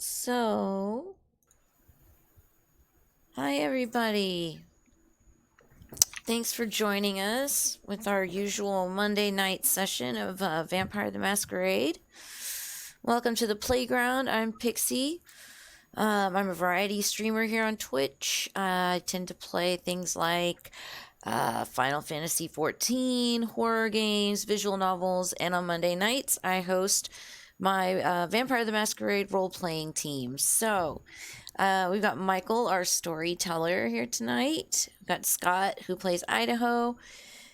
So, hi everybody. Thanks for joining us with our usual Monday night session of Vampire the Masquerade. Welcome to the playground. I'm Pixie. I'm a variety streamer here on Twitch. I tend to play things like Final Fantasy XIV, horror games, visual novels, and on Monday nights I host my Vampire the Masquerade role-playing team. So, we've got Michael, our storyteller, here tonight. We've got Skot, who plays Idaho.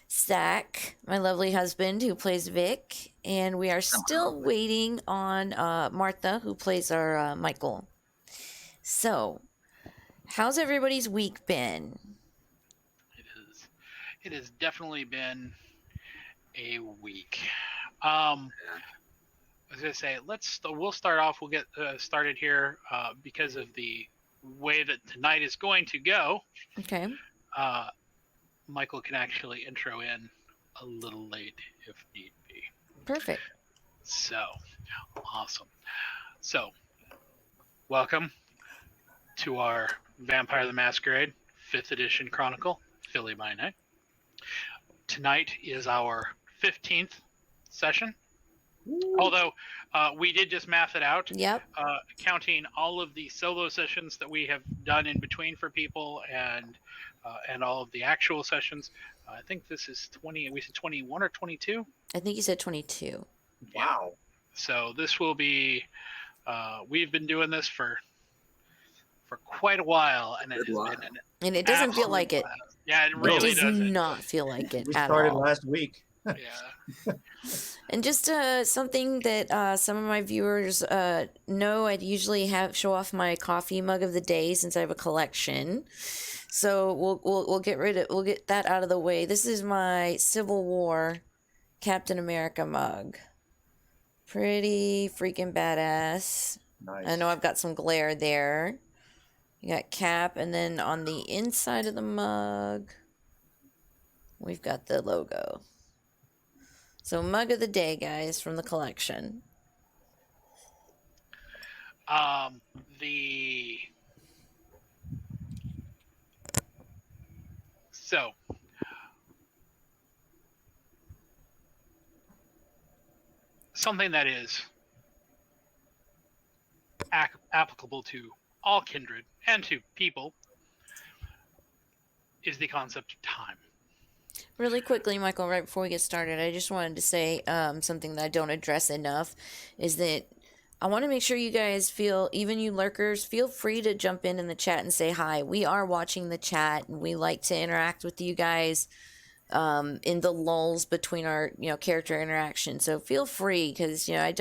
Zack, my lovely husband, who plays Vic. And we are still waiting on Martha, who plays our Michael. So, how's everybody's week been? It has definitely been a week. I was gonna say we'll start off. We'll get started here because of the way that tonight is going to go. Okay. Michael can actually intro in a little late if need be. Perfect. So awesome. So welcome to our Vampire the Masquerade 5th edition Chronicle, Philly by Night. Tonight is our 15th session. Although we did just math it out, Yep. Counting all of the solo sessions that we have done in between for people and all of the actual sessions, I think this is 20. We said 21 or 22. I think you said 22. Wow. So this will be. We've been doing this for quite a while, and it has been. And it doesn't feel like it. Yeah, it really does doesn't. not feel like it We at started all. last week. Yeah. And just something that some of my viewers know, I'd usually show off my coffee mug of the day since I have a collection. So we'll get that out of the way. This is my Civil War Captain America mug. Pretty freaking badass. Nice. I know I've got some glare there. You got Cap, and then on the inside of the mug, we've got the logo. So mug of the day, guys, from the collection. So something that is applicable to all kindred and to people is the concept of time. Really quickly, Michael, right before we get started, I just wanted to say something that I don't address enough is that I want to make sure you guys feel, even you lurkers, feel free to jump in the chat and say hi. We are watching the chat, and we like to interact with you guys in the lulls between our, character interaction. So feel free, because, hey,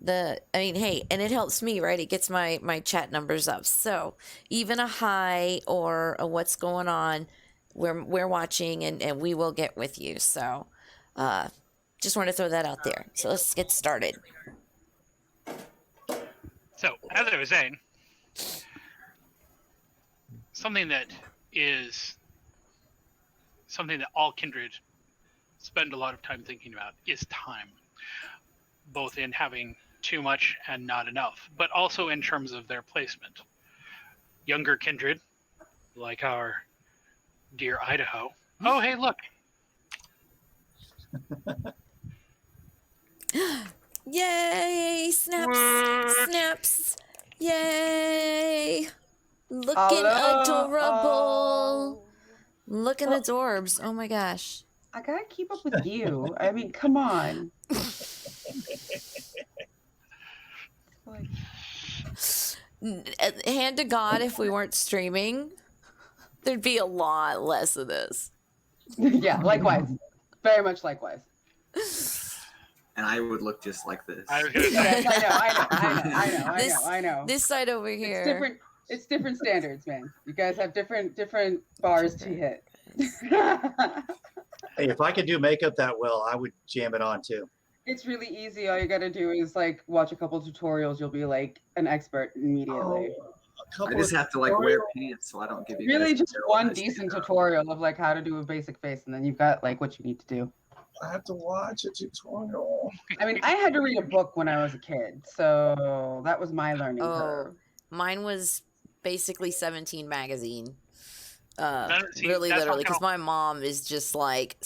and it helps me, right? It gets my chat numbers up. So even a hi or a what's going on, we're watching, and we will get with you. So just want to throw that out there. So let's get started. So, as I was saying, something that all kindred spend a lot of time thinking about is time, both in having too much and not enough, but also in terms of their placement. Younger kindred, like our dear Idaho. Oh, hey, look. Yay! Snaps! Yay! Looking adorable! Looking adorbs. Oh my gosh. I gotta keep up with you. I mean, come on. Hand to God, if we weren't streaming, there'd be a lot less of this. Yeah, likewise. Very much likewise. And I would look just like this. I was gonna say. I know. This side over here. It's different standards, man. You guys have different bars to hit. Hey, if I could do makeup that well, I would jam it on too. It's really easy. All you gotta do is watch a couple tutorials. You'll be like an expert immediately. I just have to wear pants so I don't give you really guys just one decent tutorial of how to do a basic face, and then you've got what you need to do. I have to watch a tutorial. I mean, I had to read a book when I was a kid, so that was my learning Oh, curve. mine was basically 17 magazine. See, Really, that's not literally, because gonna- my mom is just like,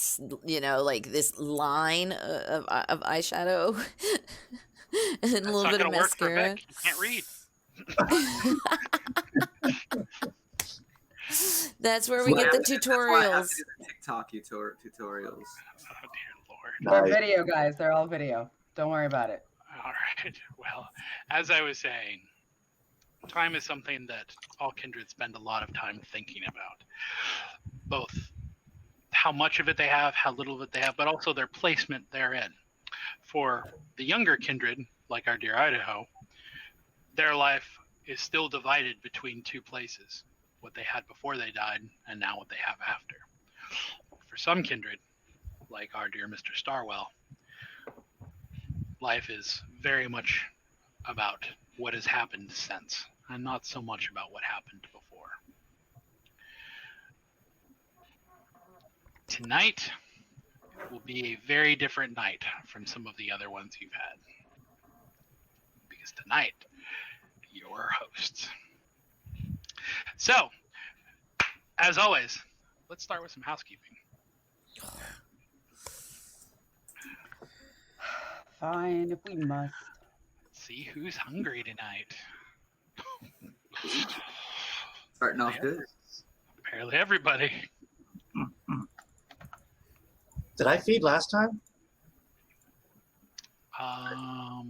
like this line of eyeshadow and a That's little not bit of going to work for mascara. Vic. You can't read. That's where we get the That's why I have to tutorials. do the TikTok tutorials. Oh, dear Lord. They're Nice. video, guys. They're all video. Don't worry about it. All right. Well, as I was saying, time is something that all kindred spend a lot of time thinking about. Both how much of it they have, how little of it they have, but also their placement therein. For the younger kindred, like our dear Idaho, their life is still divided between two places: what they had before they died and now what they have after. For some kindred, like our dear Mr. Starwell, life is very much about what has happened since, and not so much about what happened before. Tonight will be a very different night from some of the other ones you've had. Because tonight, you're hosts. So, as always, let's start with some housekeeping. Fine, if we must. See who's hungry tonight. Starting off good. Apparently everybody. Did I feed last time?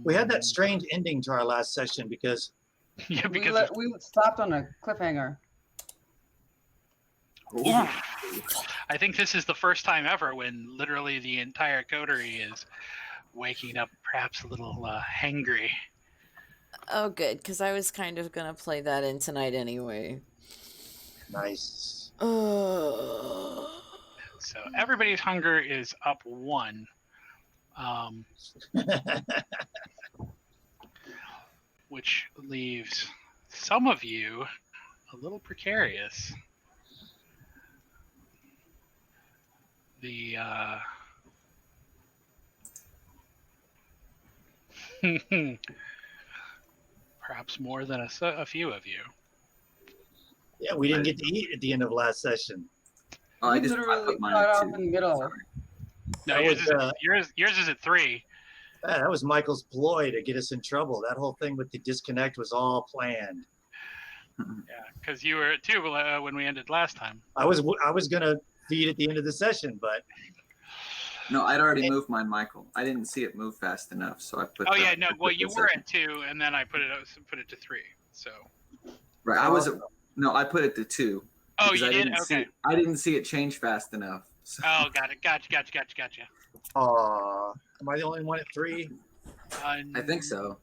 We had that strange ending to our last session because Yeah, because we stopped on a cliffhanger. Ooh. I think this is the first time ever when literally the entire coterie is waking up perhaps a little hangry. Oh, good, because I was kind of gonna play that in tonight anyway. nice. Oh. So everybody's hunger is up 1. Which leaves some of you a little precarious. The perhaps more than a few of you. Yeah, we didn't get to eat at the end of last session. Oh, I We just literally put mine cut at off 2. in the middle. Sorry. No, That yours, was, is yours is at 3. that was Michael's ploy to get us in trouble. That whole thing with the disconnect was all planned. Yeah, because you were at 2 when we ended last time. I was gonna feed at the end of the session, but No, I'd already moved mine, Michael. I didn't see it move fast enough, so I put. Oh the- yeah, no. I put Well, the you were second. at 2, and then I put it to 3. So. Right, I was. No, I put it to 2. Oh, because you I did? didn't Okay. I didn't see it change fast enough. So. Oh, got it. Gotcha. aw, am I the only one at 3? I think so.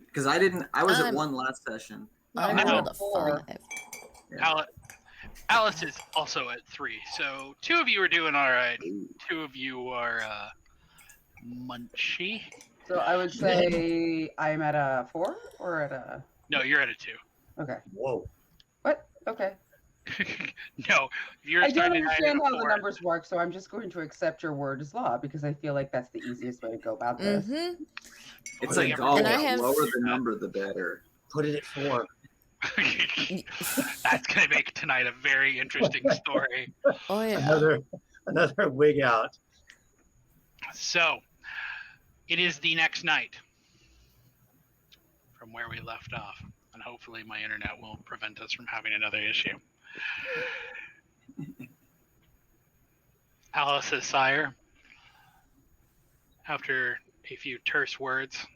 Because I didn't. I was at 1 last session. I'm No. rolled a 5. Alice is also at 3. So 2 of you are doing all right. 2 of you are munchy. So I would say I'm at a 4 or at a. No, you're at a 2. Okay. Whoa. What? Okay. No, you're I don't starting at understand how the 4. numbers work, so I'm just going to accept your word as law because I feel like that's the easiest way to go about this. Mm-hmm. It's Well, like, yeah, oh, and I the have- lower the number, the better. Put it at 4. That's going to make tonight a very interesting story. Oh, yeah. Another wig out. So, it is the next night from where we left off, and hopefully my internet will prevent us from having another issue. Alice's sire, after a few terse words,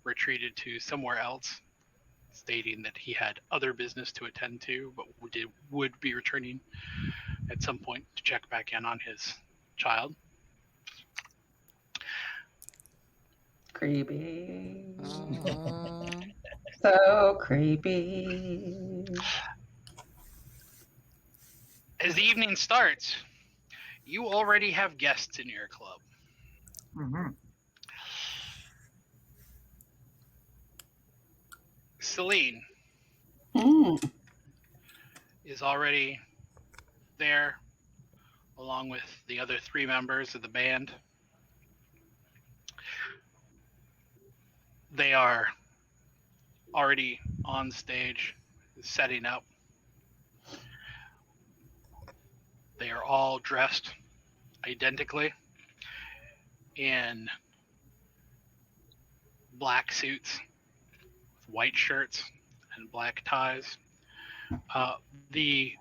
retreated to somewhere else, stating that he had other business to attend to, but would be returning at some point to check back in on his child. Creepy. Mm. So creepy. As the evening starts, you already have guests in your club. Mm-hmm. Celine Mm. is already there, along with the other 3 members of the band. They are already on stage, setting up. They are all dressed identically in black suits, with white shirts and black ties. The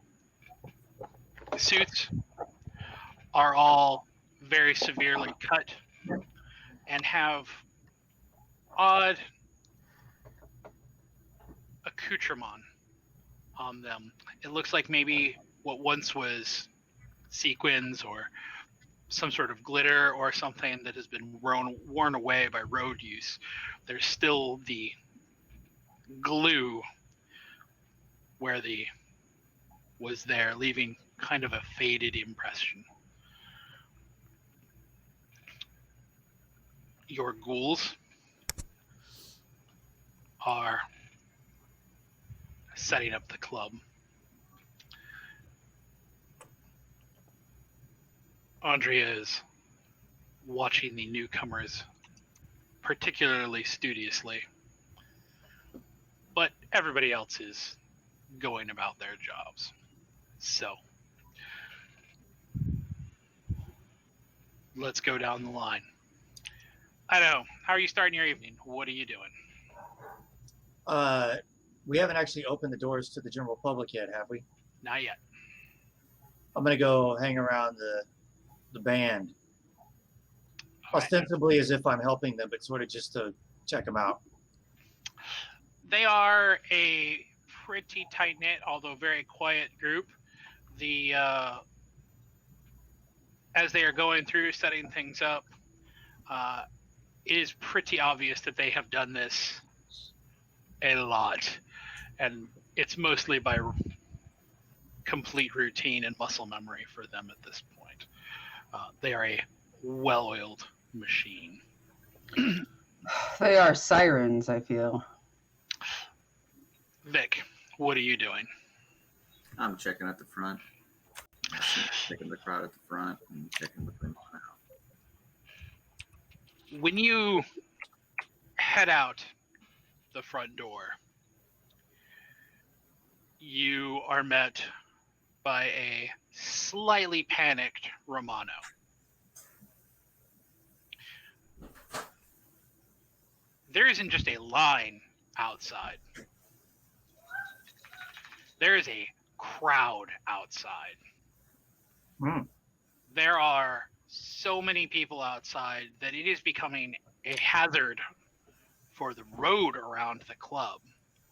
suits are all very severely cut and have odd accoutrement on them. It looks like maybe what once was sequins or some sort of glitter or something that has been worn away by road use. There's still the glue where the was there, leaving kind of a faded impression. Your ghouls are setting up the club. Andrea is watching the newcomers particularly studiously, but everybody else is going about their jobs. So let's go down the line. Idaho, how are you starting your evening? What are you doing? We haven't actually opened the doors to the general public yet, have we? Not yet. I'm gonna go hang around the band, All right. ostensibly as if I'm helping them, but sort of just to check them out. They are a pretty tight-knit, although very quiet group. The as they are going through setting things up, it is pretty obvious that they have done this a lot, and it's mostly by complete routine and muscle memory for them at this point. They are a well-oiled machine. They are sirens, I feel. Vic, what are you doing? I'm checking at the front. Checking the crowd at the front and checking with them out. When you head out the front door, you are met by a slightly panicked Romano. There isn't just a line outside. There is a crowd outside. Hmm. There are so many people outside that it is becoming a hazard for the road around the club.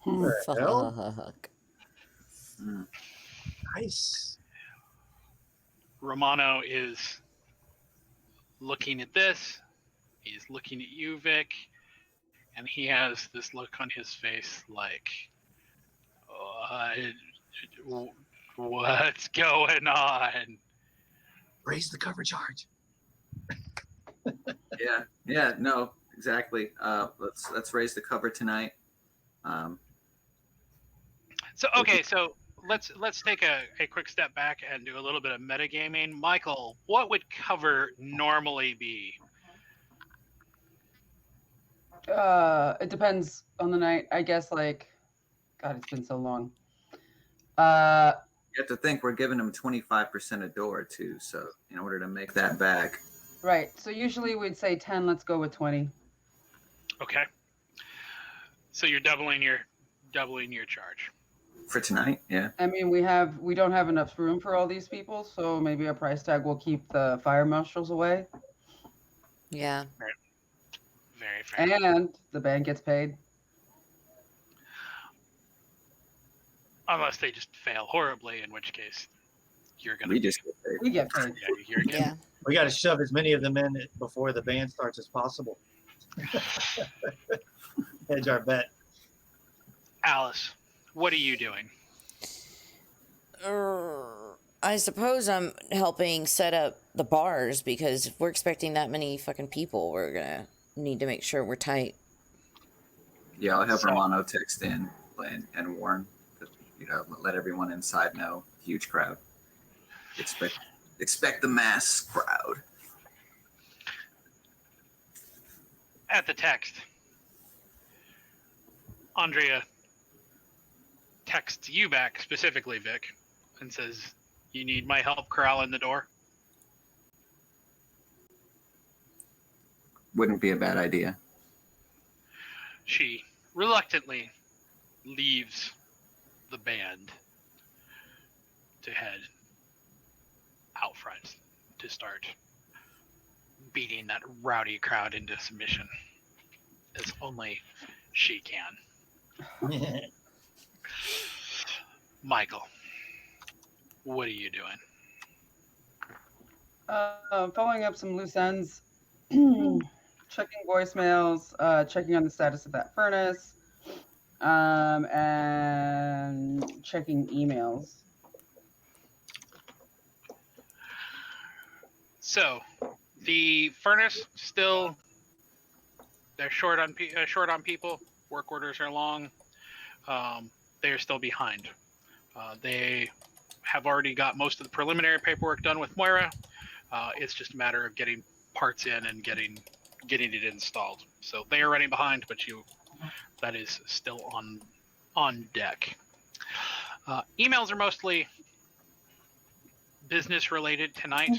The hell? Fuck. Mm. Nice. Romano is looking at this. He's looking at you, Vic, and he has this look on his face like, what's going on? Raise the cover charge. Yeah, no, exactly. Let's raise the cover tonight. So let's take a quick step back and do a little bit of metagaming. Michael, what would cover normally be? It depends on the night. I guess, like, God, it's been so long. You have to think we're giving them 25% a door too, so in order to make that back. Right. So usually we'd say 10. Let's go with 20. Okay. So you're doubling your charge. For tonight, yeah. I mean, we don't have enough room for all these people, so maybe a price tag will keep the fire marshals away, Yeah. Very fair. and the band gets paid. Unless they just fail horribly, in which case you're gonna. We just get paid. We get paid. Yeah, you're getting. Yeah. We got to shove as many of them in before the band starts as possible. Hedge our bet. Alice, what are you doing? I suppose I'm helping set up the bars because if we're expecting that many fucking people, we're gonna need to make sure we're tight. Yeah, I'll have So- Romano text in and warn, let everyone inside know. Huge crowd. Expect the mass crowd. At the text, Andrea texts you back, specifically Vic, and says, "You need my help corralling the door?" Wouldn't be a bad idea. She reluctantly leaves the band to head out front to start beating that rowdy crowd into submission as only she can. Michael, what are you doing? Following up some loose ends, checking voicemails, checking on the status of that furnace, and checking emails. So, the furnace still, they're short on people. Work orders are long. They are still behind. They have already got most of the preliminary paperwork done with Moira. It's just a matter of getting parts in and getting it installed. So they are running behind, but that is still on deck. Emails are mostly business related tonight.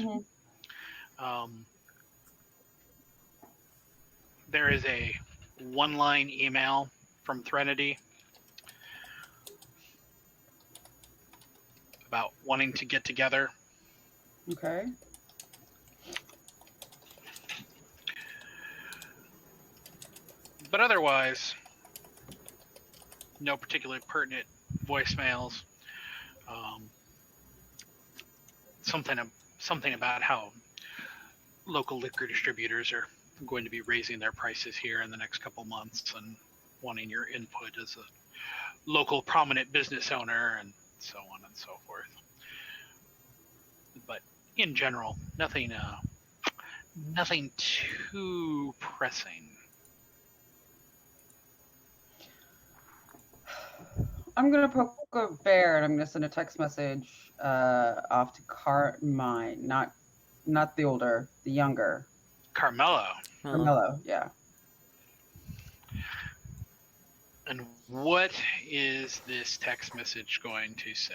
There is a one-line email from Threnody about wanting to get together. Okay. But otherwise, no particularly pertinent voicemails. Something about how local liquor distributors are going to be raising their prices here in the next couple months and wanting your input as a local prominent business owner and so on and so forth. But in general, nothing too pressing. I'm gonna poke a bear and I'm gonna send a text message off to Carmine, not the older, the younger. Carmelo. Carmelo, yeah. And what is this text message going to say?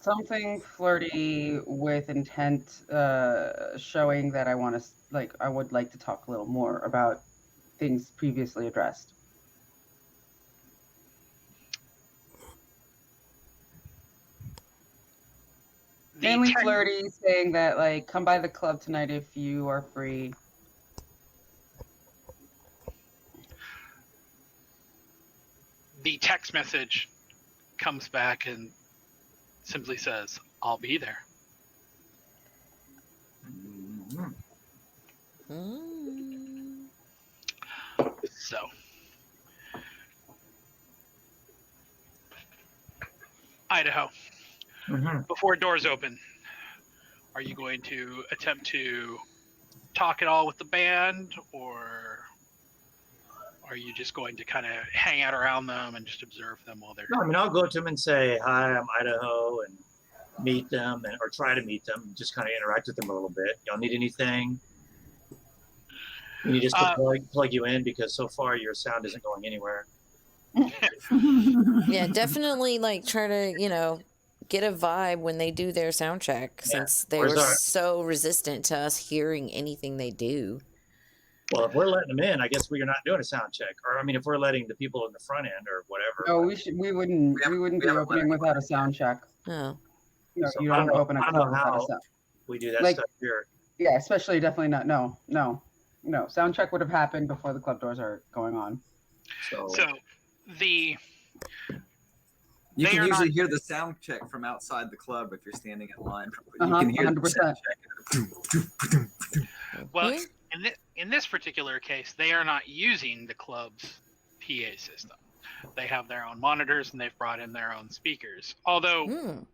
Something flirty with intent, showing that I would like to talk a little more about things previously addressed. Mainly flirty, saying that like, come by the club tonight if you are free. The text message comes back and simply says, "I'll be there." So, Idaho, before doors open, are you going to attempt to talk at all with the band, or are you just going to kind of hang out around them and just observe them while they're... No, I mean, I'll go to them and say, "Hi, I'm Idaho," and meet them, or try to meet them, and just kind of interact with them a little bit. Y'all need anything? You need just to plug you in, because so far your sound isn't going anywhere. Yeah, definitely like try to, get a vibe when they do their sound check, since they were so resistant to us hearing anything they do. Well, if we're letting them in, I guess we're not doing a sound check. Or I mean, if we're letting the people in the front end or whatever. No, we wouldn't be opening without a sound check. Oh. No, So you don't open a club without a sound. We do that stuff here. Yeah, especially definitely not. No. Sound check would have happened before the club doors are going on. So you can usually hear the sound check from outside the club if you're standing in line. You can hear 100%. The sound check. Well, in this particular case, they are not using the club's PA system. They have their own monitors and they've brought in their own speakers. Although,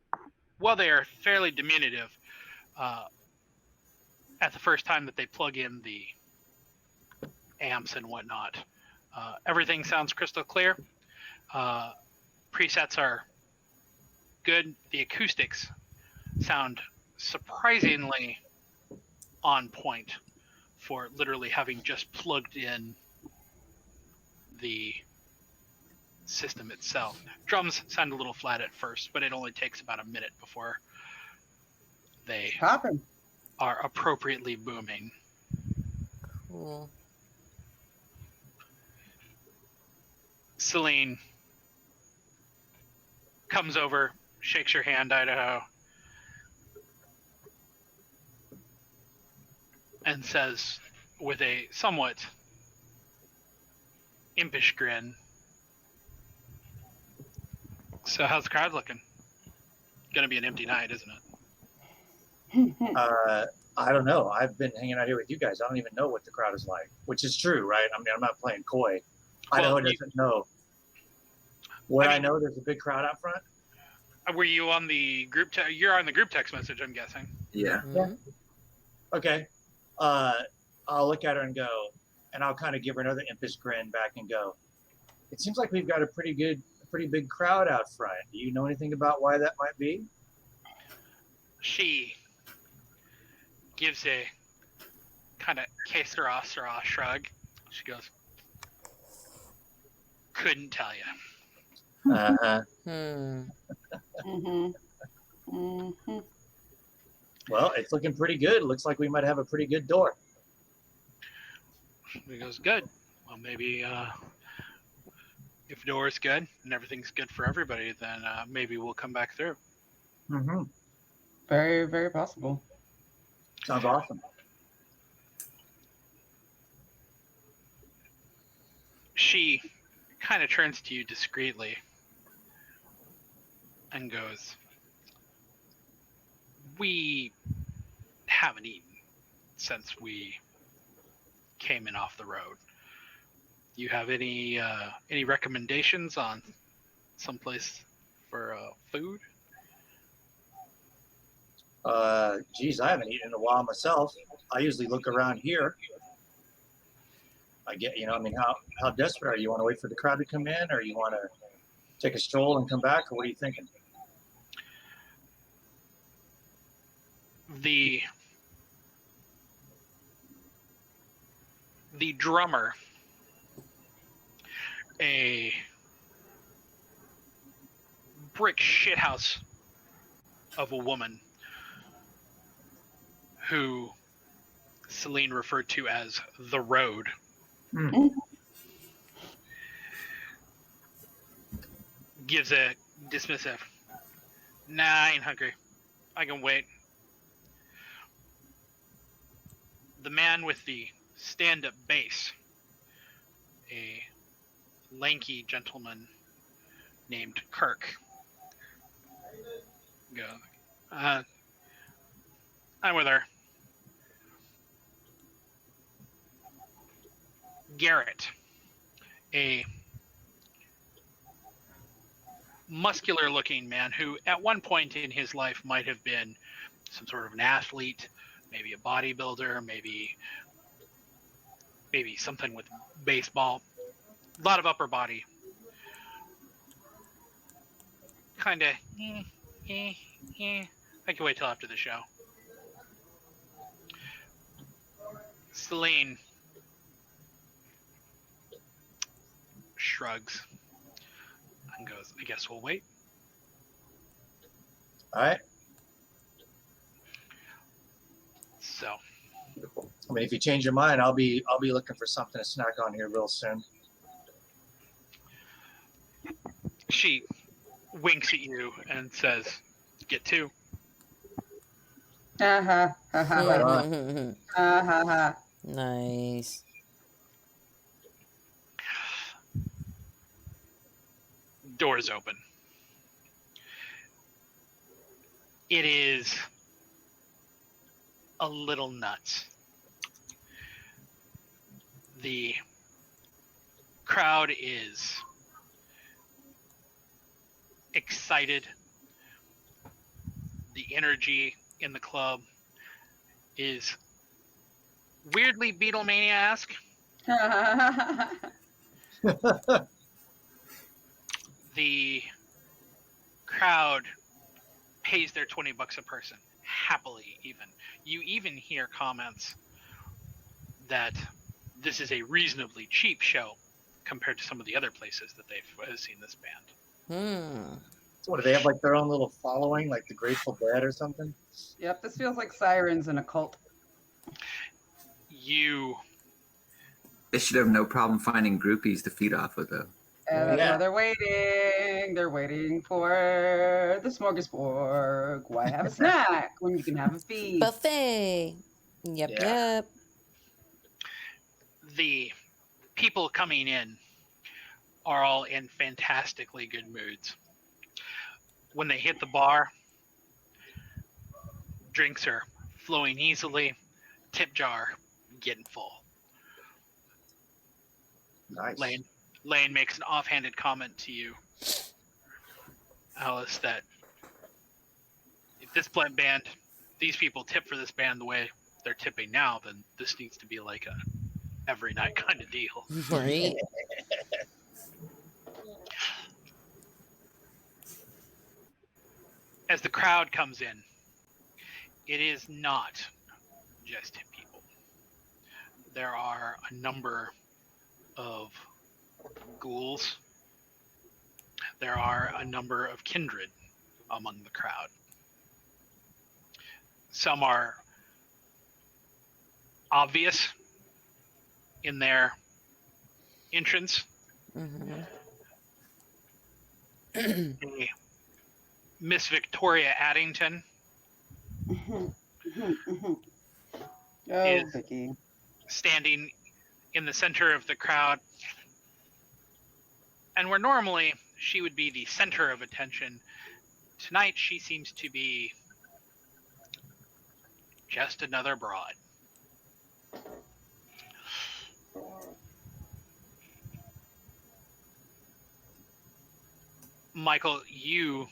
while they are fairly diminutive, at the first time that they plug in the amps and whatnot, everything sounds crystal clear. Presets are good. The acoustics sound surprisingly on point for literally having just plugged in the system itself. Drums sound a little flat at first, but it only takes about a minute before they Popping. are appropriately booming. Cool. Celine comes over, shakes your hand, Idaho, and says with a somewhat impish grin, "So how's the crowd looking? Gonna be an empty night, isn't it?" I don't know. I've been hanging out here with you guys. I don't even know what the crowd is like, which is true, right? I mean, I'm not playing coy. Idaho doesn't know. What I know, there's a big crowd out front. Were you on the group? You're on the group text message, I'm guessing. Yeah. Mhm. Okay. I'll look at her and go, and I'll kind of give her another impish grin back and go, "It seems like we've got a pretty big crowd out front. Do you know anything about why that might be?" She gives a kind of que sera shrug. She goes, "Couldn't tell you." Uh-huh. Well, it's looking pretty good. It looks like we might have a pretty good door. He goes, "Good. Well, maybe if door's good and everything's good for everybody, then maybe we'll come back through." Mm-hmm. Very, very possible. Sounds awesome. She kind of turns to you discreetly and goes, "We haven't eaten since we came in off the road. You have any recommendations on someplace for food?" Geez, I haven't eaten in a while myself. I usually look around here. I get, I mean, how desperate are you? You want to wait for the crowd to come in, or you want to take a stroll and come back, or what are you thinking? The drummer, a brick shithouse of a woman who Celine referred to as the Road, gives a dismissive, "Nah, I ain't hungry. I can wait." The man with the stand-up bass, a lanky gentleman named Kirk, go, "I'm with her." Garrett, a muscular-looking man who at one point in his life might have been some sort of an athlete, maybe a bodybuilder, maybe something with baseball, a lot of upper body. Kind of, I can wait till after the show. Celine shrugs and goes, "I guess we'll wait." All right. So, I mean, if you change your mind, I'll be looking for something to snack on here real soon. she winks at you and says, "Get two." Ha ha ha ha Right ha on. ha ha ha. Nice. Doors open. It is a little nuts. The crowd is excited. The energy in the club is weirdly Beatlemania-esque. The crowd pays their $20 a person, happily even. You even hear comments that this is a reasonably cheap show compared to some of the other places that they've seen this band. So what, do they have like their own little following, like the Grateful Dead or something? Yep, this feels like Sirens in a cult. They should have no problem finding groupies to feed off of, though. And that's why they're waiting. They're waiting for the smorgasbord. Why have a snack when you can have a feast? Buffet. Yep. The people coming in are all in fantastically good moods. When they hit the bar, drinks are flowing easily, tip jar getting full. Nice. Lane makes an offhanded comment to you, Alice, that if this band, these people tip for this band the way they're tipping now, then this needs to be like a every night kind of deal. Right. As the crowd comes in, it is not just people. There are a number of ghouls. There are a number of kindred among the crowd. Some are obvious in their entrance. Miss Victoria Addington is Vicky. standing in the center of the crowd. And where normally she would be the center of attention, tonight she seems to be just another broad. Michael, you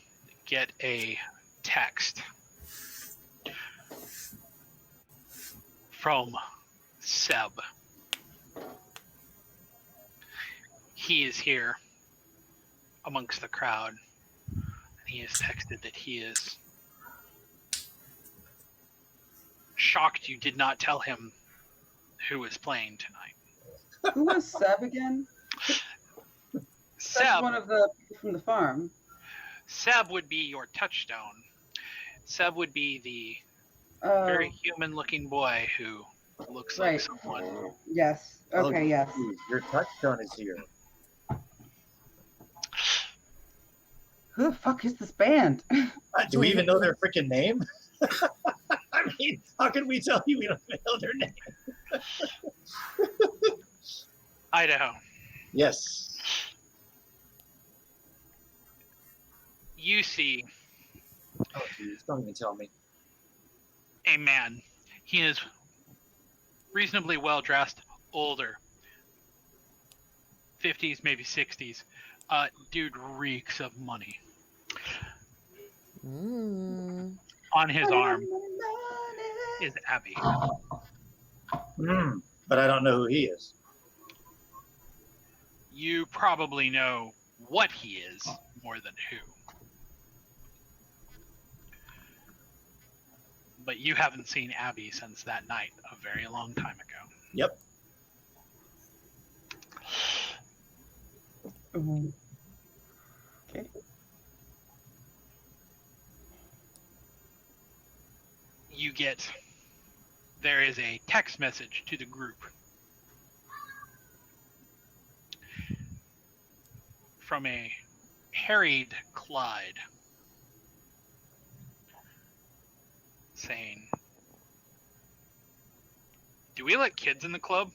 get a text from Seb. He is here amongst the crowd. He has texted that he is shocked you did not tell him who is playing tonight. Who was Seb again? Seb, that's one of the people from the farm. Seb would be your touchstone. Seb would be the very human-looking boy who looks like someone. Yes. Okay. Yes. Your touchstone is here. Who the fuck is this band? Do we even know their freaking name? I mean, how can we tell you we don't even know their name? Idaho. Yes. You see. Oh, geez, don't even tell me. A man. He is reasonably well dressed, older. 50s, maybe 60s. Dude reeks of money. On his arm is Abby. But I don't know who he is. You probably know what he is more than who. But you haven't seen Abby since that night a very long time ago. Yep. Okay. There is a text message to the group from a harried Clyde saying, "Do we let kids in the club?"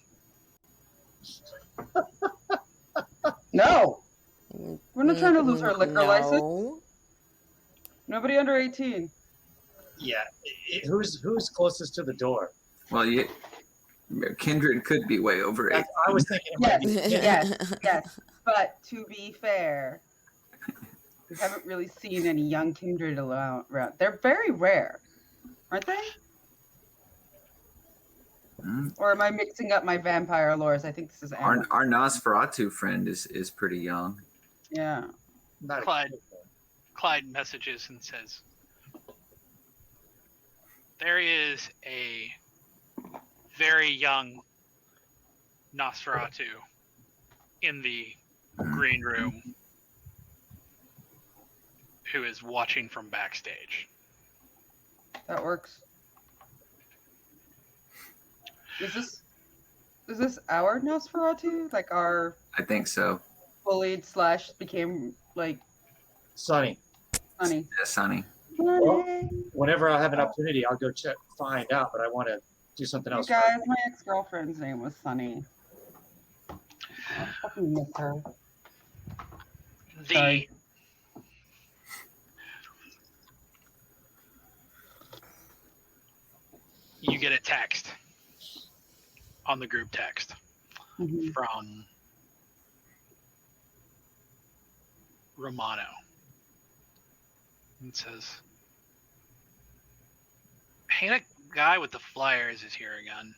No. We're not trying to lose our liquor license. Nobody under 18. Yeah. Who's closest to the door? Well, Kindred could be way over 8. I was thinking it might be. Yes. But to be fair, we haven't really seen any young Kindred around. They're very rare, aren't they? Or am I mixing up my vampire lores? I think this is our Nosferatu friend is pretty young. Yeah. Clyde messages and says, "There is a very young Nosferatu in the green room who is watching from backstage. That works. Is this our Nosferatu? Like our I think so. bullied / became like Sonny. Sunny. Yeah, Sonny. Well, whenever I have an opportunity, I'll go find out. But I want to do something else. You guys, my ex-girlfriend's name was Sunny. I fucking miss her. Sorry. You get a text on the group text from Romano. It says, "Hey, that guy with the flyers is here again."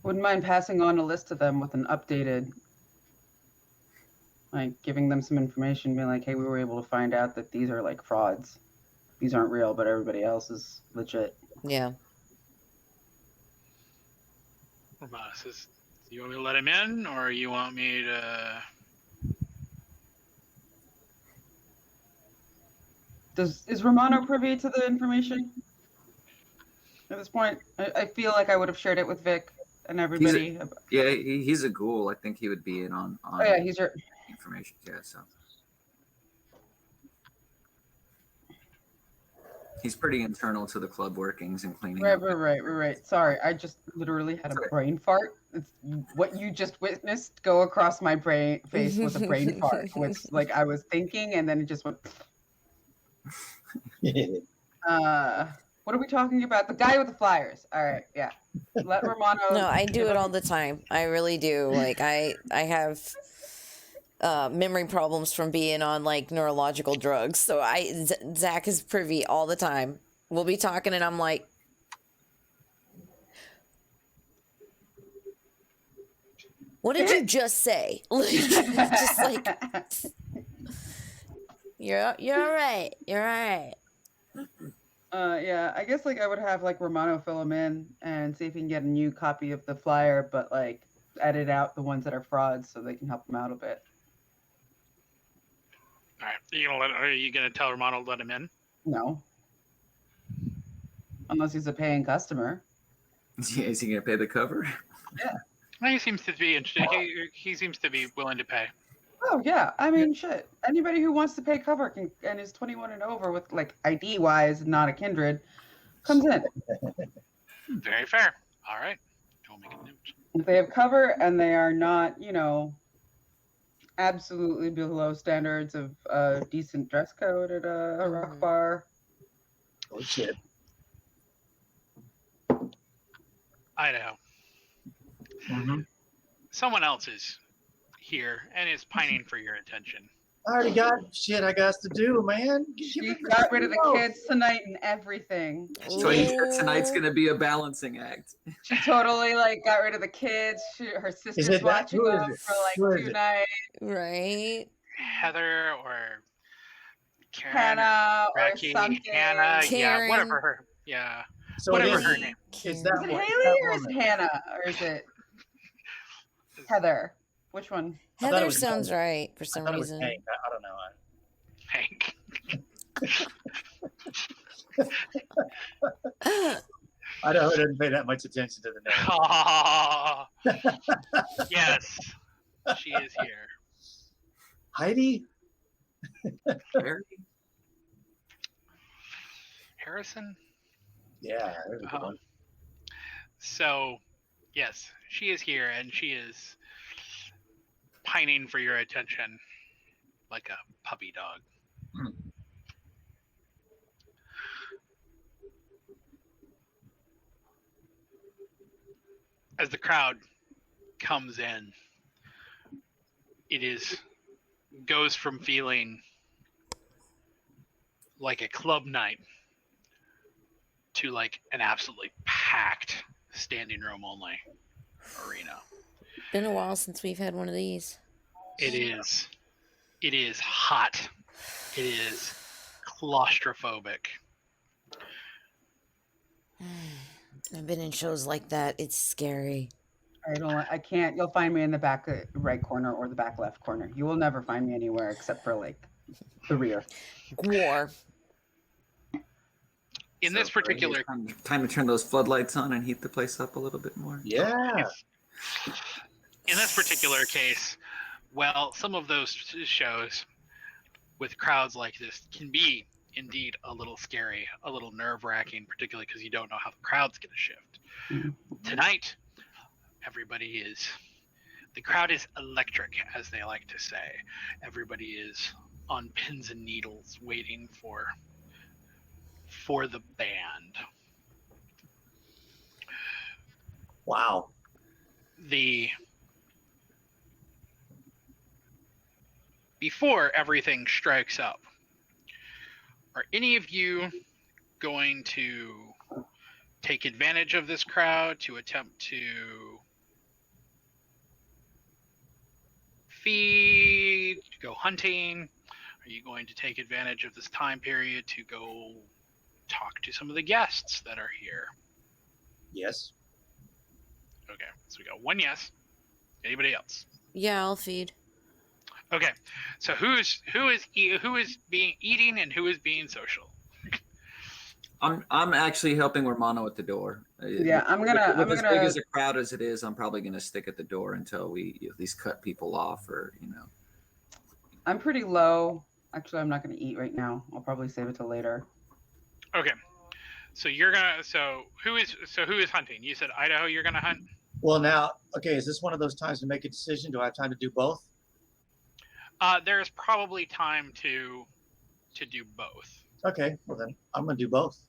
Wouldn't mind passing on a list to them with an updated, like giving them some information, being like, hey, we were able to find out that these are like frauds. These aren't real, but everybody else is legit. Yeah. Romano says, "You want me to let him in, or you want me to?" Is Romano privy to the information at this point? I feel like I would have shared it with Vic and everybody. He's a ghoul. I think he would be in on Oh yeah, he's your information. Yeah, so he's pretty internal to the club workings and cleaning. Right. Sorry, I just literally had a brain fart. It's what you just witnessed go across my brain face was a brain fart, which like I was thinking and then it just went. What are we talking about? The guy with the flyers. All right, yeah. Let Romano. No, I do it all the time. I really do. Like I have memory problems from being on like neurological drugs. So Zack is privy all the time. We'll be talking and I'm like, what did you just say? Like, just like, you're all right. You're all right. Yeah, I guess like I would have like Romano fill him in and see if he can get a new copy of the flyer, but like edit out the ones that are frauds so they can help him out a bit. All right, are you gonna tell Romano to let him in? No, unless he's a paying customer. Yeah, is he gonna pay the cover? Yeah. Well, he seems to be interested. He seems to be willing to pay. Oh yeah, I mean shit. Anybody who wants to pay cover and is 21 and over with like ID wise, not a kindred, comes in. Very fair. All right, don't make a note. If they have cover and they are not, absolutely below standards of a decent dress code at a rock bar. Oh shit. Idaho. Someone else is here and is pining for your attention. I already got shit I got to do, man. She got rid of the kids tonight and everything. So he said tonight's gonna be a balancing act. She totally like got rid of the kids. Her sister's watching them for like 2 nights. Right. Heather or Karen Hannah or Becky, something. Hannah, Karen. yeah, whatever her, yeah, So whatever her name. Is Is it Haley or is it Hannah or is it Heather? Which one? Heather sounds right for some reason. Hank. I don't know. Hank. Idaho didn't pay that much attention to the name. Oh, yes, she is here. Heidi? Harrison? Yeah, there's a good one. So, yes, she is here and she is pining for your attention like a puppy dog. As the crowd comes in, it goes from feeling like a club night to like an absolutely packed standing room only arena. Been a while since we've had one of these. It is hot. It is claustrophobic. I've been in shows like that. It's scary. I can't. You'll find me in the back right corner or the back left corner. You will never find me anywhere except for like the rear. War. In this particular time to turn those floodlights on and heat the place up a little bit more. Yeah. In this particular case, well, some of those shows with crowds like this can be indeed a little scary, a little nerve-wracking, particularly because you don't know how the crowd's going to shift. Mm-hmm. Tonight, the crowd is electric, as they like to say. Everybody is on pins and needles waiting for the band. Wow. Before everything strikes up, are any of you going to take advantage of this crowd to attempt to feed, to go hunting? Are you going to take advantage of this time period to go talk to some of the guests that are here? Yes. Okay, so we got one yes. Anybody else? Yeah, I'll feed. Okay, so who is being eating and who is being social? I'm actually helping Romano at the door. Yeah, I'm gonna. As big as a crowd as it is, I'm probably gonna stick at the door until we at least cut people off, or I'm pretty low. Actually, I'm not gonna eat right now. I'll probably save it till later. Okay, so who is hunting? You said Idaho. You're gonna hunt. Well, now, okay, is this one of those times to make a decision? Do I have time to do both? There's probably time to do both. Okay, well then I'm gonna do both.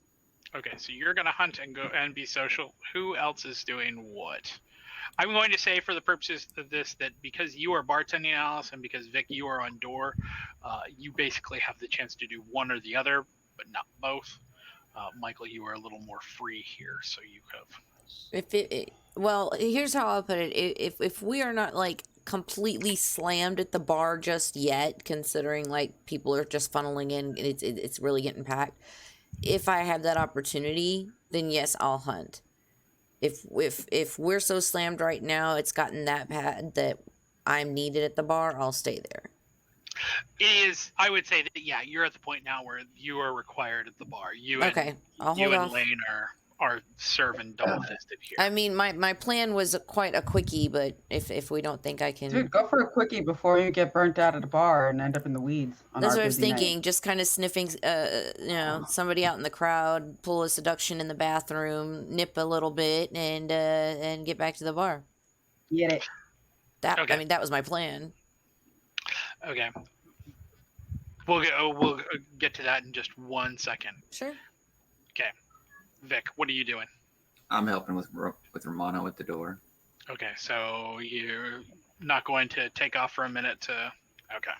Okay, so you're gonna hunt and go and be social. Who else is doing what? I'm going to say, for the purposes of this, that because you are bartending, Alice, and because Vic, you are on door, you basically have the chance to do one or the other, but not both. Michael, you are a little more free here, so you have. Well, here's how I'll put it. If we are not like completely slammed at the bar just yet, considering like people are just funneling in, and it's really getting packed. If I have that opportunity, then yes, I'll hunt. If we're so slammed right now, it's gotten that bad that I'm needed at the bar, I'll stay there. It is. I would say that you're at the point now where you are required at the bar. I'll hold off. Lane are serving double-fisted here. I mean, my plan was quite a quickie, but if we don't think I can... Dude, go for a quickie before you get burnt out at a bar and end up in the weeds. That's what I was thinking. Just kind of sniffing, somebody out in the crowd, pull a seduction in the bathroom, nip a little bit, and get back to the bar. Get it. I mean, that was my plan. Okay. We'll get to that in just 1 second. Sure. Okay. Vic, what are you doing? I'm helping with Romano at the door. Okay, so you're not going to take off for a minute to... Okay.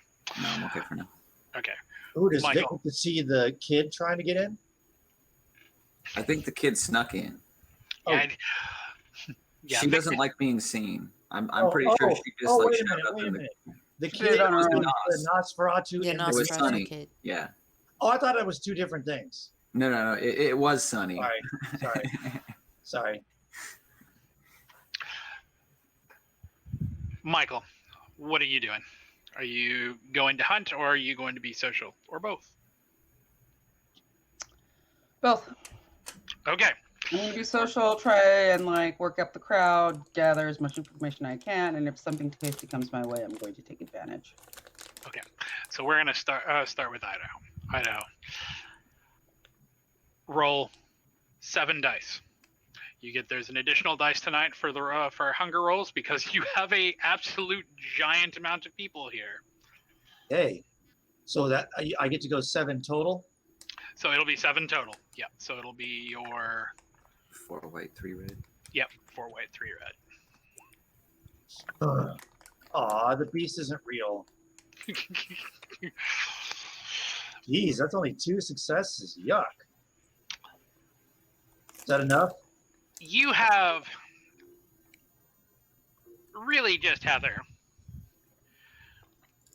No, I'm okay for now. Okay. Ooh, does Michael. Vic get to see the kid trying to get in? I think the kid snuck in. She doesn't like being seen. I'm pretty sure she just wait a showed up in minute. the The kid on was her own. the Nosferatu. Yeah, and It was Nosferatu Sunny. kid. Yeah. Oh, I thought it was two different things. No. It was Sunny. Sorry. Michael, what are you doing? Are you going to hunt, or are you going to be social, or both? Both. Okay. I'm going to be social, try and work up the crowd, gather as much information I can, and if something tasty comes my way, I'm going to take advantage. Okay. So we're going to start with Idaho. Idaho. Roll 7 dice. There's an additional dice tonight for hunger rolls because you have a absolute giant amount of people here. Hey, so that I get to go 7 total. So it'll be 7 total. Yep. So it'll be your 4 white, 3 red. Yep, 4 white, 3 red. Aw, the beast isn't real. Geez, that's only 2 successes. Yuck. Is that enough? You have really just Heather.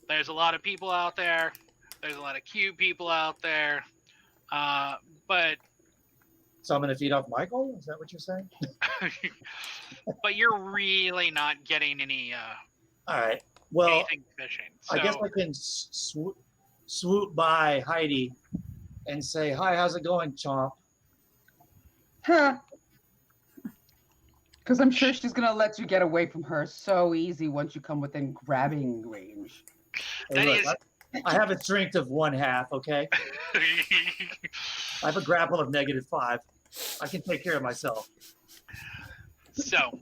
There's a lot of people out there. There's a lot of cute people out there. But So I'm going to feed off Michael? Is that what you're saying? But you're really not getting any All right. Well, anything fishing. So, I guess I can swoop by Heidi and say, "Hi, how's it going, Chomp?" Huh. Because I'm sure she's gonna let you get away from her so easy once you come within grabbing range. That Hey, is- look, I have a strength of 1/2. Okay, I have a grapple of -5. I can take care of myself. so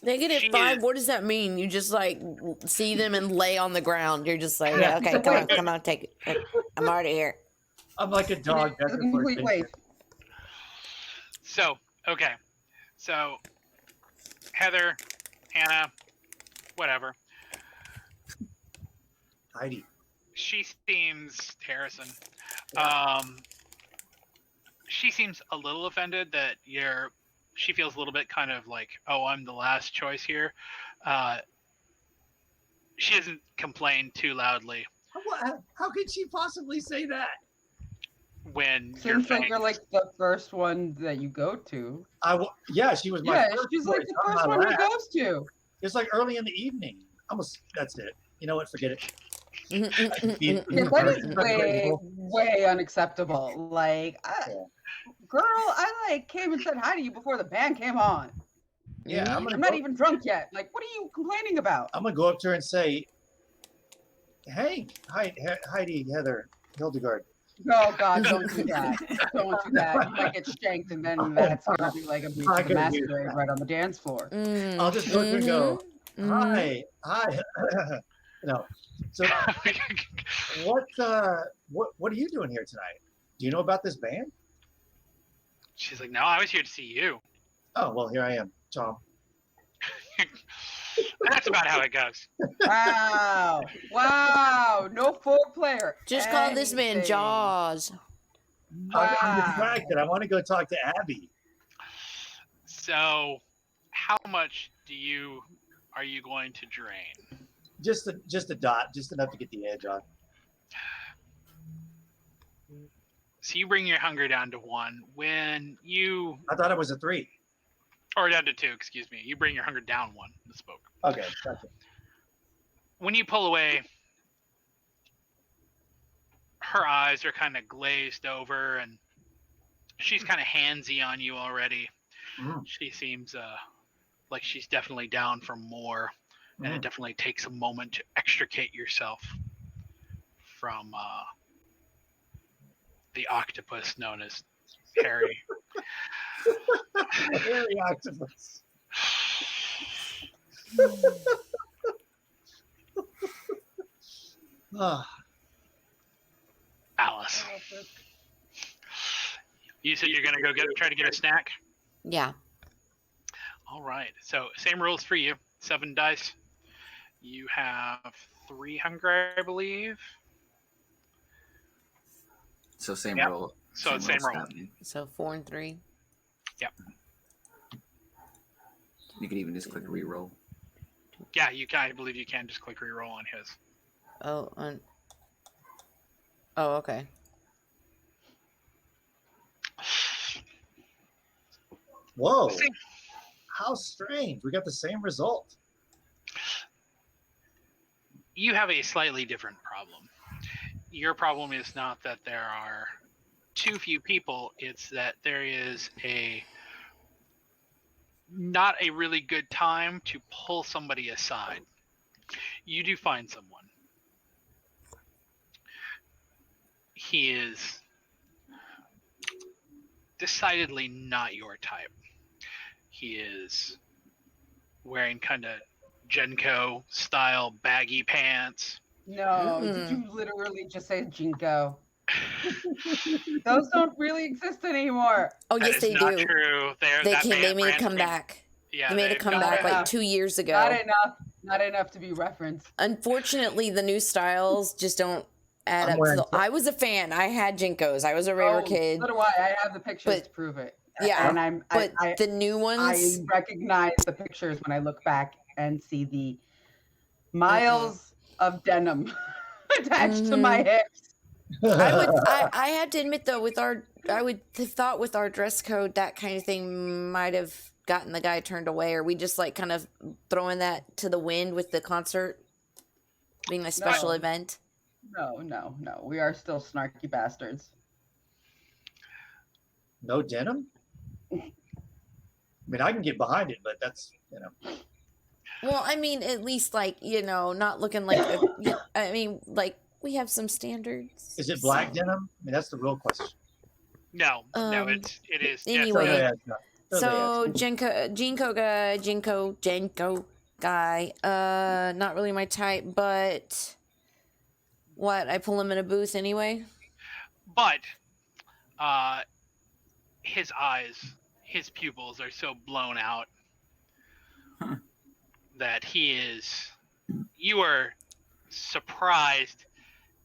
-5. What does that mean? You just like see them and lay on the ground. You're just like, yeah, okay, come on, take it. I'm already here. I'm like a dog. It's a complete wave. So, okay. So, Heather, Hannah, whatever. Heidi. She seems, Harrison, she seems a little offended that she feels a little bit kind of like, oh, I'm the last choice here. She doesn't complain too loudly. How could she possibly say that? When Seems like you're like the first one that you go to. Yeah, she was my first she's choice. like the first one he goes to. It's like early in the evening. That's it. You know what? Forget it. That is way unacceptable. Like, girl, I like came and said hi to you before the band came on. Yeah, I'm not even drunk yet. Like, what are you complaining about? I'm gonna go up to her and say, "Hey, Heidi, Heather, Hildegard." Oh God, don't do that. Don't do that. You might get shanked, and then that's gonna be like a breach of the Masquerade right on the dance floor. I'll just go up and go, hi. No. So what are you doing here tonight? Do you know about this band? She's like, no, I was here to see you. Oh, well, here I am, Tom. That's about how it goes. Wow. No foreplay or just call this man Jaws. Wow. I'm distracted. I want to go talk to Abby. So, how much are you going to drain? Just a dot, just enough to get the edge on. So you bring your hunger down to 1. I thought it was a 3. Or down to 2, excuse me. You bring your hunger down 1. Misspoke. Okay, gotcha. When you pull away, her eyes are kind of glazed over, and she's kind of handsy on you already. She seems like she's definitely down for more, and it definitely takes a moment to extricate yourself from the octopus known as Harry. Harry octopus. Alice. You said you're gonna go try to get a snack? Yeah. All right. So same rules for you. 7 dice. You have 3 hunger, I believe. So same Yep. roll. So same roll. So 4 and 3. Yep. You can even just click reroll. Yeah, I believe you can just click reroll on his. Oh, okay. Whoa. How strange. We got the same result. You have a slightly different problem. Your problem is not that there are too few people, it's that there is not a really good time to pull somebody aside. You do find someone. He is decidedly not your type. He is wearing kind of Genko style baggy pants. No, did you literally just say Jinko? Those don't really exist anymore. Oh, yes, they do. Not true. They made a comeback. Yeah, they made a comeback like 2 years ago. Not enough to be referenced. Unfortunately, the new styles just don't add up. I was a fan. I had Jinkos. I was a rare kid. So do I. I have the pictures to prove it. Yeah, and the new ones. I recognize the pictures when I look back and see the miles of denim attached to my hips. I have to admit though, I would have thought with our dress code, that kind of thing might have gotten the guy turned away, or we just like kind of throwing that to the wind with the concert being a special event. No. We are still snarky bastards. No denim? I mean, I can get behind it, but that's, Well, I mean, at least like, not looking like I mean, like we have some standards. Is it black denim? I mean, that's the real question. No, it is. Anyway, so Jinko guy, not really my type, but what? I pull him in a booth anyway. But, his eyes, his pupils are so blown out that you are surprised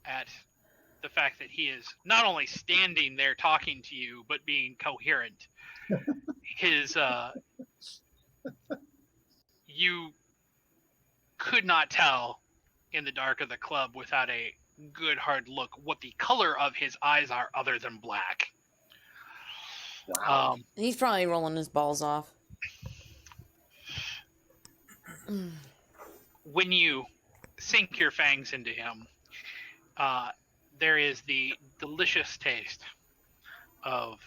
at the fact that he is not only standing there talking to you, but being coherent. You could not tell in the dark of the club without a good hard look what the color of his eyes are other than black. Wow. He's probably rolling his balls off. When you sink your fangs into him, there is the delicious taste of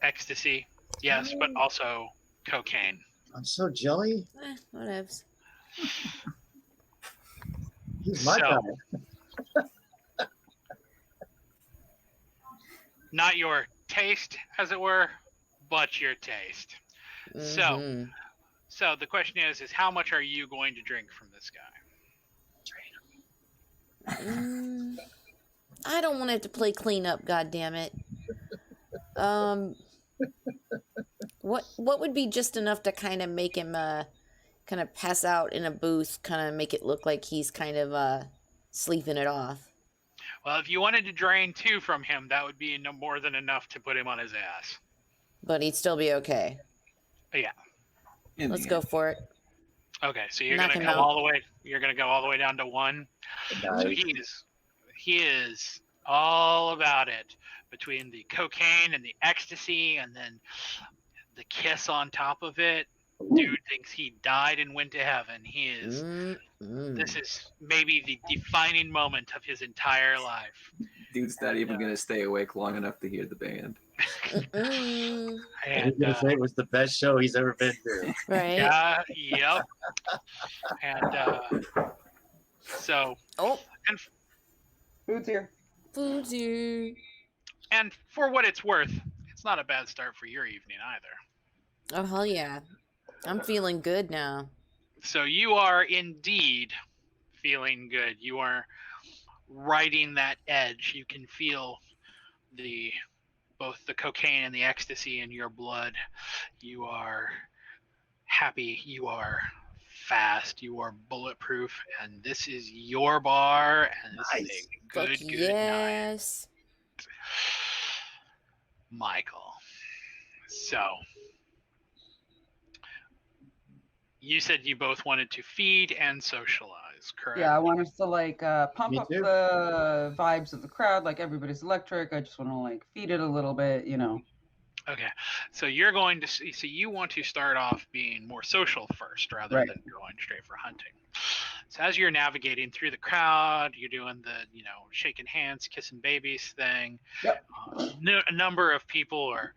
ecstasy, yes, but also cocaine. I'm so jelly. Whatevs. He's my guy. Not your taste, as it were, but your taste. Mm-hmm. So the question is how much are you going to drink from this guy? I don't want to have to play cleanup, goddammit. What would be just enough to kind of make him kind of pass out in a booth, kind of make it look like he's kind of sleeping it off? Well, if you wanted to drain 2 from him, that would be no more than enough to put him on his ass. But he'd still be okay. Yeah. Let's go for it. Okay, so you're gonna go all the way. You're gonna go all the way down to 1. Nice. So he is all about it, between the cocaine and the ecstasy, and then the kiss on top of it. Dude thinks he died and went to heaven. He is. This is maybe the defining moment of his entire life. Dude's not even gonna stay awake long enough to hear the band. And he's gonna say it was the best show he's ever been to. Right. Yep. And so. Oh. And Food's here. Food's here. And for what it's worth, it's not a bad start for your evening either. Oh hell yeah! I'm feeling good now. So you are indeed feeling good. You are riding that edge. You can feel both the cocaine and the ecstasy in your blood. You are happy. You are fast. You are bulletproof. And this is your bar. And this is a good yes. night. Michael. So you said you both wanted to feed and socialize, correct? Yeah, I want us to like pump up the vibes of the crowd. Like everybody's electric. I just want to like feed it a little bit, Okay, so you're going to see. So you want to start off being more social first, rather than going straight for hunting. So as you're navigating through the crowd, you're doing the shaking hands, kissing babies thing. Yep. A number of people are.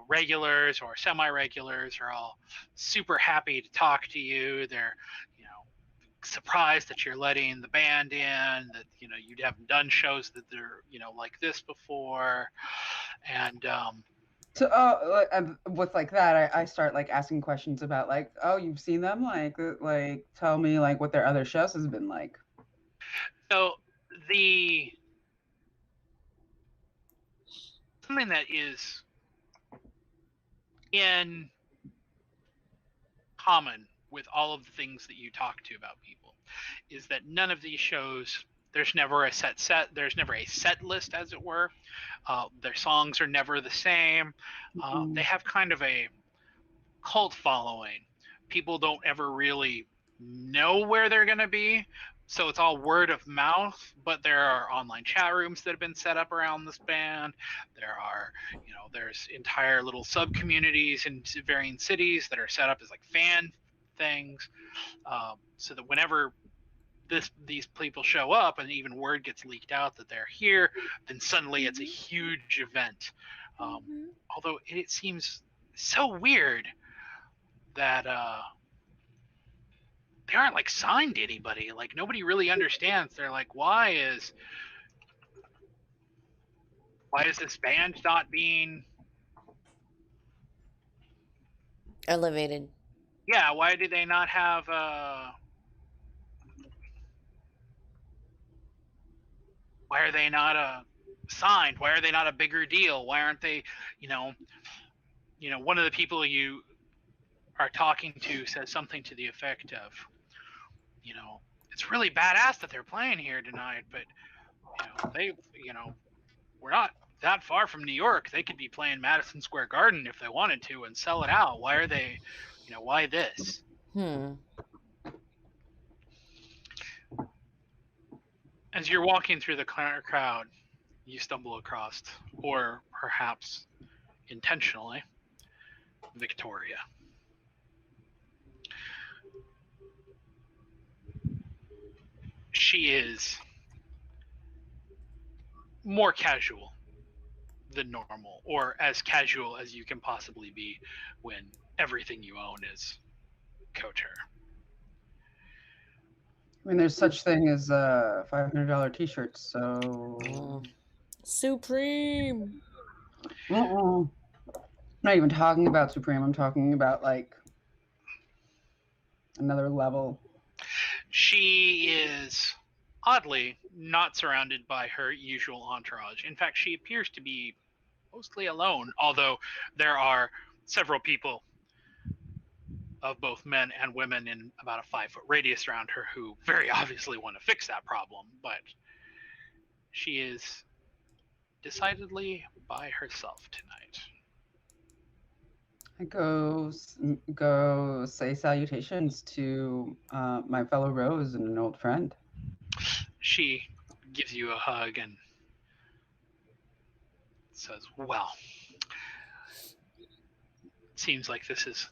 Regulars or semi-regulars are all super happy to talk to you. They're, surprised that you're letting the band in, that, you haven't done shows that they're, like this before. And, with like that, I start like asking questions about like, oh, you've seen them? Like tell me like what their other shows has been like. So something that is in common with all of the things that you talk to about people is that none of these shows, there's never a there's never a set list, as it were. Their songs are never the same. They have kind of a cult following. People don't ever really know where they're going to be, So it's all word of mouth, but there are online chat rooms that have been set up around this band. There are, there's entire little sub communities in varying cities that are set up as like fan things, so that whenever these people show up and even word gets leaked out that they're here, then suddenly it's a huge event. Although it seems so weird that they aren't like signed to anybody. Like nobody really understands. They're like, why is this band not being elevated? Yeah, why do they not have why are they not signed? Why are they not a bigger deal? Why aren't they, one of the people you are talking to says something to the effect of, it's really badass that they're playing here tonight, but we're not that far from New York. They could be playing Madison Square Garden if they wanted to and sell it out. Why are they, why this? As you're walking through the crowd, you stumble across, or perhaps intentionally, Victoria. She is more casual than normal, or as casual as you can possibly be when everything you own is couture. I mean, there's such thing as $500 t-shirts, so... Supreme! I'm not even talking about Supreme. I'm talking about, like, another level. She is oddly not surrounded by her usual entourage. In fact, she appears to be mostly alone, although there are several people of both men and women in about a 5-foot radius around her who very obviously want to fix that problem, but she is decidedly by herself tonight. I go say salutations to my fellow Rose and an old friend. She gives you a hug and says, well, it seems like this has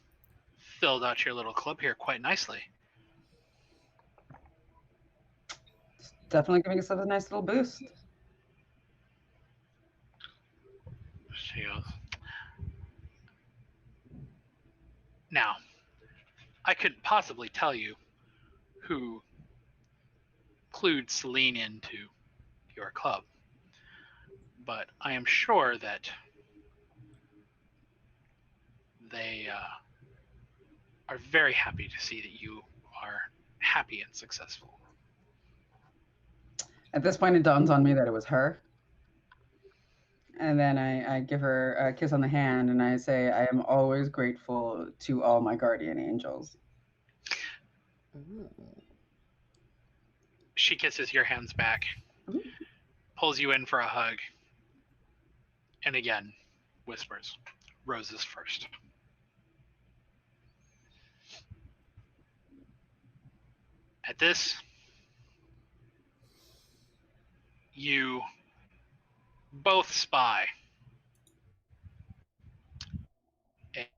filled out your little club here quite nicely. It's definitely giving us a nice little boost. She goes, now, I couldn't possibly tell you who clued Celine into your club, but I am sure that they are very happy to see that you are happy and successful. At this point, it dawns on me that it was her. And then I give her a kiss on the hand and I say, I am always grateful to all my guardian angels. She kisses your hands back, pulls you in for a hug, and again whispers, roses first. At this, you both spy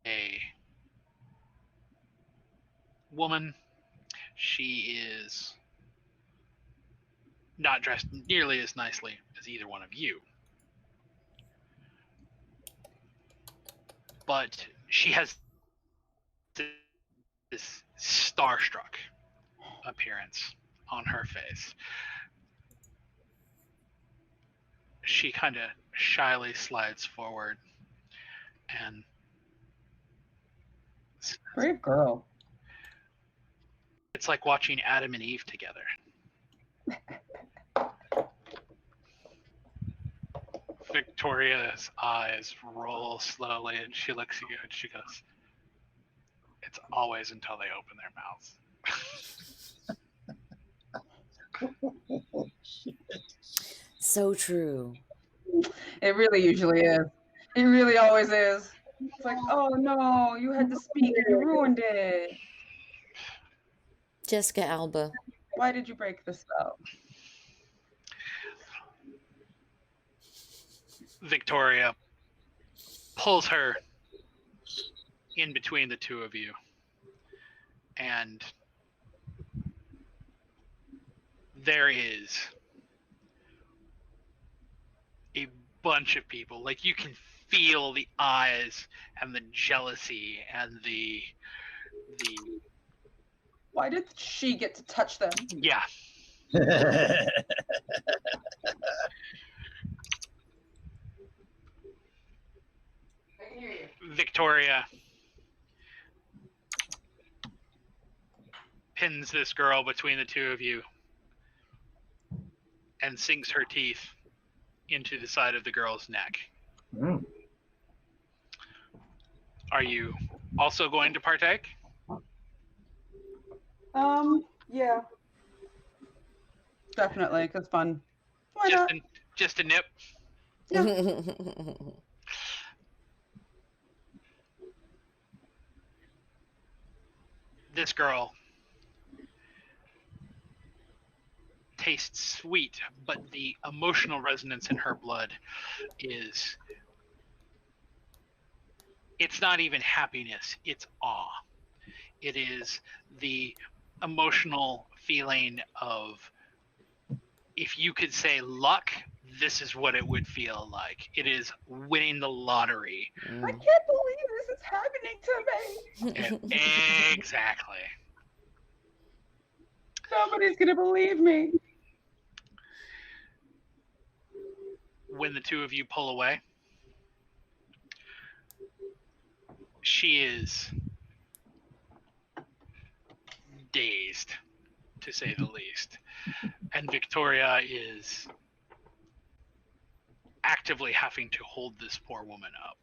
a woman. She is not dressed nearly as nicely as either one of you, but she has this starstruck appearance on her face. She kind of shyly slides forward and brave girl. It's like watching Adam and Eve together. Victoria's eyes roll slowly and she looks at you and she goes, it's always until they open their mouths. So true. It really usually is. It really always is. It's like, oh no, you had to speak and you ruined it. Jessica Alba. Why did you break the spell? Victoria pulls her in between the two of you, and there is a bunch of people. Like, you can feel the eyes and the jealousy and the Why did she get to touch them? yeah. I can hear you. Victoria pins this girl between the two of you and sinks her teeth into the side of the girl's neck. Mm. Are you also going to partake? Yeah. Definitely, because fun. Why not? Just a nip. Yeah. This girl tastes sweet, but the emotional resonance in her blood is, it's not even happiness, it's awe. It is the emotional feeling of, if you could say luck, this is what it would feel like. It is winning the lottery. I can't believe this is happening to me. Exactly. Nobody's going to believe me. When the two of you pull away, she is dazed, to say the least. And Victoria is actively having to hold this poor woman up.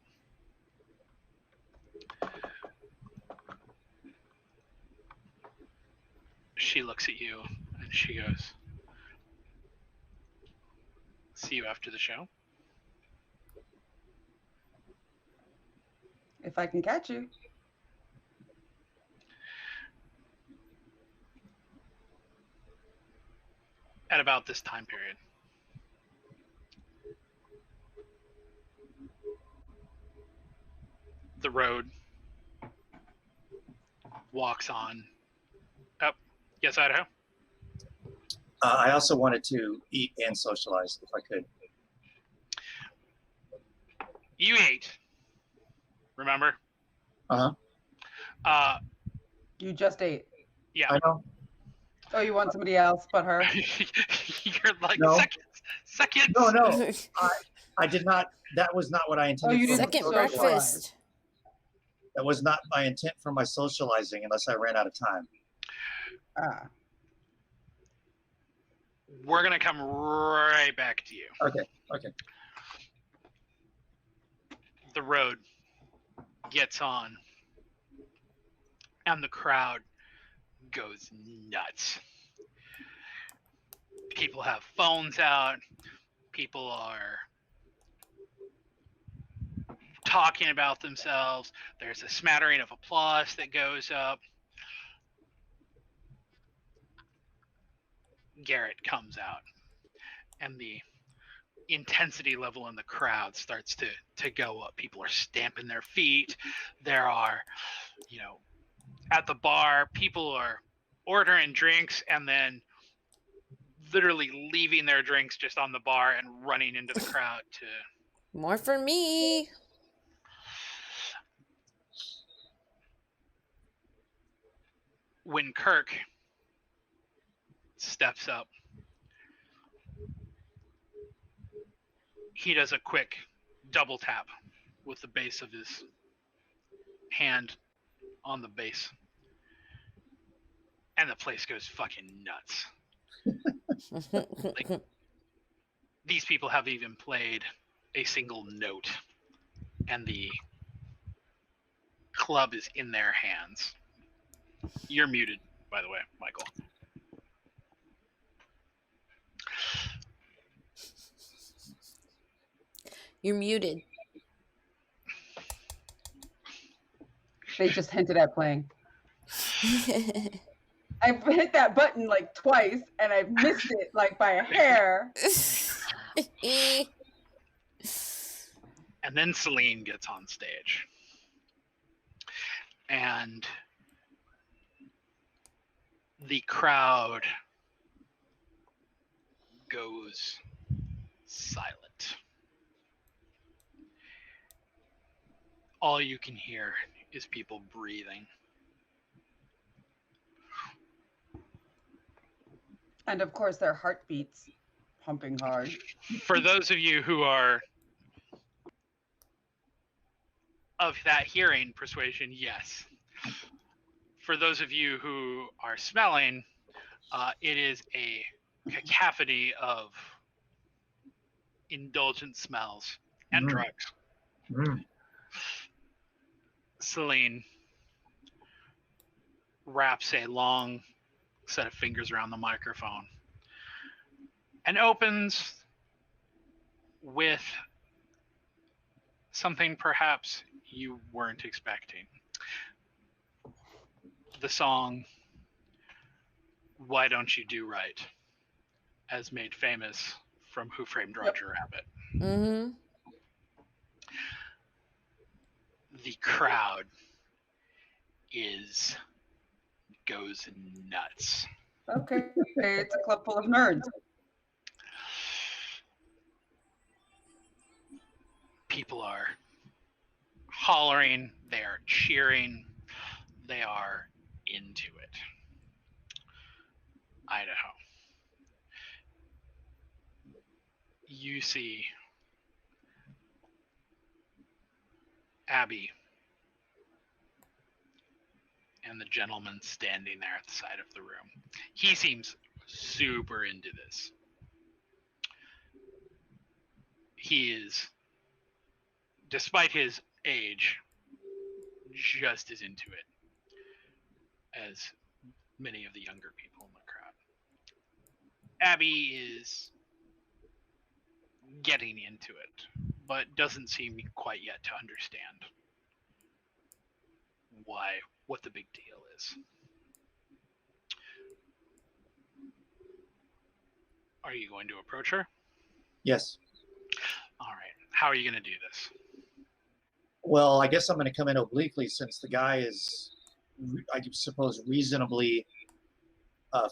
She looks at you and she goes, "See you after the show." If I can catch you. At about this time period, the road walks on. Oh, yes, Idaho? I also wanted to eat and socialize if I could. You ate, remember? Uh-huh. You just ate. Yeah. I know. Oh, you want somebody else but her? You're like, No. seconds. No. I did not. That was not what I intended. Oh, you for didn't my Second socialize. breakfast. That was not my intent for my socializing unless I ran out of time. Ah. We're going to come right back to you. Okay. The road gets on, and the crowd goes nuts. People have phones out. People are talking about themselves. There's a smattering of applause that goes up. Garrett comes out, and the intensity level in the crowd starts to go up. People are stamping their feet. There are, at the bar, people are ordering drinks and then literally leaving their drinks just on the bar and running into the crowd to... More for me. When Kirk steps up, he does a quick double tap with the base of his hand on the base, and the place goes fucking nuts. Like, these people haven't even played a single note, and the club is in their hands. You're muted, by the way, Michael. You're muted. They just hinted at playing. I've hit that button like twice, and I've missed it like by a hair. And then Celine gets on stage. And the crowd goes silent. All you can hear is people breathing. And of course, their heartbeats pumping hard. For those of you who are of that hearing persuasion, yes. For those of you who are smelling, it is a cacophony of indulgent smells and drugs. Celine wraps a long set of fingers around the microphone and opens with something perhaps you weren't expecting. The song Why Don't You Do Right, as made famous from Who Framed Roger Rabbit. Mm-hmm. The crowd goes nuts. Okay, it's a club full of nerds. People are hollering, they are cheering, they are into it. Idaho. You see Abby and the gentleman standing there at the side of the room. He seems super into this. He is, despite his age, just as into it as many of the younger people in the crowd. Abby is getting into it, but doesn't seem quite yet to understand what the big deal is. Are you going to approach her? Yes. All right. How are you going to do this? Well, I guess I'm going to come in obliquely since the guy is, I suppose, reasonably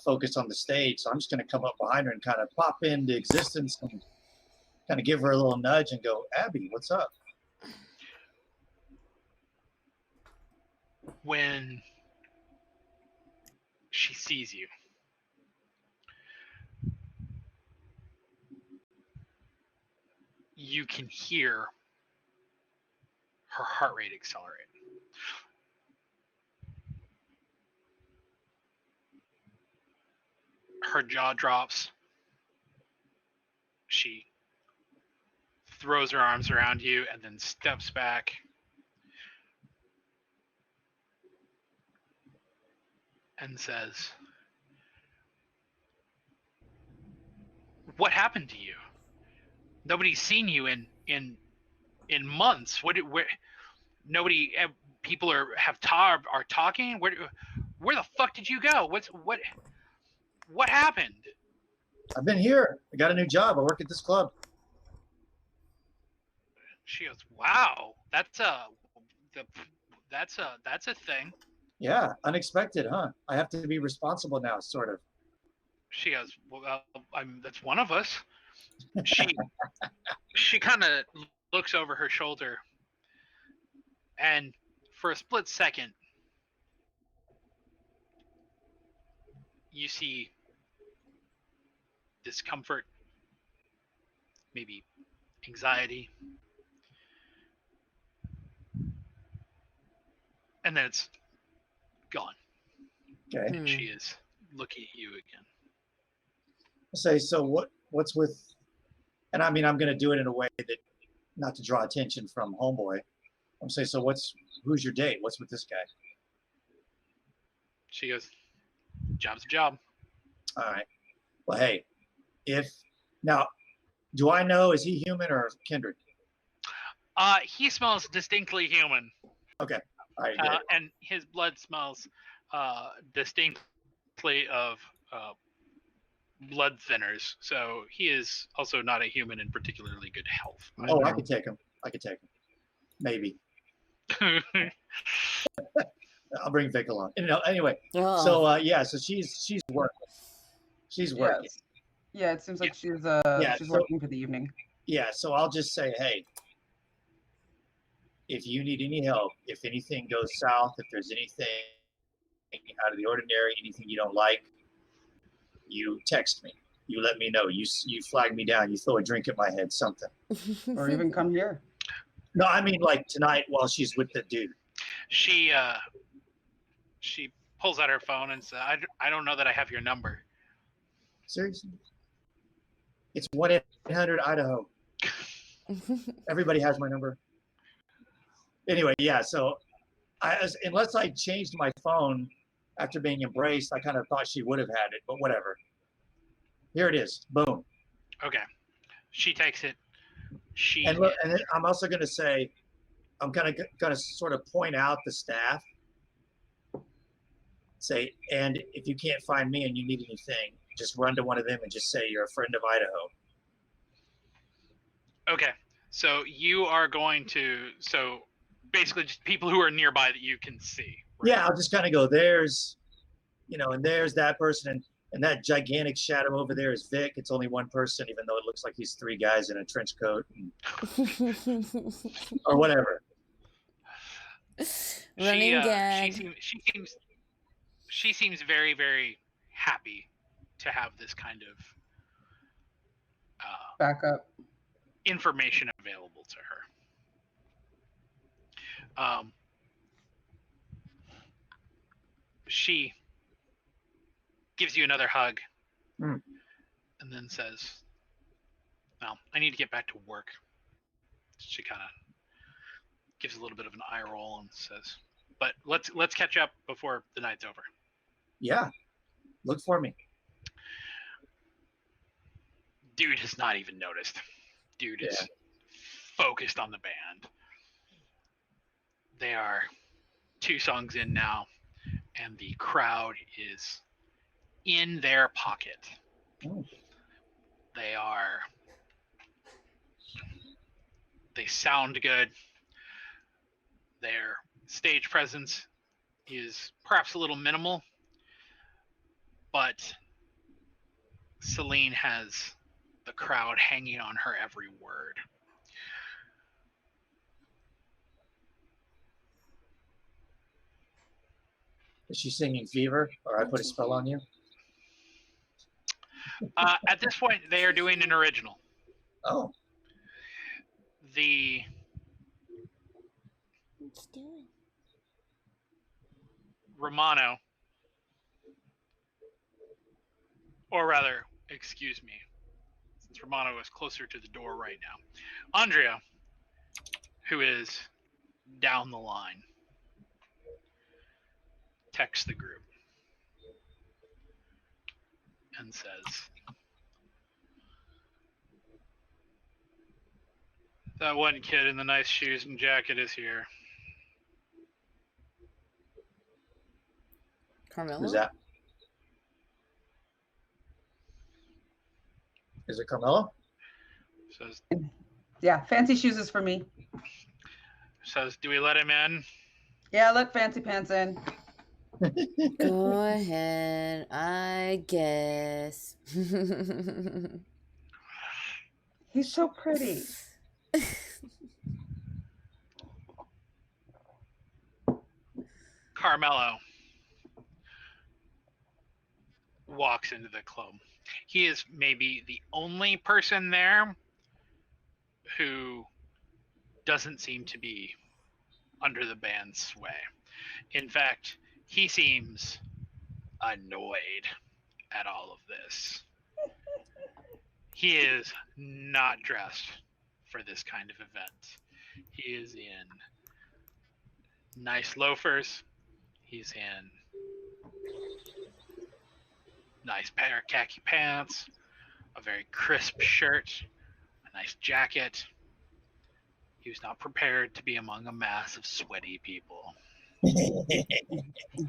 focused on the stage. So I'm just going to come up behind her and kind of pop into existence and kind of give her a little nudge and go, Abby, what's up? When she sees you, you can hear her heart rate accelerate. Her jaw drops. She throws her arms around you and then steps back. And says, "What happened to you? Nobody's seen you in months. Nobody, people are talking. Where the fuck did you go? What happened?" I've been here. I got a new job. I work at this club. She goes, "Wow, that's a thing." Yeah, unexpected, huh? I have to be responsible now, sort of. She goes, "Well, that's one of us." She kind of looks over her shoulder, and for a split second, you see discomfort, maybe anxiety, and then it's gone. Okay. And she is looking at you again. I say, so what's with, and I mean, I'm going to do it in a way that, not to draw attention from homeboy. I'm saying, so who's your date? What's with this guy? She goes, "Job's a job." All right. Well, hey, now, do I know, is he human or kindred? He smells distinctly human. Okay. All right. And his blood smells distinctly plate of blood thinners, so he is also not a human in particularly good health. Oh, I could take him. Maybe. I'll bring Vic along. Anyway, so so she's working. She's working. Yes. Yeah, it seems like she's working for the evening. Yeah, so I'll just say, hey, if you need any help, if anything goes south, if there's anything out of the ordinary, anything you don't like, you text me. You let me know. You flag me down. You throw a drink at my head, something. Or even come here. No, I mean like tonight while she's with the dude. She pulls out her phone and says, I don't know that I have your number. Seriously? It's 1-800 Idaho. Everybody has my number. Anyway, yeah, so unless I changed my phone after being embraced, I kind of thought she would have had it, but whatever. Here it is. Boom. Okay. She takes it. And look, and I'm also going to say, I'm kind of going to sort of point out the staff. Say, and if you can't find me and you need anything, just run to one of them and just say you're a friend of Idaho. Okay. So you are going to, basically just people who are nearby that you can see. Right? Yeah, I'll just kind of go, there's, and there's that person. And that gigantic shadow over there is Vic. It's only one person, even though it looks like he's three guys in a trench coat or whatever. Running gag. She seems very, very happy to have this kind of backup information available to her. She gives you another hug and then says, well, I need to get back to work. She kind of gives a little bit of an eye roll and says, but let's catch up before the night's over. Yeah. Look for me. Dude has not even noticed. Dude is focused on the band. They are 2 songs in now, and the crowd is in their pocket. Oh. They sound good. Their stage presence is perhaps a little minimal, but Celine has the crowd hanging on her every word. Is she singing Fever, or I Put a Spell on You? At this point, they are doing an original. Oh. What's doing? Romano, or rather, excuse me, since Romano is closer to the door right now, Andrea, who is down the line, texts the group and says, that one kid in the nice shoes and jacket is here. Carmelo? Who's that? Is it Carmelo? Says, yeah, fancy shoes is for me. Says, do we let him in? Yeah, let Fancy Pants in. Go ahead, I guess. He's so pretty. Carmelo walks into the club. He is maybe the only person there who doesn't seem to be under the band's sway. In fact, he seems annoyed at all of this. He is not dressed for this kind of event. He is in nice loafers. He's in nice pair of khaki pants, a very crisp shirt, a nice jacket. He was not prepared to be among a mass of sweaty people.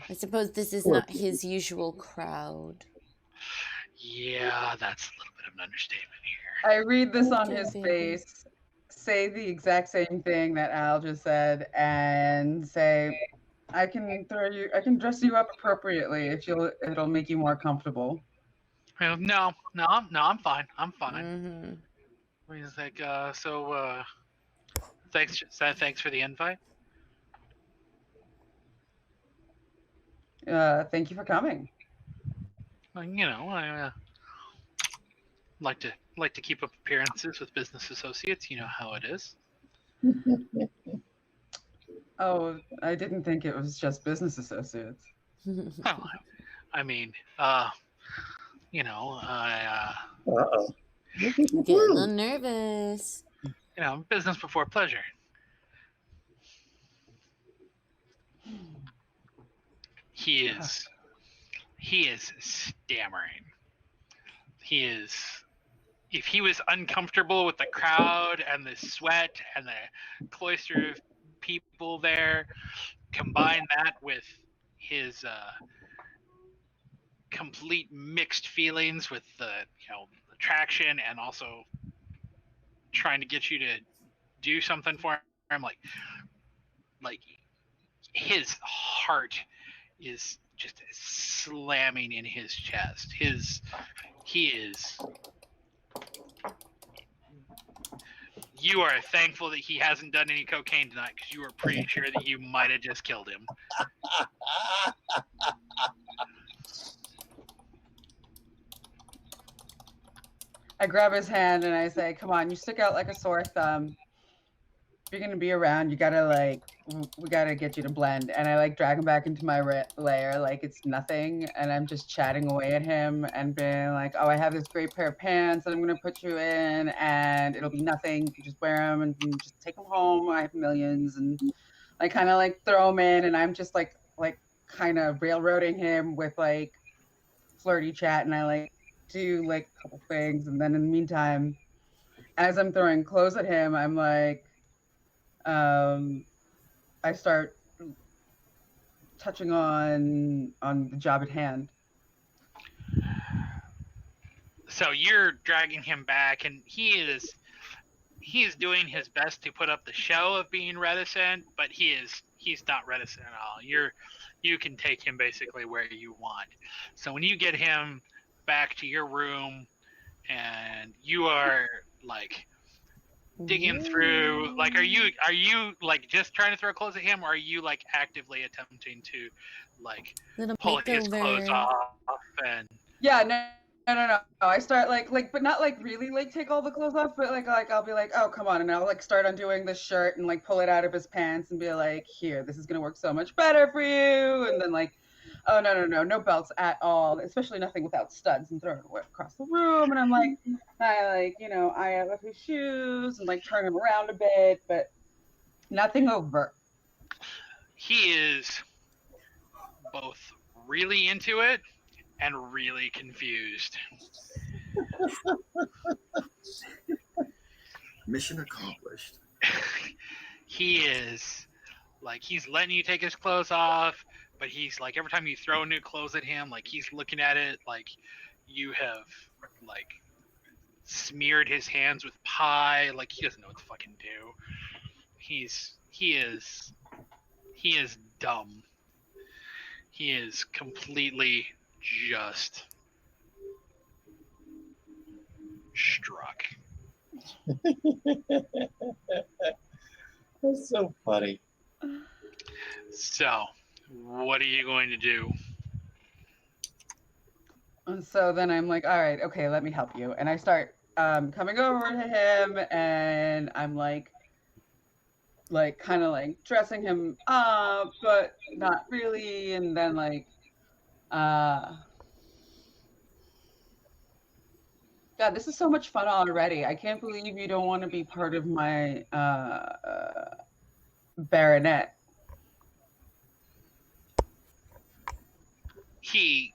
I suppose this is not his usual crowd. Yeah, that's a little bit of an understatement here. I read this on his face, say the exact same thing that Al just said, and say, I can dress you up appropriately if it'll make you more comfortable. No, I'm fine. I'm fine. Mm-hmm. He's like, thanks for the invite. Thank you for coming. I like to keep up appearances with business associates. You know how it is. Oh, I didn't think it was just business associates. Oh, I mean, Uh-oh. Getting a little nervous. Business before pleasure. He is stammering. If he was uncomfortable with the crowd and the sweat and the cloister of people there, combine that with his complete mixed feelings with the attraction and also trying to get you to do something for him, like his heart is just slamming in his chest. You are thankful that he hasn't done any cocaine tonight, because you are pretty sure that you might have just killed him. I grab his hand and I say, come on, you stick out like a sore thumb. If you're going to be around, we got to get you to blend. And I drag him back into my lair like it's nothing. And I'm just chatting away at him and being like, oh, I have this great pair of pants that I'm going to put you in, and it'll be nothing. You just wear them and just take them home. I have millions. And I kind of throw them in, and I'm just kind of railroading him with flirty chat. And I do a couple things. And then in the meantime, as I'm throwing clothes at him, I'm I start touching on the job at hand. So you're dragging him back, and he is doing his best to put up the show of being reticent, but he's not reticent at all. You can take him basically where you want. So when you get him back to your room, and you are digging through, are you just trying to throw clothes at him, or are you actively attempting to pull his clothes off? And yeah, no. I start but not really take all the clothes off, but I'll be oh, come on, and I'll start undoing the shirt and pull it out of his pants and be here, this is gonna work so much better for you. And then oh, no belts at all, especially nothing without studs, and throw it across the room. And I'm I eye up his shoes and turn him around a bit, but nothing overt. He is both really into it and really confused. Mission accomplished. He is he's letting you take his clothes off, but he's every time you throw new clothes at him, he's looking at it you have smeared his hands with pie. He doesn't know what to fucking do. He is dumb. He is completely just struck. That's so funny. So, what are you going to do? And so then I'm all right, okay, let me help you. And I start coming over to him, and I'm kind of dressing him up, but not really. And then God, this is so much fun already. I can't believe you don't want to be part of my baronet. He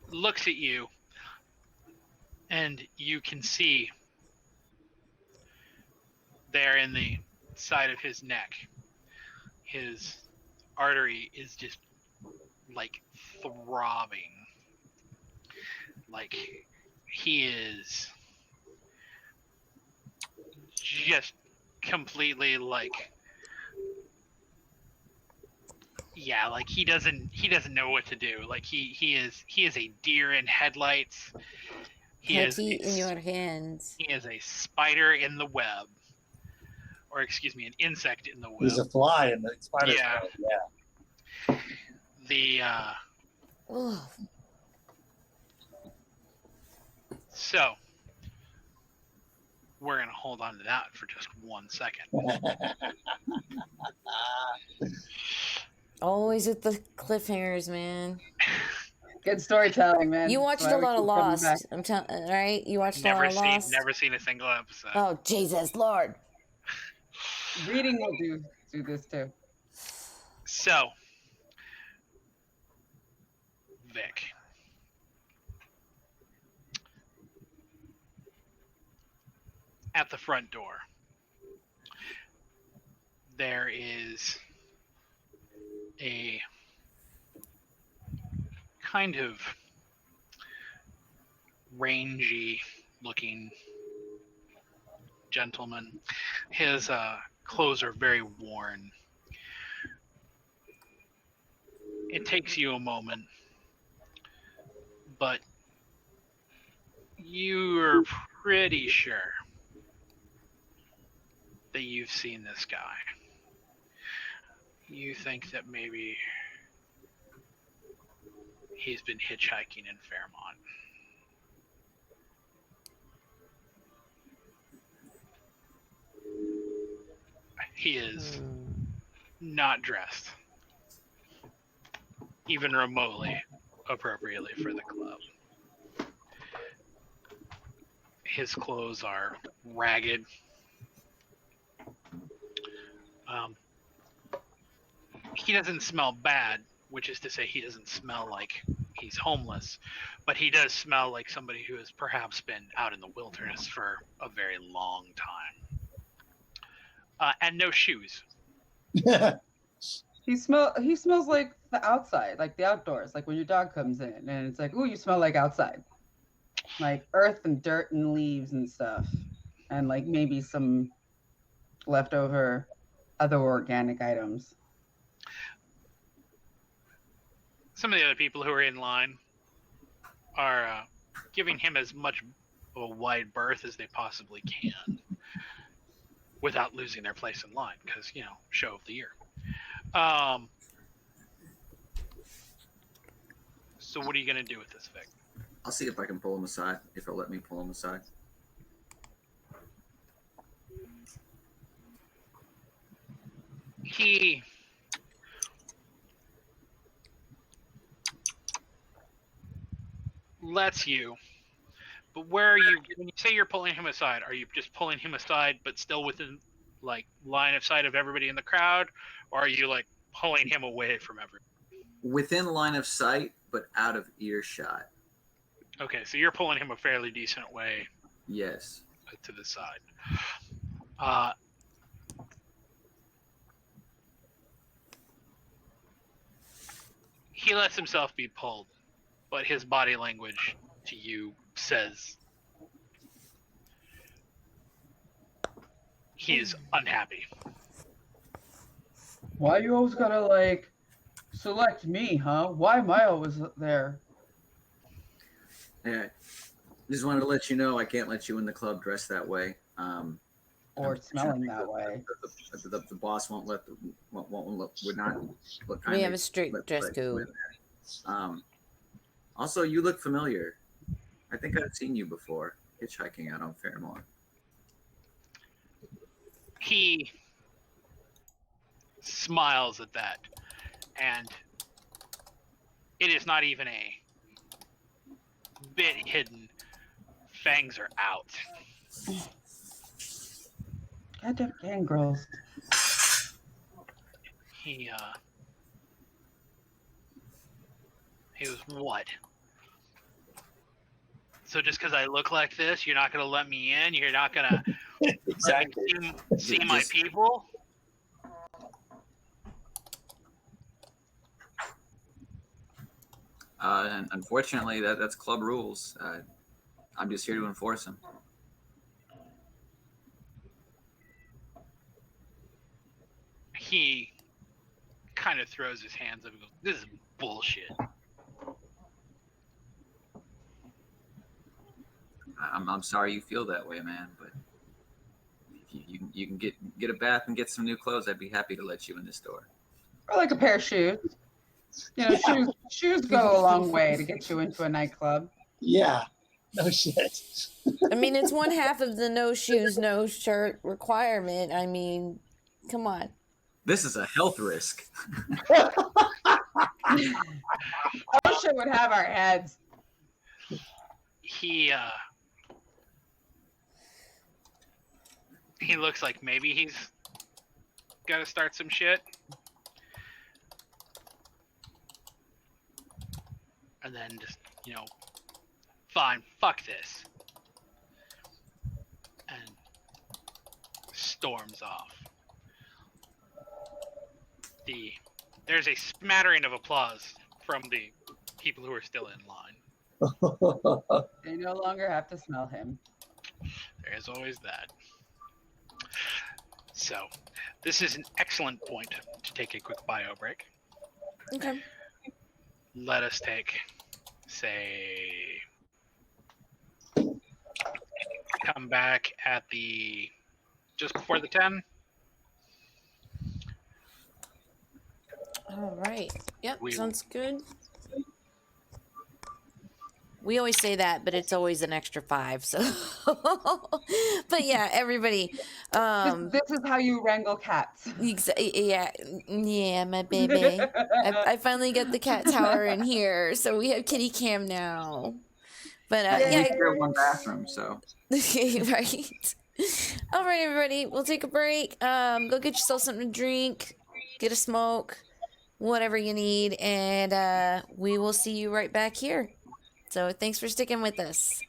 looks at you, and you can see there in the side of his neck, his artery is just like throbbing. Like he is just completely like, yeah, like he doesn't know what to do. Like he is a deer in headlights. Petty in your hands. He is a spider in the web, or excuse me, an insect in the web. He's a fly in the spider's web. Yeah. So we're gonna hold on to that for just 1 second. Always with the cliffhangers, man. Good storytelling, man. You watched a lot of Lost. I'm telling, right? You watched a lot of Lost. Never seen a single episode. Oh Jesus Lord! Reading will do this too. So, Vic, at the front door, there is a kind of rangy looking gentleman. His clothes are very worn. It takes you a moment, but you're pretty sure that you've seen this guy. You think that maybe he's been hitchhiking in Fairmont. He is not dressed even remotely appropriately for the club. His clothes are ragged. He doesn't smell bad, which is to say he doesn't smell like he's homeless, but he does smell like somebody who has perhaps been out in the wilderness for a very long time. And no shoes. He smells like the outside, like the outdoors, like when your dog comes in and it's like, ooh, you smell like outside. Like earth and dirt and leaves and stuff. And like maybe some leftover other organic items. Some of the other people who are in line are giving him as much of a wide berth as they possibly can without losing their place in line, because, you know, show of the year. So what are you going to do with this, Vic? I'll see if I can pull him aside, if he'll let me pull him aside. He lets you, but where are you, when you say you're pulling him aside, are you just pulling him aside but still within like line of sight of everybody in the crowd, or are you like pulling him away from everyone? Within line of sight, but out of earshot. Okay, so you're pulling him a fairly decent way. Yes. To the side. He lets himself be pulled, but his body language to you says he is unhappy. Why you always gotta like select me, huh? Why am I always there? Yeah. Just wanted to let you know I can't let you in the club dressed that way. Or smelling that way. The boss won't let would not look. We have a strict dress code. Also, you look familiar. I think I've seen you before hitchhiking out on Fairmont. He smiles at that, and it is not even a bit hidden. Fangs are out. Goddamn gangrels. He was what? So just because I look like this, you're not gonna let me in? You're not gonna exactly see my people? And unfortunately, that's club rules. I'm just here to enforce them. He kind of throws his hands up and goes, "This is bullshit." I'm sorry you feel that way, man, but if you can get a bath and get some new clothes, I'd be happy to let you in the store. Or like a pair of shoes. You know, shoes go a long way to get you into a nightclub. Yeah. No shit. I mean, it's one half of the no shoes, no shirt requirement. I mean, come on. This is a health risk. Ocean would have our heads. He looks like maybe he's got to start some shit. And then just, fine, fuck this. And storms off. There's a smattering of applause from the people who are still in line. They no longer have to smell him. There's always that. So, this is an excellent point to take a quick bio break. Okay. Let us take, say, come back at just before the 10. All right. Yep, sounds good. We always say that, but it's always an extra 5. So, but yeah, everybody. This is how you wrangle cats. Yeah, my baby. I finally got the cat tower in here, so we have kitty cam now. But we share one bathroom, so right. All right, everybody, we'll take a break. Go get yourself something to drink, get a smoke, whatever you need, and we will see you right back here. So thanks for sticking with us.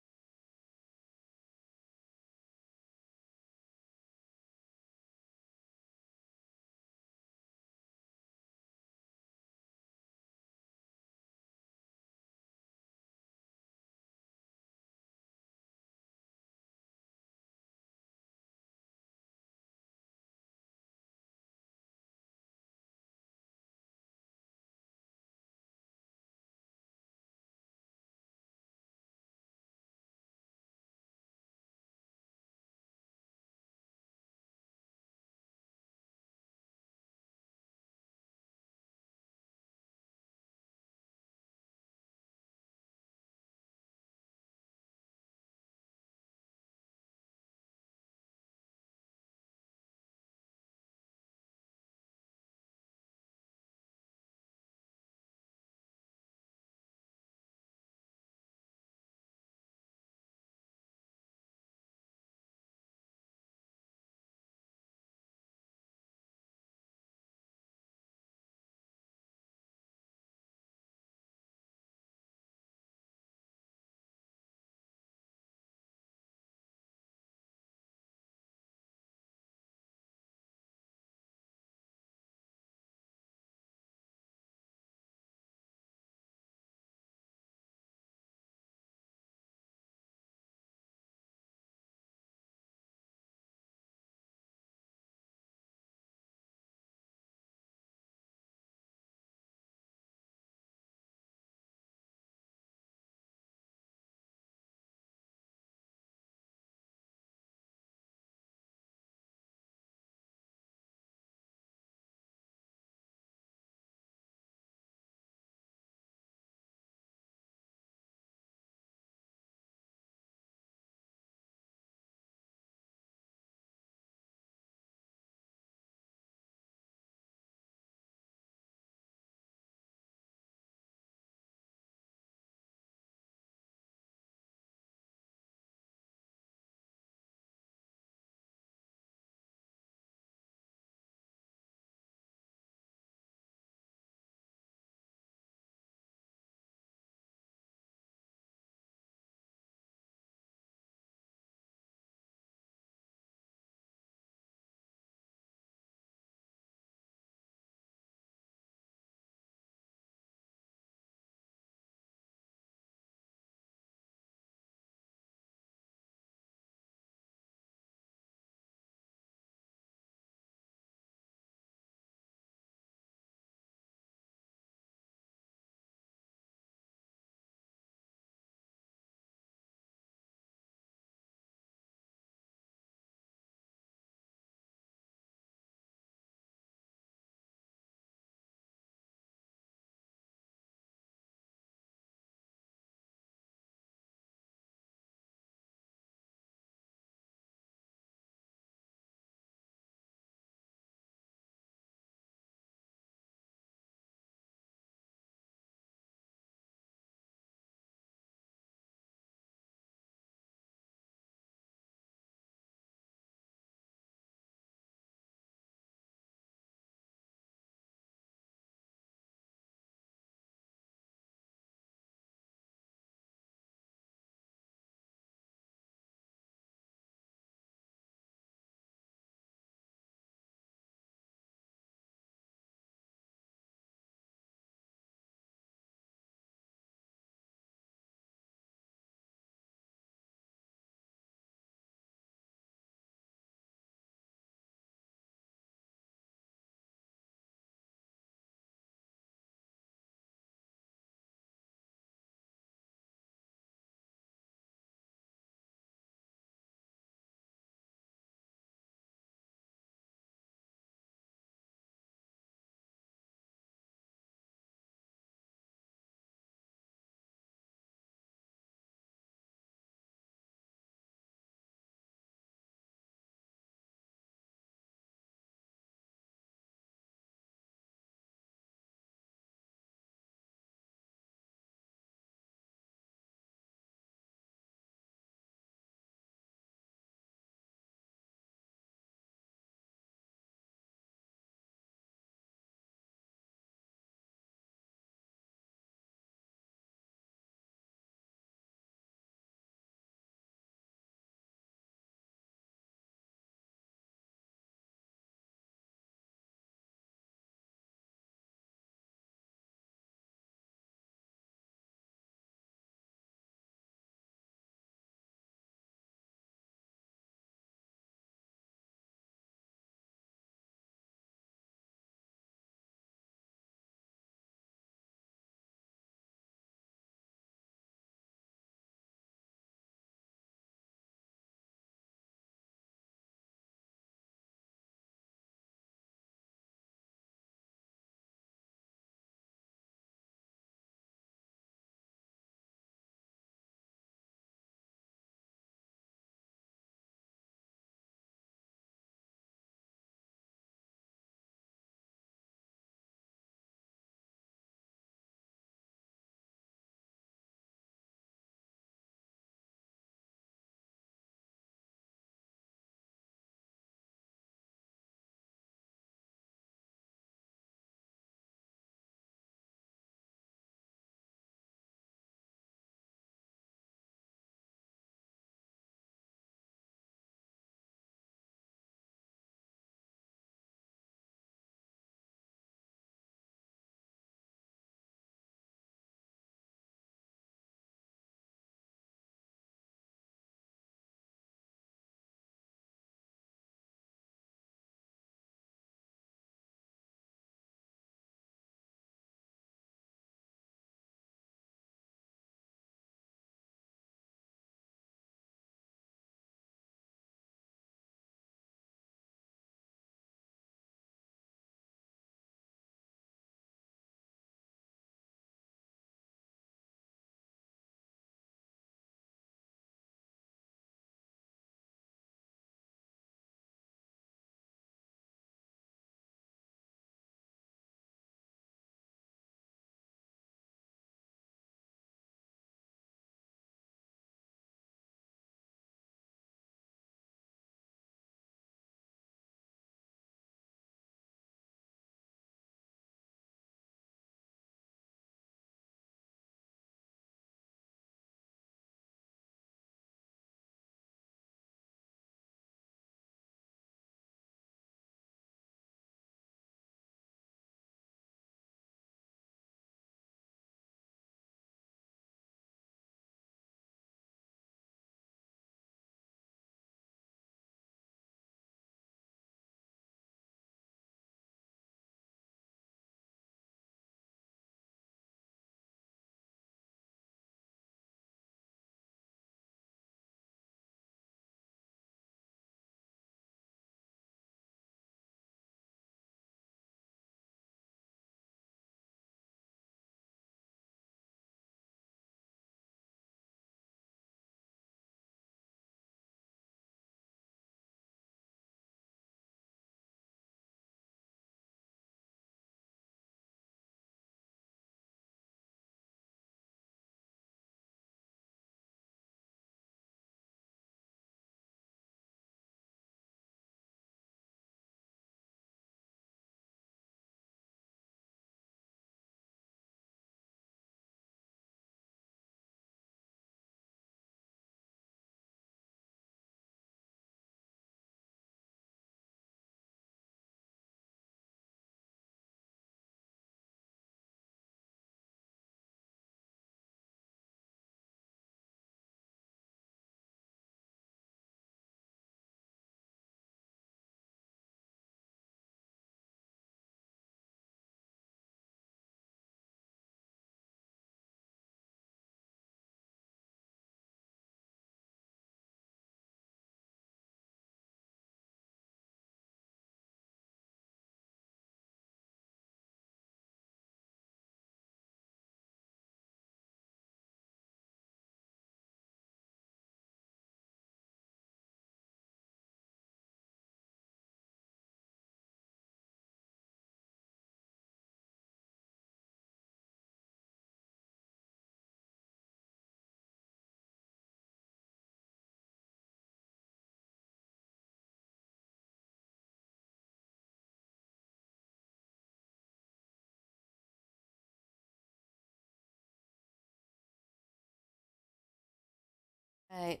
Right.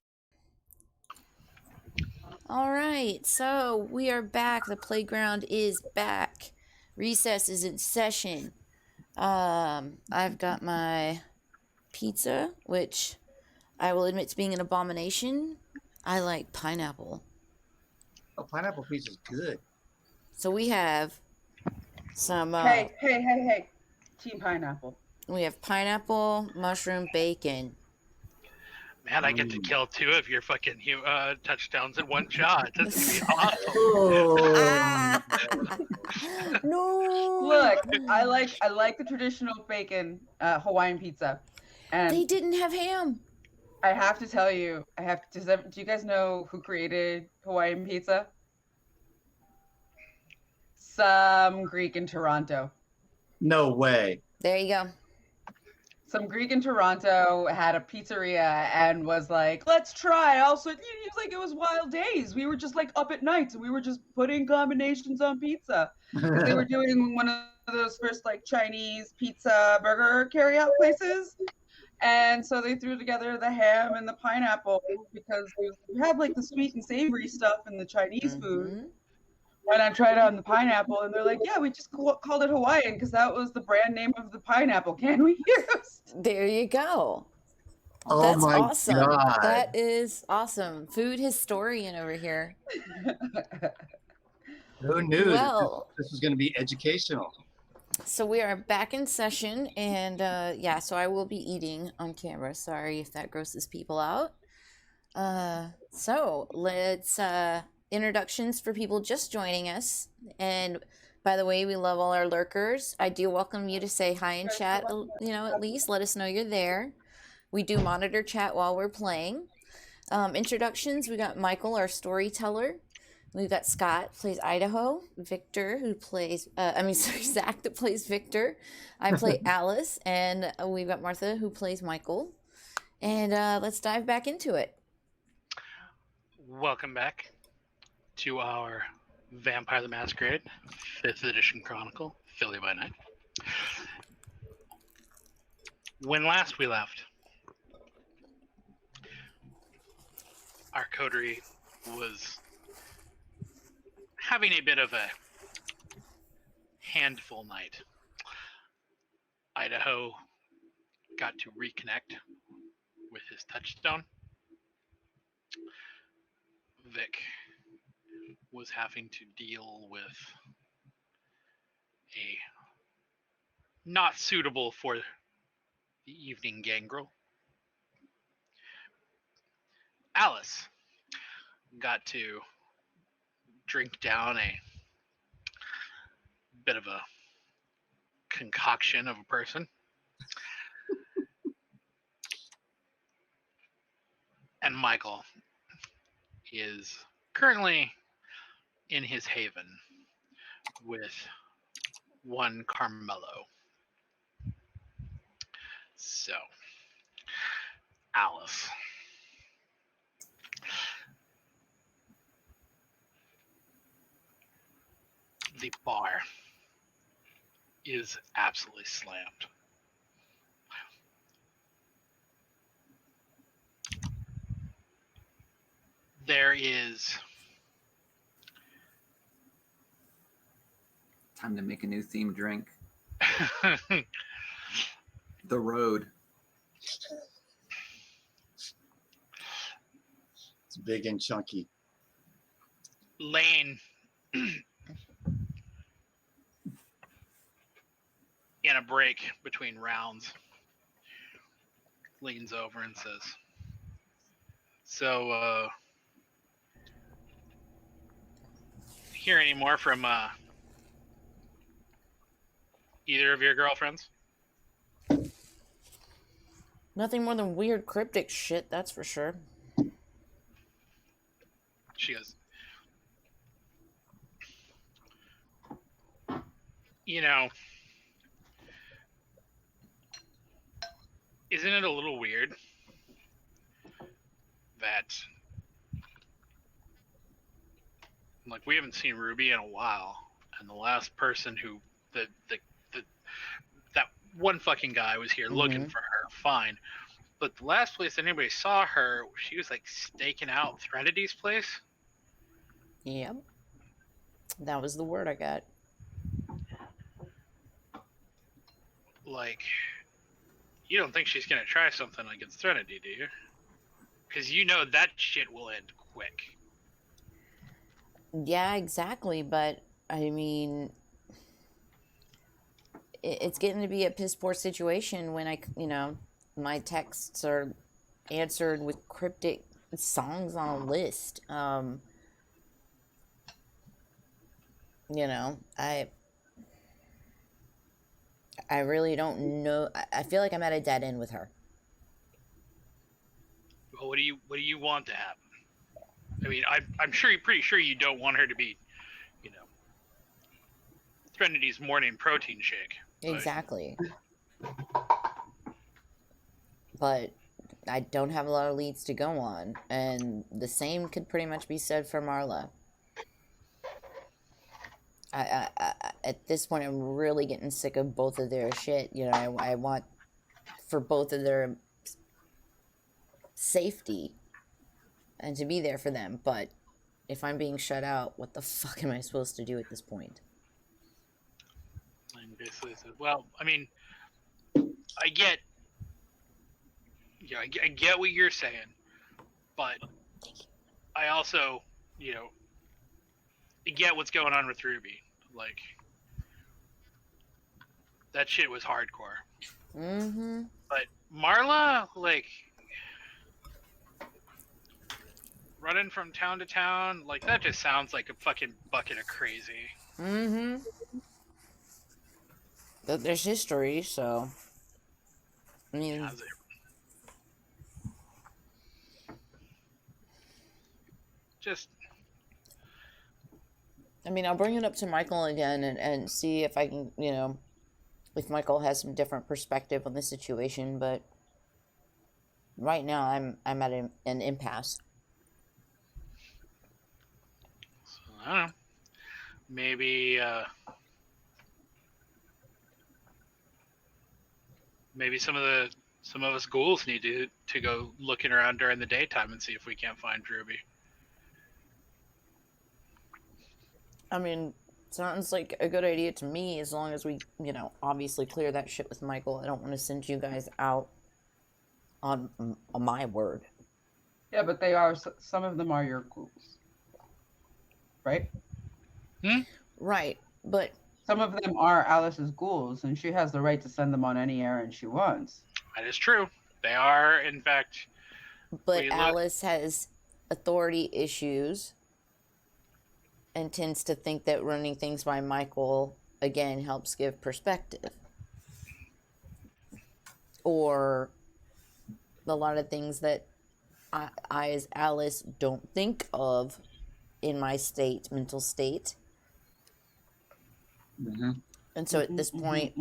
All right, so we are back. The playground is back. Recess is in session. I've got my pizza, which I will admit to being an abomination. I like pineapple. Oh, pineapple pizza is good. So we have some. Hey! Team pineapple. We have pineapple, mushroom, bacon. Man, I get to kill 2 of your fucking touchdowns in one shot. That's gonna be awesome. Oh. No. Look, I like the traditional bacon Hawaiian pizza, and They didn't have ham. I have to tell you, do you guys know who created Hawaiian pizza? Some Greek in Toronto. No way. There you go. Some Greek in Toronto had a pizzeria and was like, let's try. Also, it was like it was wild days. We were just like up at nights and we were just putting combinations on pizza. They were doing one of those first like Chinese pizza burger carryout places. And so they threw together the ham and the pineapple because we have like the sweet and savory stuff in the Chinese food. And I tried on the pineapple, and they're like, yeah, we just called it Hawaiian because that was the brand name of the pineapple can we used. There you go. Oh That's my awesome. God. That is awesome. Food historian over here. Who knew Well, this was going to be educational? So we are back in session, and yeah, so I will be eating on camera. Sorry if that grosses people out. So let's introductions for people just joining us. And by the way, we love all our lurkers. I do welcome you to say hi in chat, at least let us know you're there. We do monitor chat while we're playing. Introductions, we got Michael, our storyteller. We've got Skot, plays Idaho. Victor, who plays, Zack, that plays Victor. I play Alice, and we've got Martha, who plays Michael. And let's dive back into it. Welcome back to our Vampire the Masquerade 5th Edition Chronicle, Philly by Night. When last we left, our coterie was having a bit of a handful night. Idaho got to reconnect with his touchstone. Vic was having to deal with a not suitable for the evening gangrel. Alice got to drink down a bit of a concoction of a person. And Michael is currently in his haven with one Carmelo. So, Alice. The bar is absolutely slammed. There is time to make a new themed drink. The Road. It's big and chunky. Lane in a break between rounds leans over and says, so hear any more from either of your girlfriends? Nothing more than weird cryptic shit, that's for sure. She goes, isn't it a little weird that, like, we haven't seen Ruby in a while, and the last person who, that one fucking guy was here looking for her, fine, but the last place anybody saw her, she was like staking out Threnodity's place. Yep. That was the word I got. Like, you don't think she's gonna try something against Threnody, do you? Because you know that shit will end quick. Yeah, exactly. But I mean, it's getting to be a piss poor situation when my texts are answered with cryptic songs on a list. I really don't know. I feel like I'm at a dead end with her. Well, what do you want to happen? I mean, I'm pretty sure you don't want her to be, Trinity's morning protein shake. Exactly. But I don't have a lot of leads to go on, and the same could pretty much be said for Marla. I at this point, I'm really getting sick of both of their shit. I want for both of their safety and to be there for them, but if I'm being shut out, what the fuck am I supposed to do at this point? And basically said, well, I mean, I get what you're saying, but I also, get what's going on with Ruby. Like, that shit was hardcore. Mm-hmm. But Marla, like, running from town to town, like, that just sounds like a fucking bucket of crazy. Mm-hmm. There's history, so I mean, Yeah, I'll bring it up to Michael again and see if I can, if Michael has some different perspective on the situation. But right now, I'm at an impasse. So, I don't know. Maybe some of us ghouls need to go looking around during the daytime and see if we can't find Ruby. I mean, sounds like a good idea to me, as long as we, obviously clear that shit with Michael. I don't want to send you guys out on my word. Yeah, but some of them are your ghouls. Right? Right, but some of them are Alice's ghouls, and she has the right to send them on any errand she wants. That is true. They are, in fact. But Alice has authority issues and tends to think that running things by Michael, again, helps give perspective. Or a lot of things that I as Alice, don't think of in my mental state. Mm-hmm. And so at this point,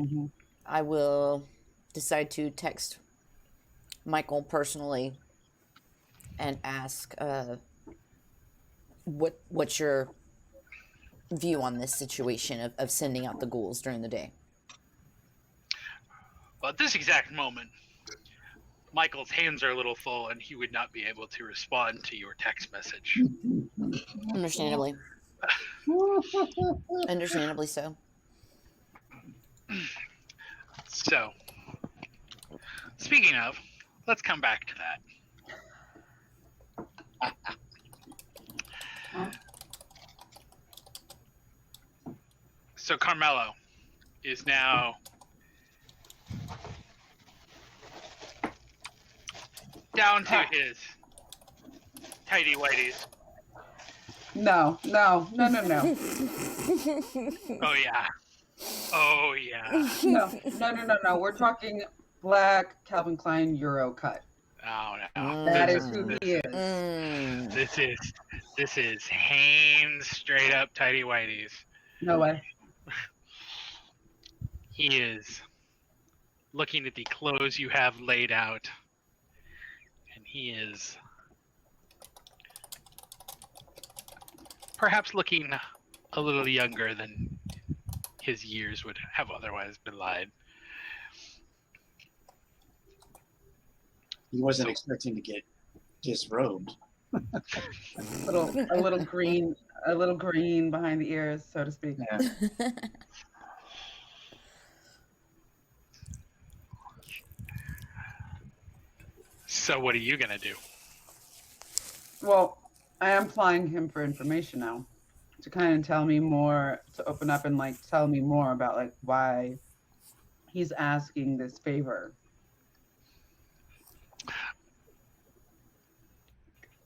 I will decide to text Michael personally and ask, what's your view on this situation of sending out the ghouls during the day? Well, at this exact moment, Michael's hands are a little full, and he would not be able to respond to your text message. Understandably. Understandably so. So, speaking of, let's come back to that. So Carmelo is now down to his tidy whities. No. Oh yeah. Oh yeah. No. We're talking black Calvin Klein Euro cut. Oh no. That is who he is. This is Hanes straight up tidy whities. No way. He is looking at the clothes you have laid out, and he is perhaps looking a little younger than his years would have otherwise belied. He wasn't expecting to get disrobed. a little green behind the ears, so to speak. Yeah. So what are you gonna do? Well, I am flying him for information now, to kind of tell me more, to open up and like tell me more about like why he's asking this favor.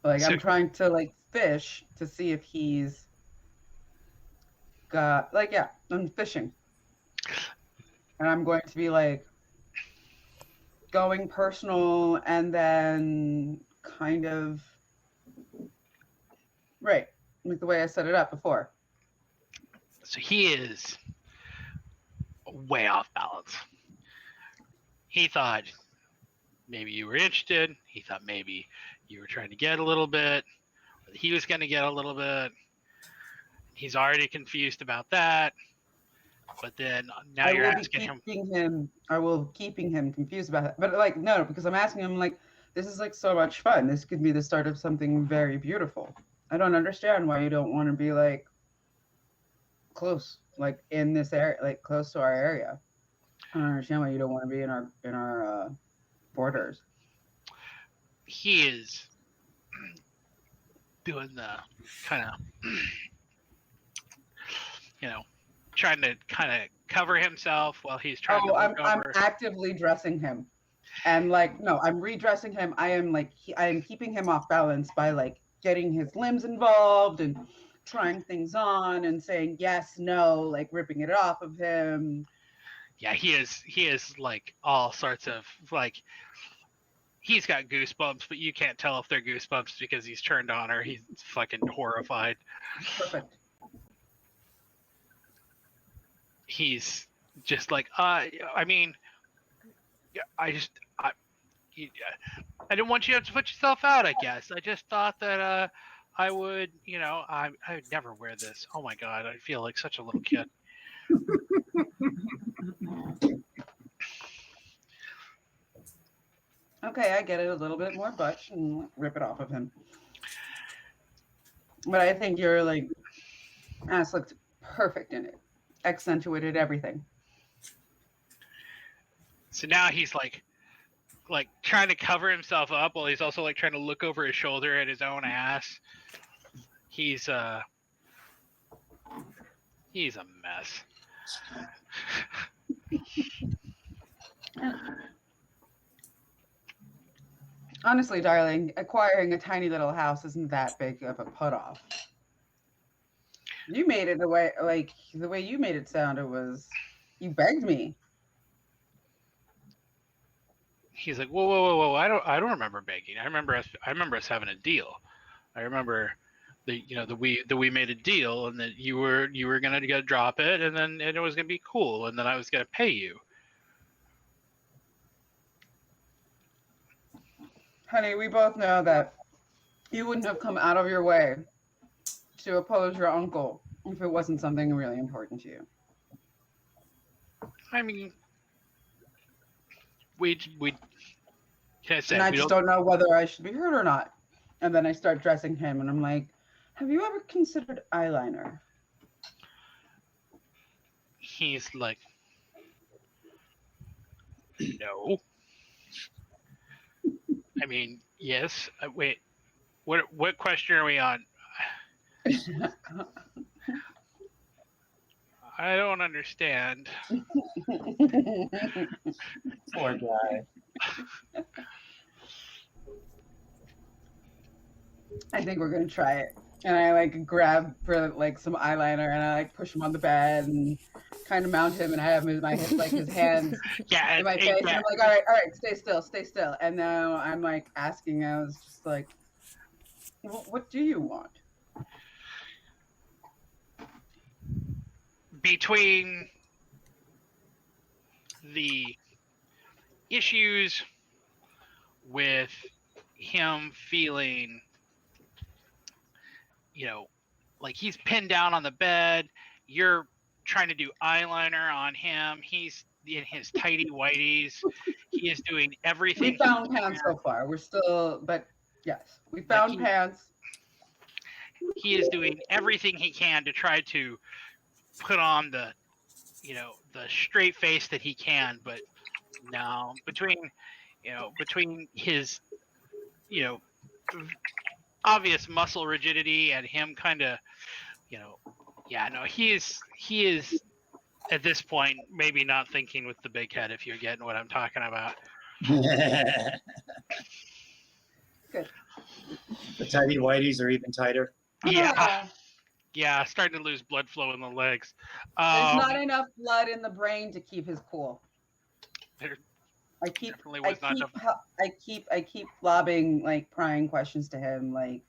Like I'm trying to like fish to see if he's got like, yeah, I'm fishing. And I'm going to be like going personal and then kind of right, like the way I set it up before. So he is way off balance. He thought maybe you were interested. He thought maybe you were trying to get a little bit. He was going to get a little bit. He's already confused about that. But then now you're asking him. I will keeping him confused about it. But like, no, because I'm asking him like, this is like so much fun. This could be the start of something very beautiful. I don't understand why you don't want to be like close, like in this area, like close to our area. I don't understand why you don't want to be in our borders. He is doing the kind of, trying to kind of cover himself while he's trying to look over. I'm actively dressing him. And like, no, I'm redressing him. I am keeping him off balance by like getting his limbs involved and trying things on and saying yes, no, like ripping it off of him. Yeah, he is like all sorts of like, he's got goosebumps, but you can't tell if they're goosebumps because he's turned on or he's fucking horrified. Perfect. He's just like, I didn't want you to have to put yourself out, I guess. I just thought that I would, I would never wear this. Oh my God, I feel like such a little kid. Okay, I get it. A little bit more butch and rip it off of him. But I think your like ass looked perfect in it. Accentuated everything. So now he's like trying to cover himself up while he's also like trying to look over his shoulder at his own ass. He's a mess. Honestly, darling, acquiring a tiny little house isn't that big of a put off. You made it the way you made it sound, it was you begged me. He's like, whoa! I don't remember begging. I remember us having a deal. I remember that we made a deal and that you were gonna go drop it and it was gonna be cool and then I was gonna pay you. Honey, we both know that you wouldn't have come out of your way to oppose your uncle if it wasn't something really important to you. I mean, we can't say. And I just don't know whether I should be hurt or not. And then I start dressing him, and I'm like, "Have you ever considered eyeliner?" He's like, no. I mean, yes. Wait, what question are we on? I don't understand. Poor guy. I think we're gonna try it. And I like grab for like some eyeliner and I like push him on the bed and kind of mount him and I have his hands in my face. And I'm like, all right, stay still. And now I'm like asking, I was just like, what do you want? Between the issues with him feeling, like he's pinned down on the bed, you're trying to do eyeliner on him, he's in his tighty whities. He is doing everything. We found pants so far. We're still, but yes, we found pants. He is doing everything he can to try to put on the straight face that he can, but no, between his obvious muscle rigidity and him kind of he is at this point maybe not thinking with the big head, if you're getting what I'm talking about. Good. The tighty whities are even tighter. Yeah, starting to lose blood flow in the legs. There's not enough blood in the brain to keep his cool. I keep lobbing like prying questions to him, like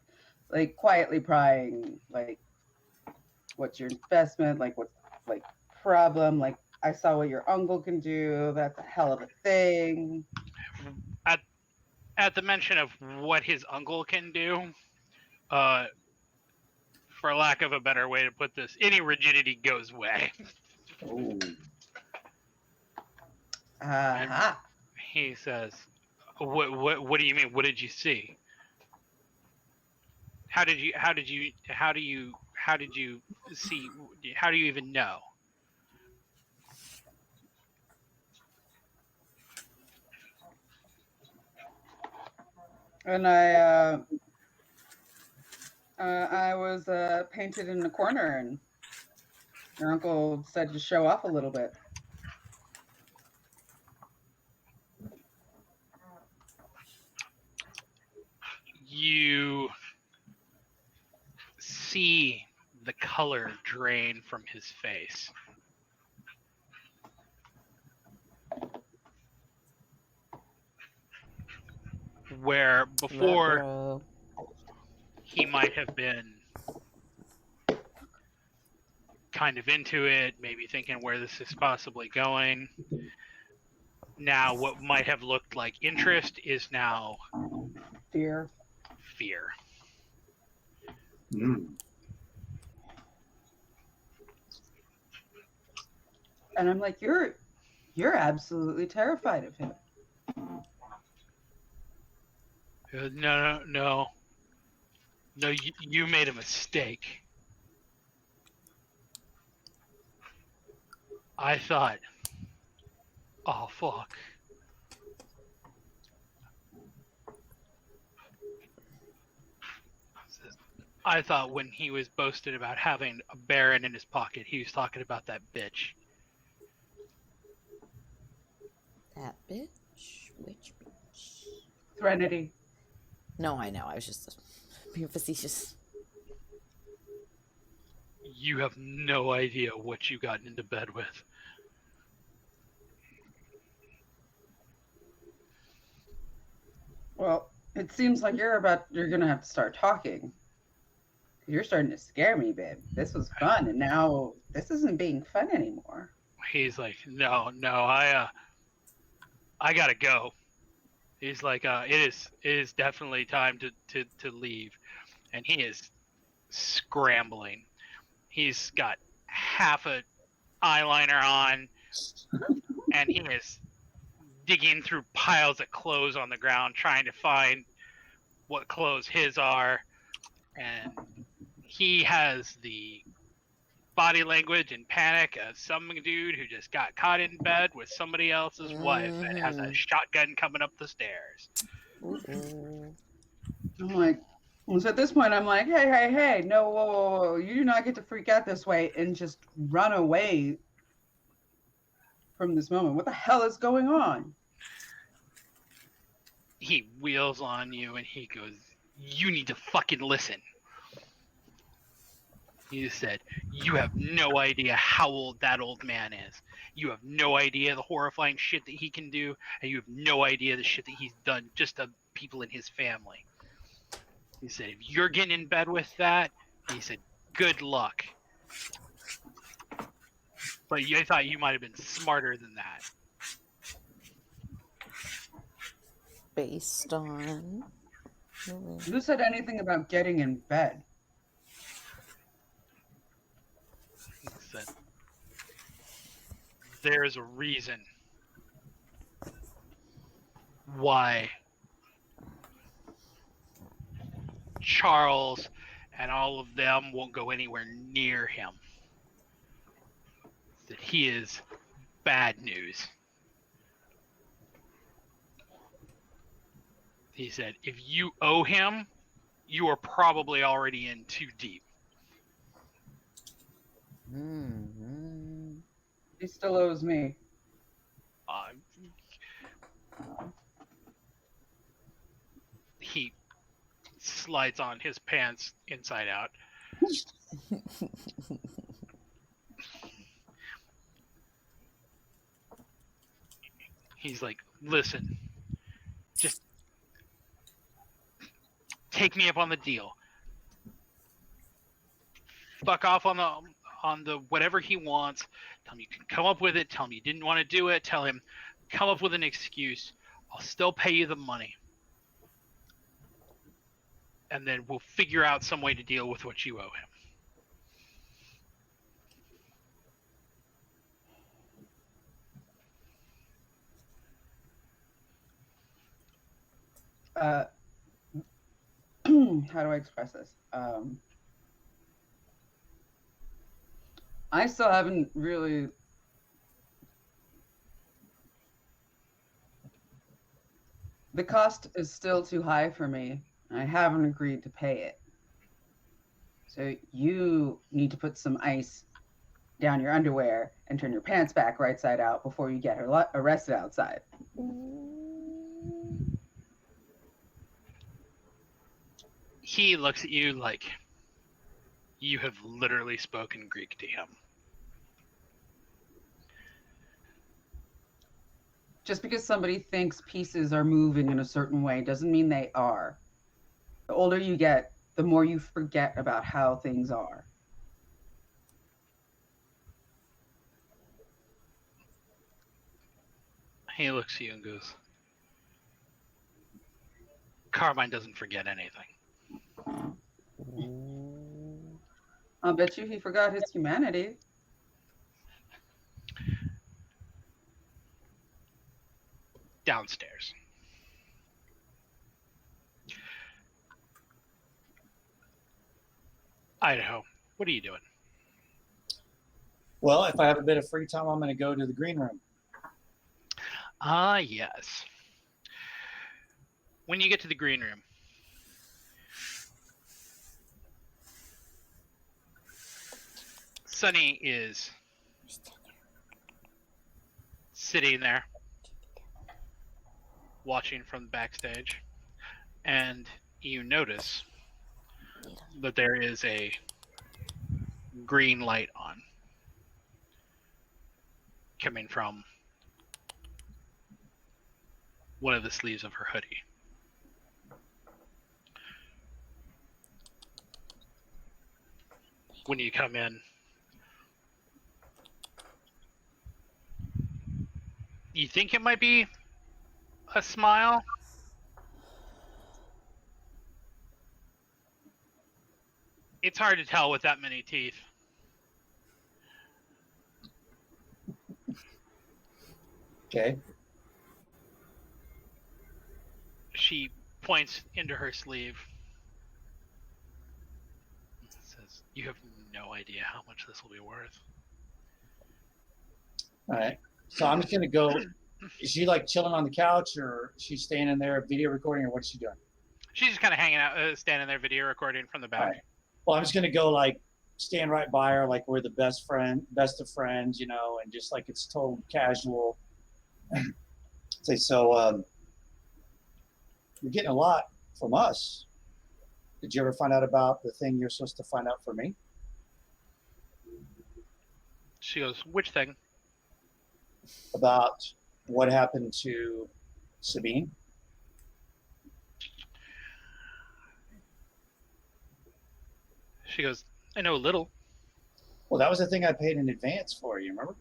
quietly prying, like, what's your investment? Like, what's like problem? Like, I saw what your uncle can do. That's a hell of a thing. At the mention of what his uncle can do, for lack of a better way to put this, any rigidity goes away. Oh. He says, "What do you mean? What did you see? How do you see? How do you even know?" And I was painted in the corner, and your uncle said to show off a little bit. You see the color drain from his face. Where before he might have been kind of into it, maybe thinking where this is possibly going. Now what might have looked like interest is now fear. Mm. And I'm like, you're absolutely terrified of him. No, you made a mistake. I thought, oh fuck. I thought when he was boasting about having a baron in his pocket, he was talking about that bitch. That bitch? Which bitch? Threnody. No, I know. I was just being facetious. You have no idea what you got into bed with. Well, it seems like you're gonna have to start talking. You're starting to scare me, babe. This was fun, and now this isn't being fun anymore. He's like, no, I gotta go. He's like, it is definitely time to leave, and he is scrambling. He's got half a eyeliner on, and he is digging through piles of clothes on the ground, trying to find what clothes his are, and he has the body language and panic of some dude who just got caught in bed with somebody else's wife and has a shotgun coming up the stairs. I'm like, so at this point, I'm like, hey, no, whoa, you do not get to freak out this way and just run away from this moment. What the hell is going on? He wheels on you and he goes, you need to fucking listen. He said, you have no idea how old that old man is. You have no idea the horrifying shit that he can do, and you have no idea the shit that he's done just to people in his family. He said, if you're getting in bed with that, he said, good luck. But I thought you might have been smarter than that. Based on... Who said anything about getting in bed? He said, there is a reason why Charles and all of them won't go anywhere near him. That he is bad news. He said, if you owe him, you are probably already in too deep. Mm-hmm. He still owes me. He slides on his pants inside out. He's like, listen, just take me up on the deal. Fuck off on the whatever he wants. Tell him you can come up with it. Tell him you didn't want to do it. Tell him come up with an excuse. I'll still pay you the money. And then we'll figure out some way to deal with what you owe him. How do I express this? I still haven't really the cost is still too high for me. I haven't agreed to pay it. So you need to put some ice down your underwear and turn your pants back right side out before you get arrested outside. He looks at you like you have literally spoken Greek to him. Just because somebody thinks pieces are moving in a certain way doesn't mean they are. The older you get, the more you forget about how things are. He looks at you and goes, Carmine doesn't forget anything. I'll bet you he forgot his humanity. Downstairs. Idaho, what are you doing? Well, if I have a bit of free time, I'm going to go to the green room. Ah, yes. When you get to the green room, Sunny is sitting there watching from the backstage, and you notice that there is a green light on coming from one of the sleeves of her hoodie. When you come in, you think it might be a smile. It's hard to tell with that many teeth. Okay. She points into her sleeve. Says, "You have no idea how much this will be worth." All right. So I'm just going to go. Is she like chilling on the couch, or is she standing there video recording, or what's she doing? She's just kind of hanging out, standing there video recording from the back. All right. Well, I'm just going to go like stand right by her, like we're the best of friends, you know, and just like it's total casual. Say, so you're getting a lot from us. Did you ever find out about the thing you're supposed to find out for me? She goes, "Which thing?" About what happened to Sabine? She goes, "I know a little." Well, that was the thing I paid in advance for, you remember?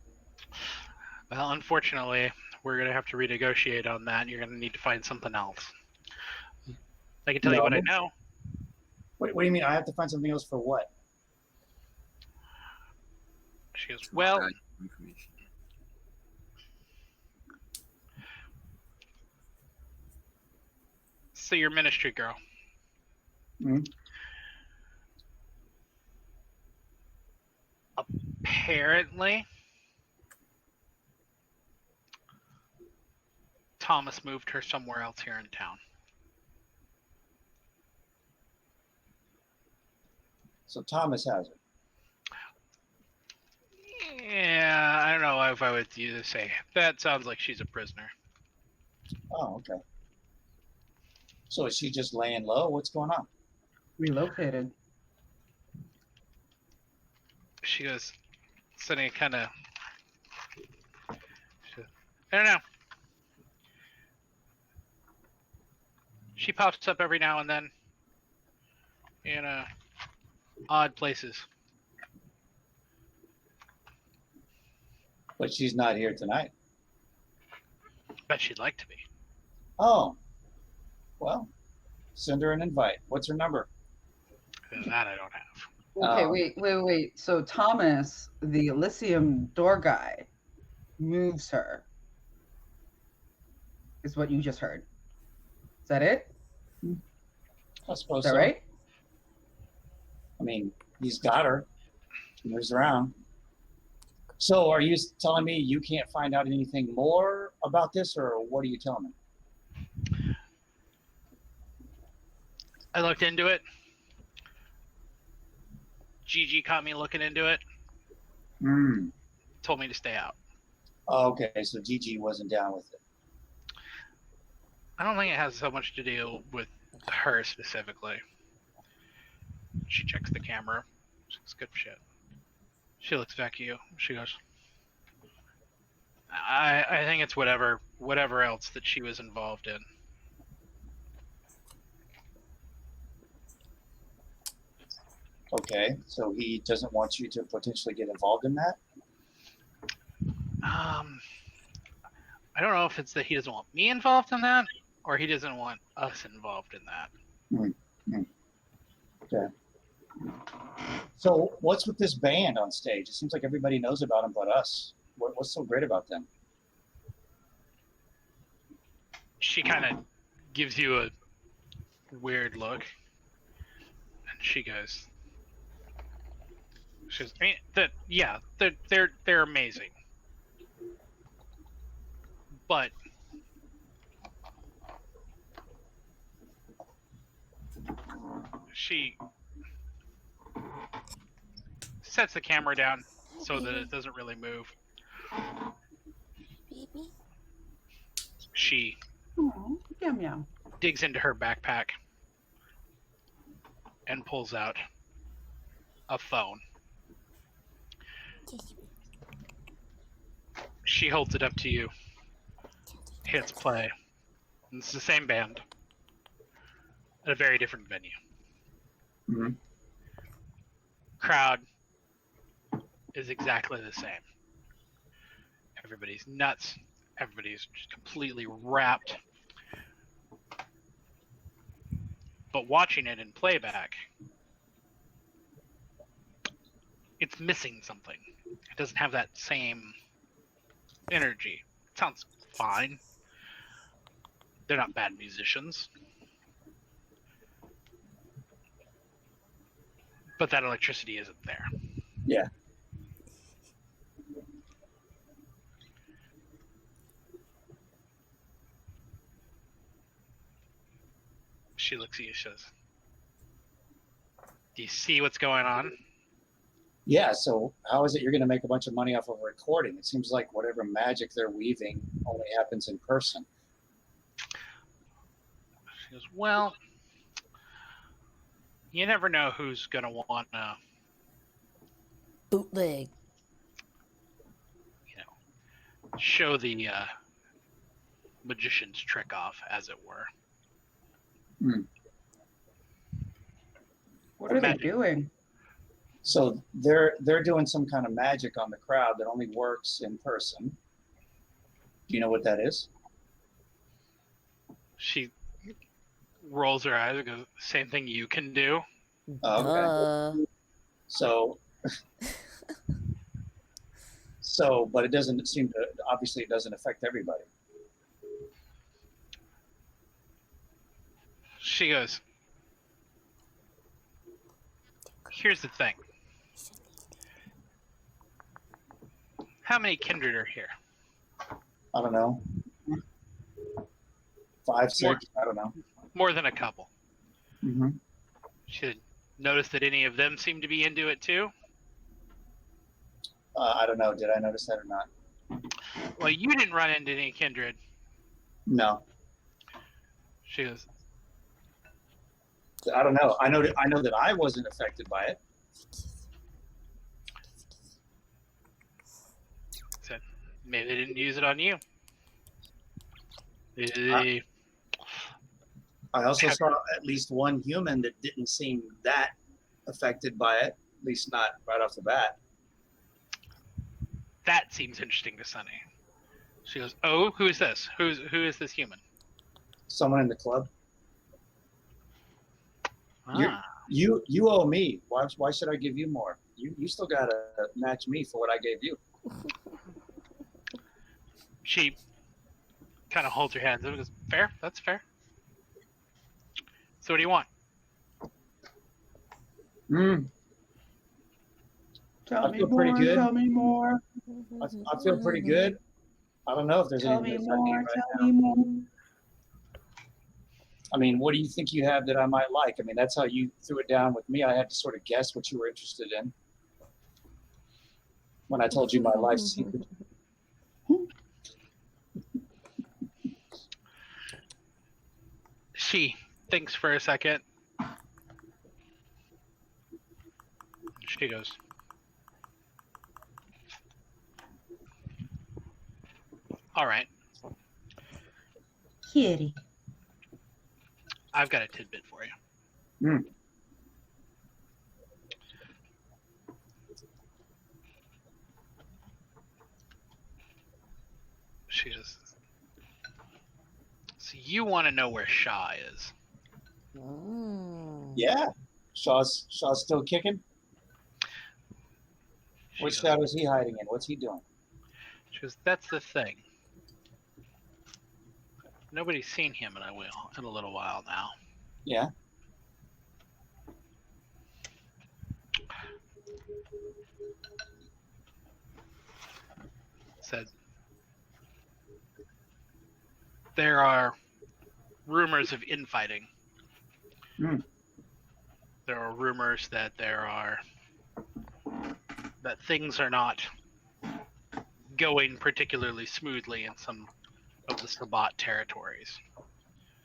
Well, unfortunately, we're going to have to renegotiate on that. You're going to need to find something else. I can tell you what I know. What do you mean? I have to find something else for what? She goes, "Well, So your ministry girl. Mm-hmm. Apparently, Thomas moved her somewhere else here in town. So Thomas has it. Yeah, I don't know if I would you to say that sounds like she's a prisoner. Oh, okay. So is she just laying low? What's going on? Relocated. She goes, sitting kind of. I don't know. She pops up every now and then in odd places. But she's not here tonight. Bet she'd like to be. Oh, well, send her an invite. What's her number? That I don't have. Okay, wait. So Thomas, the Elysium door guy, moves her. Is what you just heard. Is that it? I suppose Is that so. right? I mean, he's got her. She moves around. So are you telling me you can't find out anything more about this, or what are you telling me? I looked into it. Gigi caught me looking into it. Told me to stay out. Oh, okay, so Gigi wasn't down with it. I don't think it has so much to do with her specifically. She checks the camera. It's good shit. She looks back at you. She goes, I think it's whatever else that she was involved in. Okay, so he doesn't want you to potentially get involved in that? I don't know if it's that he doesn't want me involved in that, or he doesn't want us involved in that. Okay. So what's with this band on stage? It seems like everybody knows about them but us. What's so great about them? She kind of gives you a weird look, and she goes, I mean, they're amazing, but she sets the camera down so that it doesn't really move. Baby. She Meow. digs into her backpack and pulls out a phone. She holds it up to you, hits play. And it's the same band at a very different venue. Mm-hmm. Crowd is exactly the same. Everybody's nuts. Everybody's just completely wrapped. But watching it in playback, it's missing something. It doesn't have that same energy. It sounds fine. They're not bad musicians. But that electricity isn't there. Yeah. She looks at you and says, do you see what's going on? Yeah, so how is it you're going to make a bunch of money off of a recording? It seems like whatever magic they're weaving only happens in person. She goes, well, you never know who's going to want to Bootleg. Show the magician's trick off, as it were. What are they doing? So they're doing some kind of magic on the crowd that only works in person. Do you know what that is? She rolls her eyes and goes, same thing you can do. Okay. So, but it doesn't seem to, obviously it doesn't affect everybody. She goes, here's the thing. How many kindred are here? I don't know. 5, 6. I don't know. More than a couple. Mm-hmm. Should notice that any of them seem to be into it too. I don't know. Did I notice that or not? Well, you didn't run into any kindred. No. She goes, I don't know. I know that I wasn't affected by it. said, maybe they didn't use it on you. They, I also saw at least one human that didn't seem that affected by it, at least not right off the bat. that seems interesting to Sunny. She goes, oh, who is this? Who is this human? Someone in the club. Ah. You owe me. Why should I give you more? You still gotta match me for what I gave you. She kind of holds her hands up and goes, fair, that's fair. So what do you want? Tell I me feel pretty more. good. Tell me more. I feel pretty good. I don't know if there's Tell me anything I need more. right Tell now. me more. I mean, what do you think you have that I might like? I mean, that's how you threw it down with me. I had to sort of guess what you were interested in when I told you my life secret. She thinks for a second. She goes, all right, Kitty. I've got a tidbit for you. Mm. She goes, so you want to know where Shaw is? Yeah, Shaw's still kicking. What shadow is he hiding in? What's he doing? She goes, that's the thing. Nobody's seen him in a little while now. Yeah. Said there are rumors of infighting. Hmm. There are rumors that that things are not going particularly smoothly in some of the Skot territories.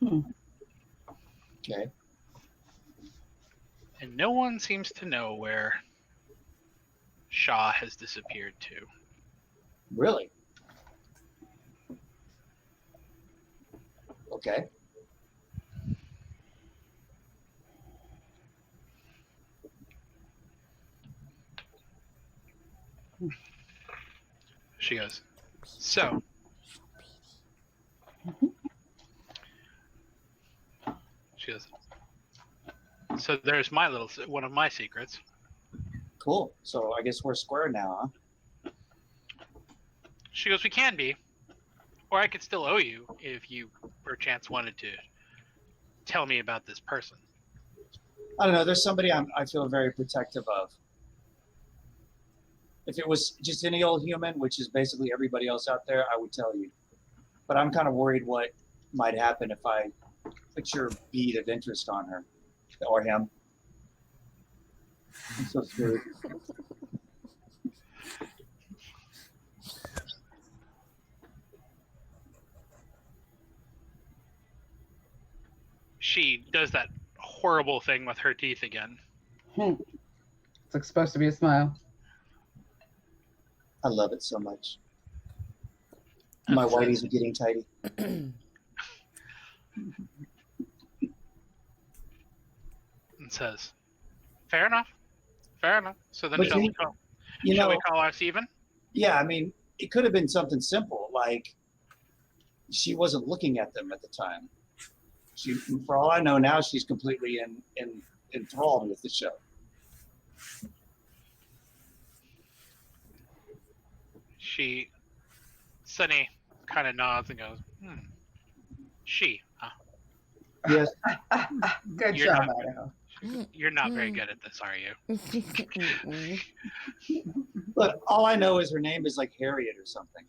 Okay. And no one seems to know where Shaw has disappeared to. Really? Okay. She goes, so she goes, so there's one of my secrets. Cool. So I guess we're square now, huh? She goes, we can be, or I could still owe you if you perchance wanted to tell me about this person. I don't know. There's somebody I feel very protective of. If it was just any old human, which is basically everybody else out there, I would tell you. But I'm kind of worried what might happen if I put your bead of interest on her or him. I'm so screwed. She does that horrible thing with her teeth again. It's like supposed to be a smile. I love it so much. My whiteys are getting tidy. And says, fair enough. Fair enough. So then shall we call us even? Yeah, I mean, it could have been something simple, like she wasn't looking at them at the time. She, for all I know now, she's completely enthralled with the show. Sunny kind of nods and goes, she, huh? Yes. Good You're job, not- Idaho. You're not very good at this, are you? Look, all I know is her name is like Harriet or something.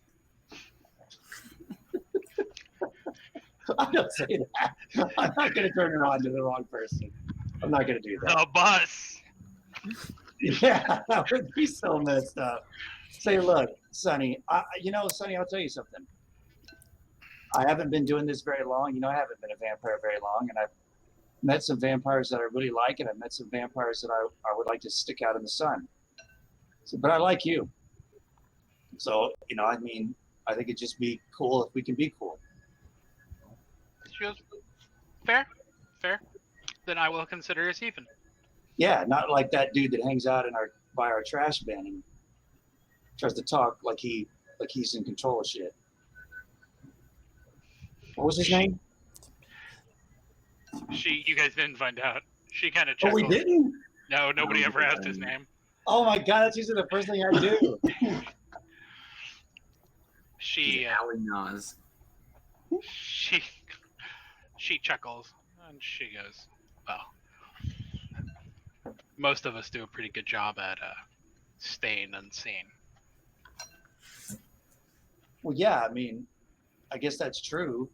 I don't say that. I'm not going to turn her on to the wrong person. I'm not going to do that. The bus. Yeah, that would be so messed up. Say, look, Sonny, Sonny, I'll tell you something. I haven't been doing this very long. I haven't been a vampire very long, and I've met some vampires that I really like, and I've met some vampires that I would like to stick out in the sun. So, but I like you. So, I think it'd just be cool if we can be cool. She goes, fair. Then I will consider us even. Yeah, not like that dude that hangs out by our trash bin and tries to talk like he's in control of shit. What was his name? You guys didn't find out. She kind of Oh, chuckled. we didn't? No, nobody ever asked his name. Oh my god, that's usually the first thing I do. She Nas. she chuckles and she goes, well, most of us do a pretty good job at staying unseen. Well, yeah, I guess that's true,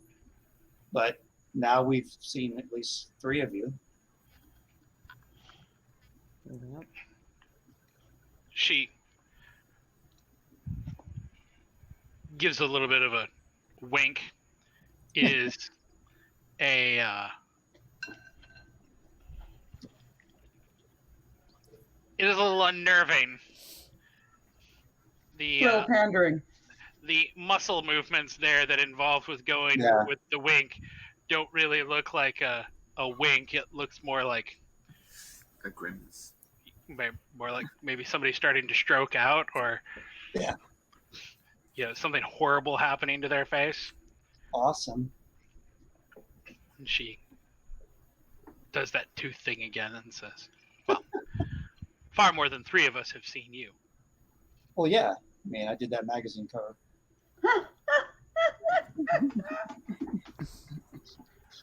but now we've seen at least 3 of you. Yep. She gives a little bit of a wink. It is a little unnerving. Little pandering. The muscle movements there that involved with going with the wink don't really look like a wink. It looks more like a grimace. More like maybe somebody starting to stroke out, or something horrible happening to their face. Awesome. And she does that tooth thing again and says, well, far more than 3 of us have seen you. Well, yeah. I did that magazine cover.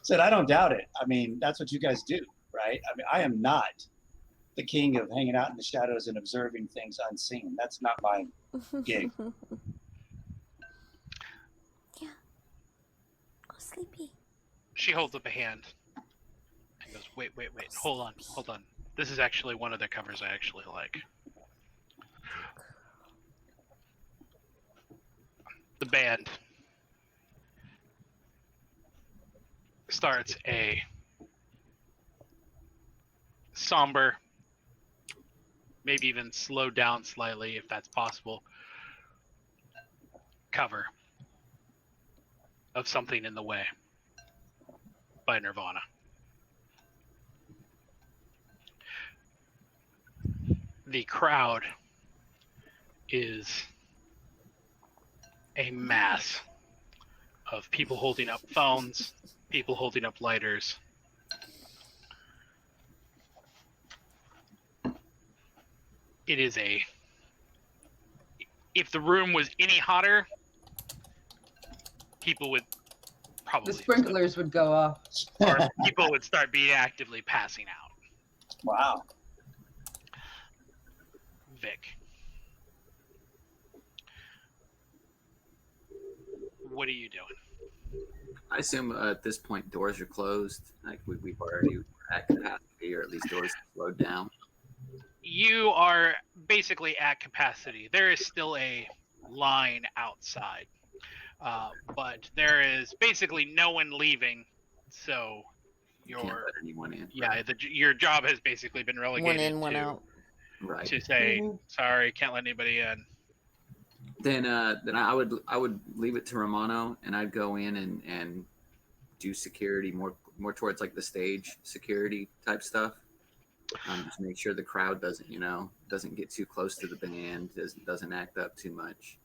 Said, I don't doubt it. That's what you guys do, right? I am not the king of hanging out in the shadows and observing things unseen. That's not my gig. Yeah. Go sleepy. She holds up a hand and goes, wait, hold on. This is actually one of the covers I actually like. The band starts a somber, maybe even slowed down slightly if that's possible, cover of Something in the Way by Nirvana. The crowd is a mass of people holding up phones, people holding up lighters. It is if the room was any hotter, people would probably the sprinklers would go off. Or people would start being actively passing out. Wow. Vic, what are you doing? I assume at this point doors are closed. Like we've already at capacity, or at least doors have slowed down. You are basically at capacity. There is still a line outside, but there is basically no one leaving. So Can't let anyone in. Yeah, your job has basically been relegated one in, one out. Right. To say sorry, can't let anybody in. Then I would leave it to Romano, and I'd go in and do security more towards like the stage security type stuff. Just make sure the crowd doesn't get too close to the band, doesn't act up too much.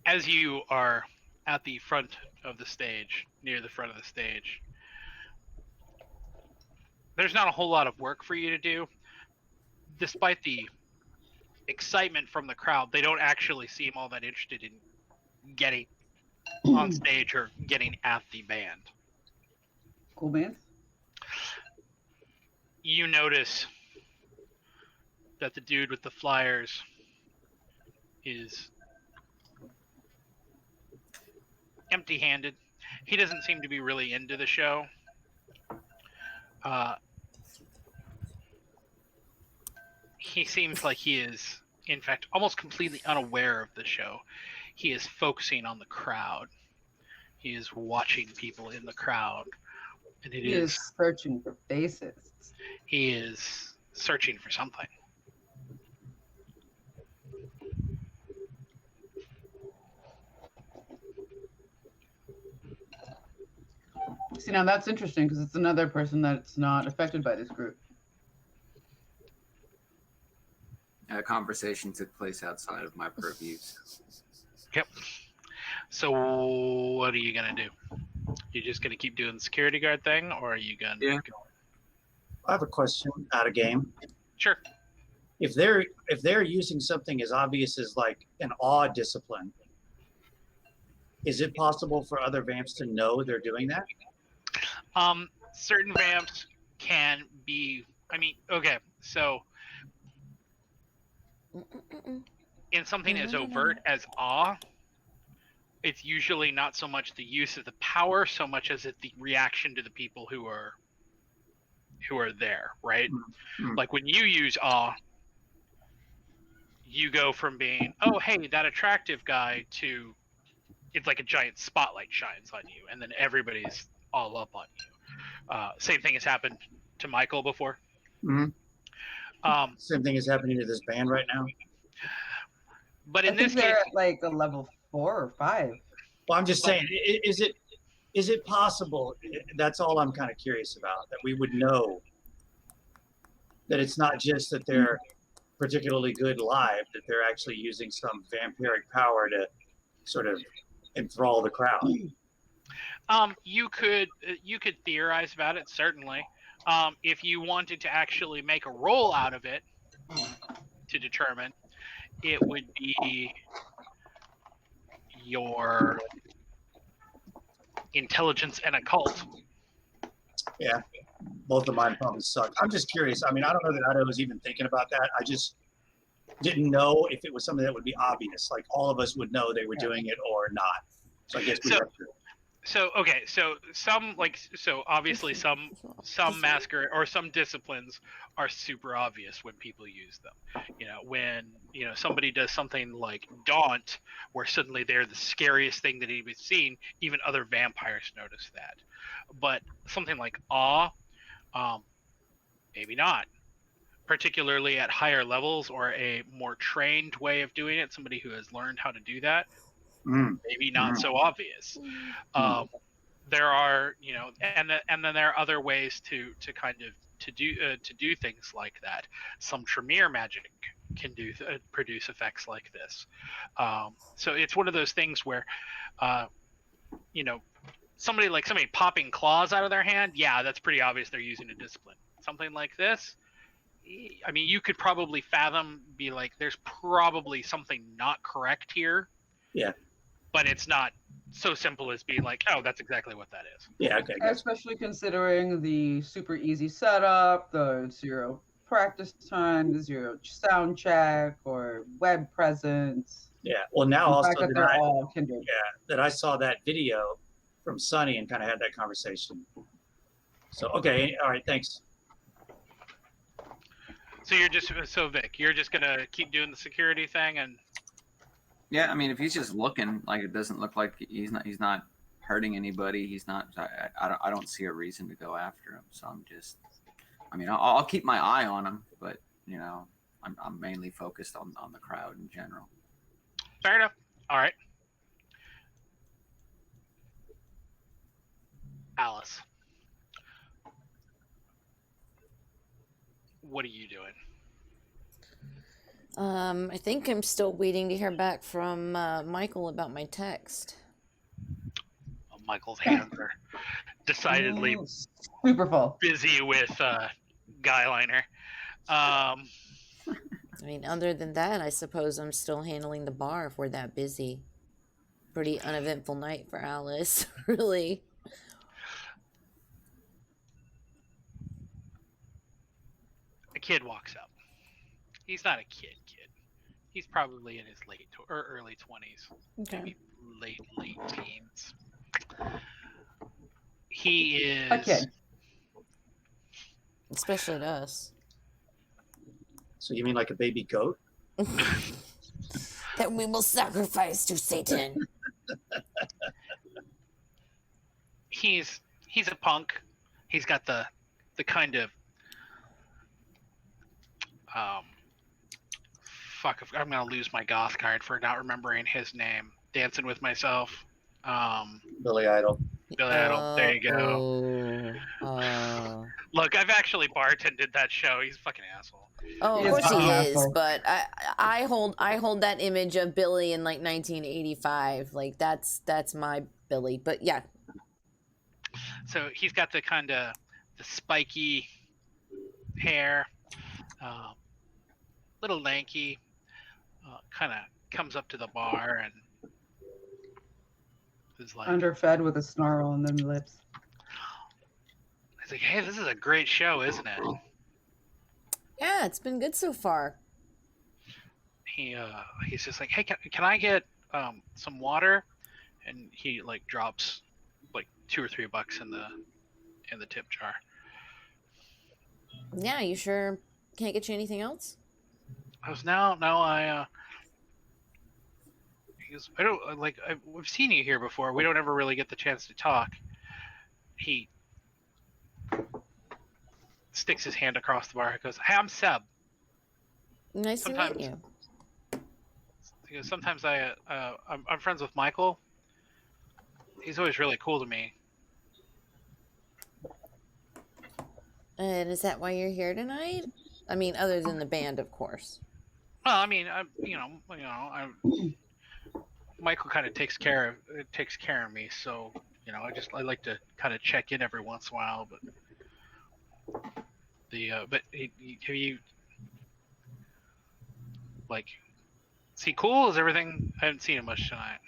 As you are at the front of the stage, near the front of the stage, there's not a whole lot of work for you to do. Despite the excitement from the crowd, they don't actually seem all that interested in getting on stage or getting at the band. Cool bands. You notice that the dude with the flyers is empty-handed. He doesn't seem to be really into the show. He seems like he is, in fact, almost completely unaware of the show. He is focusing on the crowd. He is watching people in the crowd. And He is searching for faces. he is searching for something. See, now that's interesting because it's another person that's not affected by this group. A conversation took place outside of my purviews. Yep. So what are you going to do? You just going to keep doing the security guard thing, or are you going to... Yeah. I have a question out of game. Sure. If they're using something as obvious as like an awe discipline, is it possible for other vamps to know they're doing that? Certain vamps can be... I mean, okay, so in something as overt as awe, it's usually not so much the use of the power so much as it's the reaction to the people who are there, right? Mm-hmm. Like when you use awe, you go from being, oh hey, that attractive guy, to it's like a giant spotlight shines on you and then everybody's all up on you. Same thing has happened to Michael before. Mm-hmm. Same thing is happening to this band right now. But I in think this they're case, at like a level 4 or 5. Well, I'm just saying, is it possible? That's all I'm kind of curious about, that we would know that it's not just that they're particularly good live, that they're actually using some vampiric power to sort of enthrall the crowd. you could theorize about it, certainly. If you wanted to actually make a roll out of it to determine, it would be your intelligence and occult. Yeah, both of mine probably suck. I'm just curious. I mean, I don't know that Idaho was even thinking about that. I just didn't know if it was something that would be obvious, like all of us would know they were doing it or not. So I guess we have to. So okay, so obviously some masquerade or some disciplines are super obvious when people use them. When somebody does something like Daunt, where suddenly they're the scariest thing that anybody's seen, even other vampires notice that. But something like Awe, maybe not. Particularly at higher levels or a more trained way of doing it, somebody who has learned how to do that. Maybe not so obvious. There are, and then there are other ways to kind of to do things like that. Some Tremere magic can produce effects like this. So it's one of those things where, somebody popping claws out of their hand. Yeah, that's pretty obvious they're using a discipline. Something like this. I mean, you could probably be like, there's probably something not correct here. Yeah. But it's not so simple as being like, oh, that's exactly what that is. Yeah, okay. Especially considering the super easy setup, the 0 practice time, the 0 sound check or web presence. Yeah. Well, now The also fact that they're all kindred. that I saw that video from Sunny and kind of had that conversation. So, okay. All right. Thanks. So Vic, you're just gonna keep doing the security thing, and Yeah, I mean, if he's just looking, like, it doesn't look like he's not hurting anybody. He's not. I don't see a reason to go after him. So I'll keep my eye on him, but I'm mainly focused on the crowd in general. fair enough. All right, Alice, what are you doing? I think I'm still waiting to hear back from Michael about my text. Well, Michael's hands are decidedly super full. busy with guyliner. I mean, other than that, I suppose I'm still handling the bar if we're that busy. pretty uneventful night for Alice, really. A kid walks up. He's not a kid. He's probably in his late or early 20s, Okay. maybe late teens. He is A kid. Especially to us. So you mean like a baby goat? That we will sacrifice to Satan. He's a punk. He's got the kind of fuck. I'm gonna lose my goth card for not remembering his name. Dancing with Myself. Billy Idol. Billy Idol. There you go. Look, I've actually bartended that show. He's a fucking asshole. Oh, of He is course he an is, asshole. but I hold that image of Billy in like 1985. Like that's my Billy. But yeah. So he's got the kind of the spiky hair, little lanky, kind of comes up to the bar and is like, Underfed with a snarl on them lips. he's like, hey, this is a great show, isn't it? Yeah, it's been good so far. He's just like, hey, can I get some water? And he like drops like $2 or $3 in the tip jar. Yeah, you sure can't get you anything else? I was I he goes, I don't like we've seen you here before. We don't ever really get the chance to talk. He sticks his hand across the bar and goes, hey, I'm Seb. Nice to meet you. He goes, sometimes I'm friends with Michael. He's always really cool to me. And is that why you're here tonight? I mean, other than the band, of course. Well, I mean, Michael kind of takes care of me, so I like to kind of check in every once in a while. But have you like, is he cool? Is everything? I haven't seen him much tonight.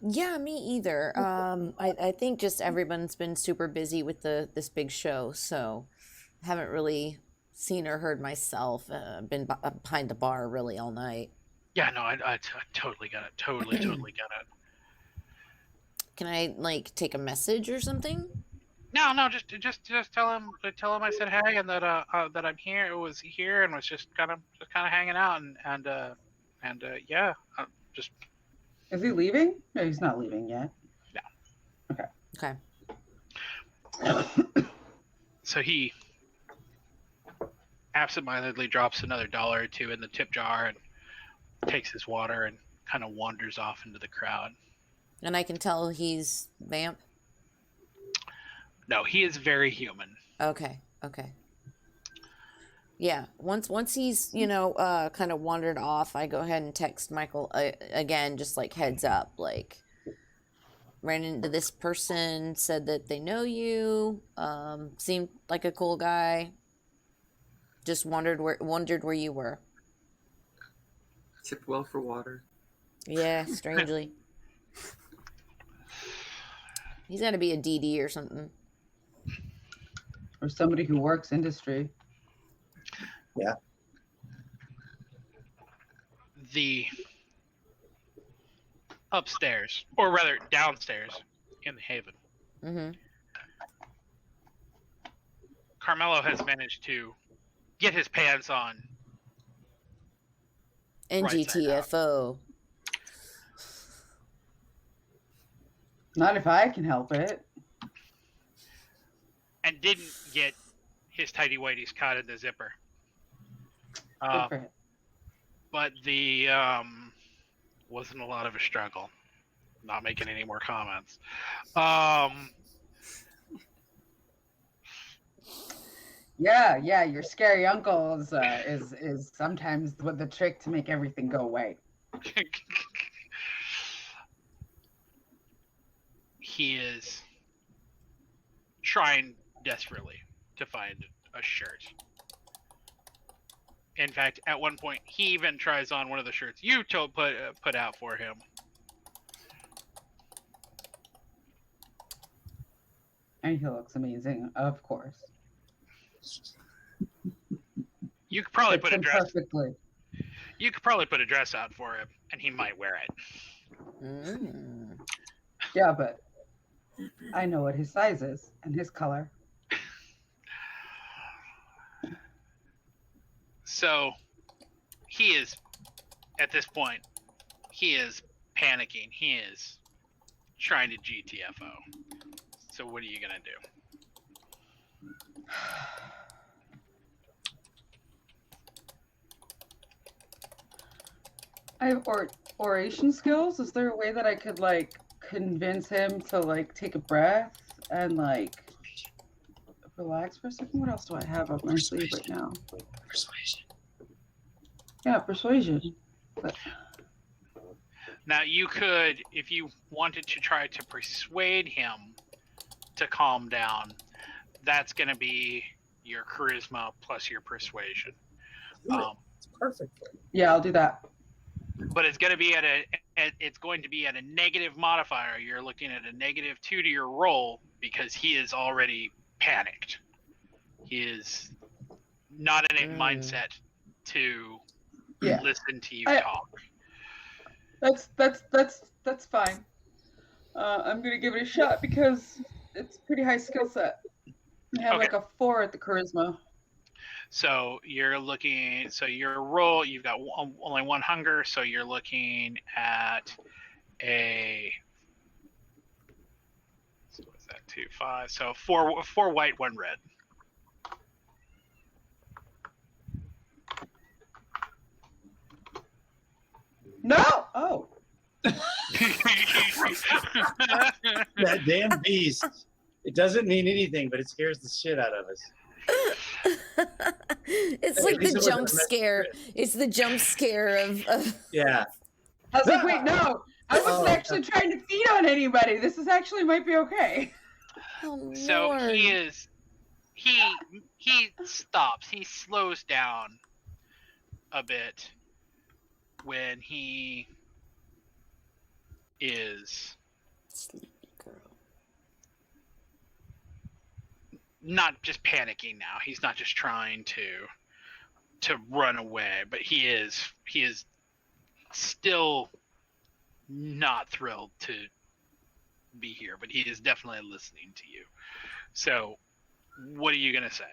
Yeah, me either. I think just everyone's been super busy with this big show, so haven't really seen or heard myself. Been behind the bar really all night. Yeah, no, I totally get it. Totally get it. Can I like take a message or something? No, just tell him I said hey and that I'm here. Was here and was just kind of hanging out and yeah, just. Is he leaving? No, he's not leaving yet. No. Okay. So he absentmindedly drops another $1 or $2 in the tip jar and takes his water and kind of wanders off into the crowd. And I can tell he's vamp. No, he is very human. Okay. Yeah, once he's kind of wandered off, I go ahead and text Michael again, just like heads up, like ran into this person, said that they know you, seemed like a cool guy. Just wondered where you were. Tipped well for water. Yeah, strangely. He's got to be a DD or something. Or somebody who works industry. Yeah. The upstairs, or rather downstairs in the Haven, Mm-hmm. Carmelo has managed to get his pants on. NGTFO. Not if I can help it. And didn't get his tighty whities caught in the zipper. Good for him. But the wasn't a lot of a struggle. Not making any more comments. Yeah, your scary uncle is sometimes the trick to make everything go away. He is trying desperately to find a shirt. In fact, at one point, he even tries on one of the shirts you put out for him. And he looks amazing, of course. You could probably Fits put a him dress. perfectly. You could probably put a dress out for him, and he might wear it. Yeah, but I know what his size is and his color. So he is, at this point, he is panicking. He is trying to GTFO. So what are you gonna do? I have oration skills. Is there a way that I could like convince him to like take a breath and like relax for a second? What else do I have up my sleeve right now? Persuasion. Yeah, persuasion. But Now you could, if you wanted to try to persuade him to calm down, that's gonna be your charisma plus your persuasion. It's perfect. yeah, I'll do that. But it's going to be at a negative modifier. You're looking at a -2 to your roll because he is already panicked. He is not in a mindset to listen to you talk. That's fine. I'm gonna give it a shot because it's a pretty high skill set. I have like a 4 at the charisma. So you're looking. So your roll, you've got only 1 hunger. So you're looking at a. So what's that? 2, 5. So four white, 1 red. No! Oh. That damn beast. It doesn't mean anything, but it scares the shit out of us. It's like the jump scare. It's the jump scare of Yeah. I was like, wait, no. I wasn't actually trying to feed on anybody. This is actually might be okay. Oh, So Lord. he stops. He slows down a bit when he is Sleepy girl. not just panicking now. He's not just trying to run away, but he is still not thrilled to be here, but he is definitely listening to you. So what are you gonna say?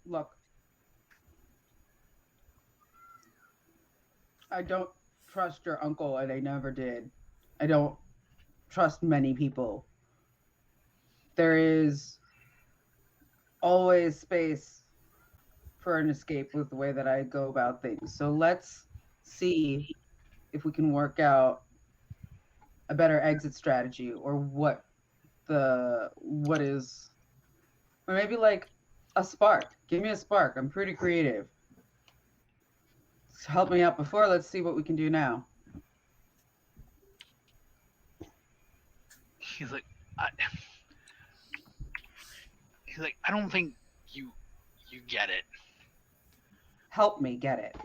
Look, I don't trust your uncle, and I never did. I don't trust many people. There is always space for an escape with the way that I go about things. So let's see if we can work out a better exit strategy, or what is, or maybe like a spark. Give me a spark. I'm pretty creative. Help me out before. Let's see what we can do now. He's like, I don't think you get it. Help me get it.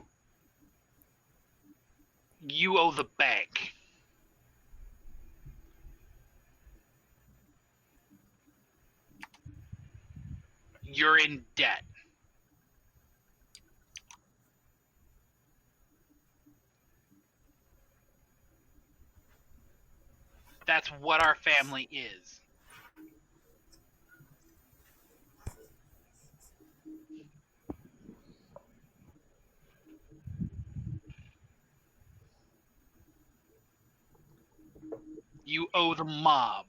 You owe the bank. You're in debt. That's what our family is. You owe the mob.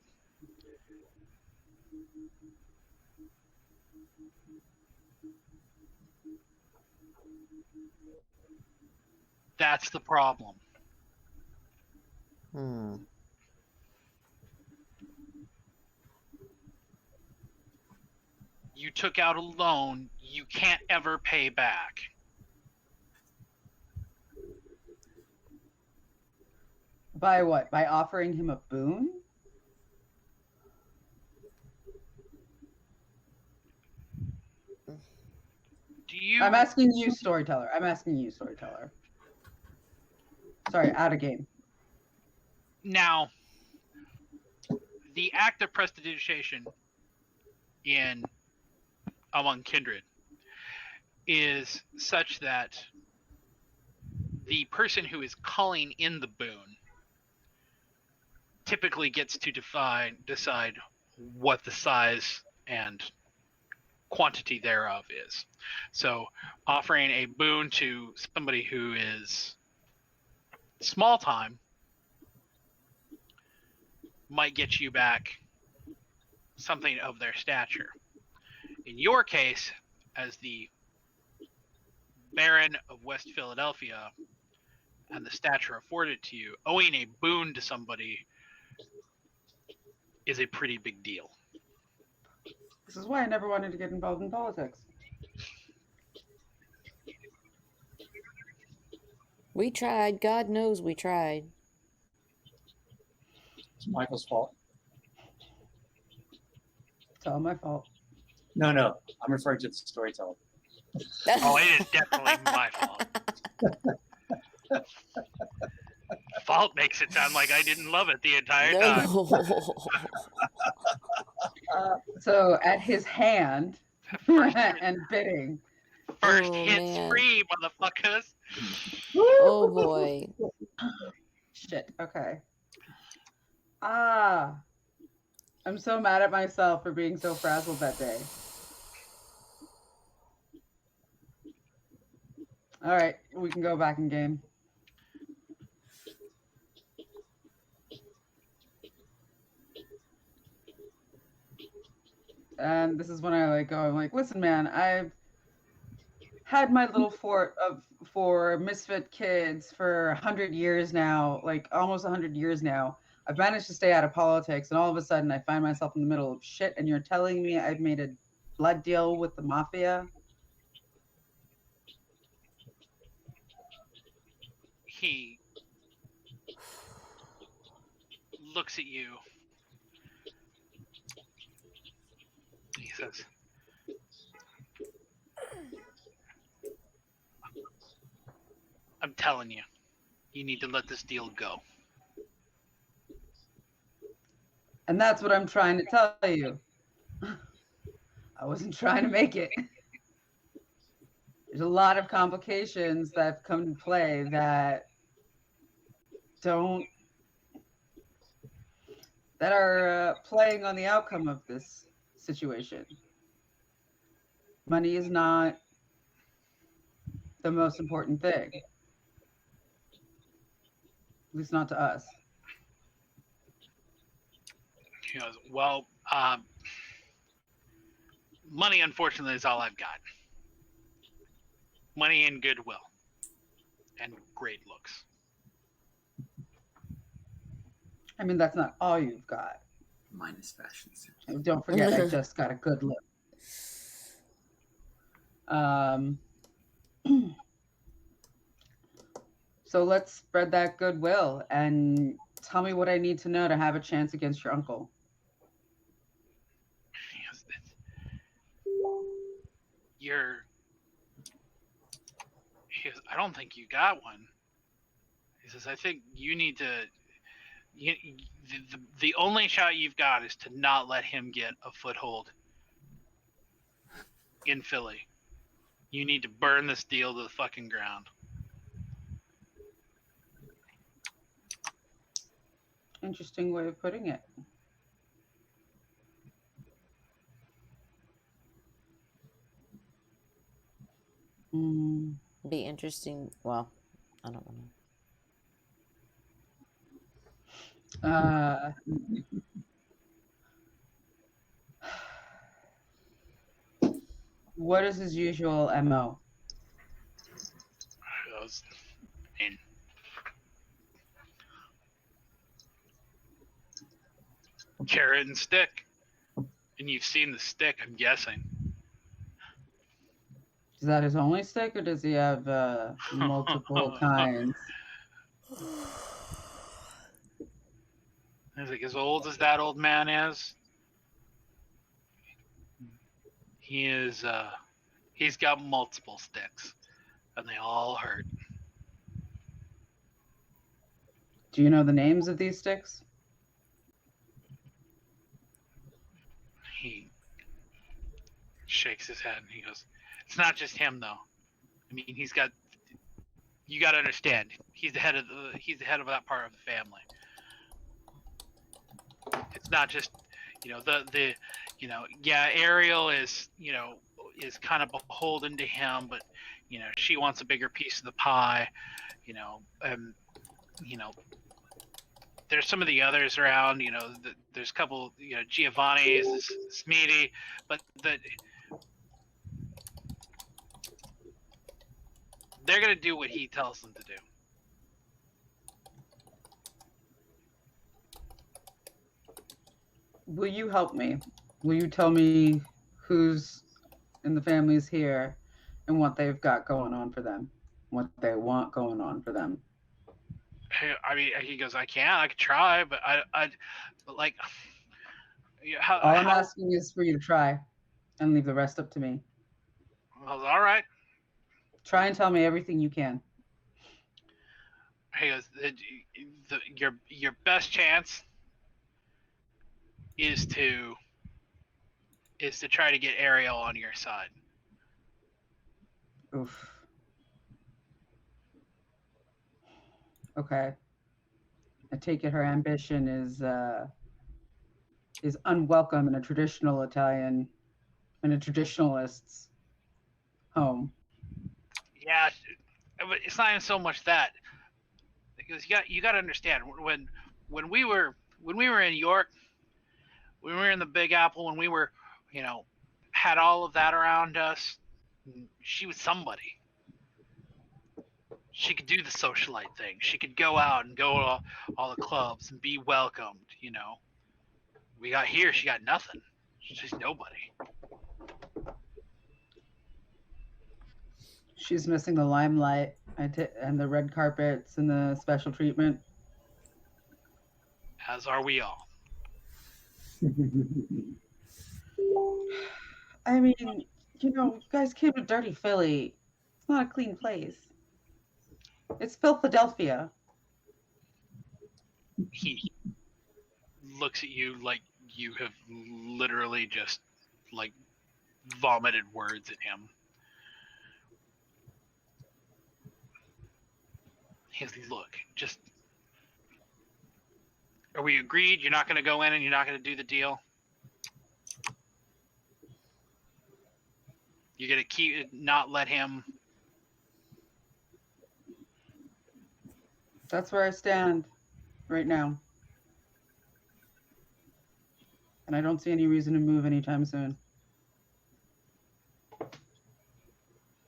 That's the problem. You took out a loan you can't ever pay back. By what? By offering him a boon? Do you? I'm asking you, Storyteller. Sorry, out of game. Now, the act of prestidigitation among kindred is such that the person who is calling in the boon typically gets to decide what the size and quantity thereof is. So offering a boon to somebody who is small time might get you back something of their stature. In your case, as the Baron of West Philadelphia and the stature afforded to you, owing a boon to somebody is a pretty big deal. This is why I never wanted to get involved in politics. We tried. God knows we tried. It's Michael's fault. It's all my fault. No, I'm referring to the storyteller. Oh, it is definitely my fault. Fault makes it sound like I didn't love it the entire time. So at his hand First, and bidding. first Oh, hits man. free, motherfuckers. Oh boy. Shit. Okay. I'm so mad at myself for being so frazzled that day. All right, we can go back in game. And this is when I like go. I'm like, listen, man, I've had my little fort for misfit kids for 100 years now, like almost 100 years now. I've managed to stay out of politics, and all of a sudden I find myself in the middle of shit, and you're telling me I've made a blood deal with the mafia? He looks at you. He says, I'm telling you, you need to let this deal go. And that's what I'm trying to tell you. I wasn't trying to make it. There's a lot of complications that have come into play that are playing on the outcome of this situation. Money is not the most important thing. At least not to us. He goes, well, money, unfortunately, is all I've got. Money and goodwill. And great looks. I mean, that's not all you've got. Minus fashion sense. And don't forget, I just got a good look. So let's spread that goodwill and tell me what I need to know to have a chance against your uncle. He goes, I don't think you got one. He says, I think you need to. The only shot you've got is to not let him get a foothold in Philly. You need to burn this deal to the fucking ground. Interesting way of putting it. Be interesting. Well, I don't know. What is his usual MO? Carrot and stick. And you've seen the stick, I'm guessing. Is that his only stick, or does he have multiple kinds? I was like, as old as that old man is, he's got multiple sticks, and they all hurt. Do you know the names of these sticks? He shakes his head and he goes, "It's not just him, though. I mean, he's got. You got to understand. He's the head of that part of the family. It's not just, yeah, Ariel is kind of beholden to him, but she wants a bigger piece of the pie, and there's some of the others around, there's a couple, Giovanni's, Smeedy, but they're gonna do what he tells them to do. Will you help me? Will you tell me who's in the families here and what they've got going on for them? What they want going on for them? I mean, he goes, I could try, but but like, All I'm asking is for you to try and leave the rest up to me. Well, all right. Try and tell me everything you can. He goes, your best chance is to try to get Ariel on your side. Oof. Okay. I take it her ambition is unwelcome in a traditional Italian, in a traditionalist's home. Yeah, but it's not even so much that, because you got to understand, when we were in York, when we were in the Big Apple, when we were, had all of that around us, she was somebody. She could do the socialite thing. She could go out and go to all the clubs and be welcomed. We got here, she got nothing. She's just nobody. She's missing the limelight and the red carpets and the special treatment. As are we all. I mean, you guys came to dirty Philly. It's not a clean place. It's Philadelphia. He looks at you like you have literally just like vomited words at him. He goes, look, just, are we agreed? You're not going to go in and you're not going to do the deal? You're going to not let him? That's where I stand right now. And I don't see any reason to move anytime soon.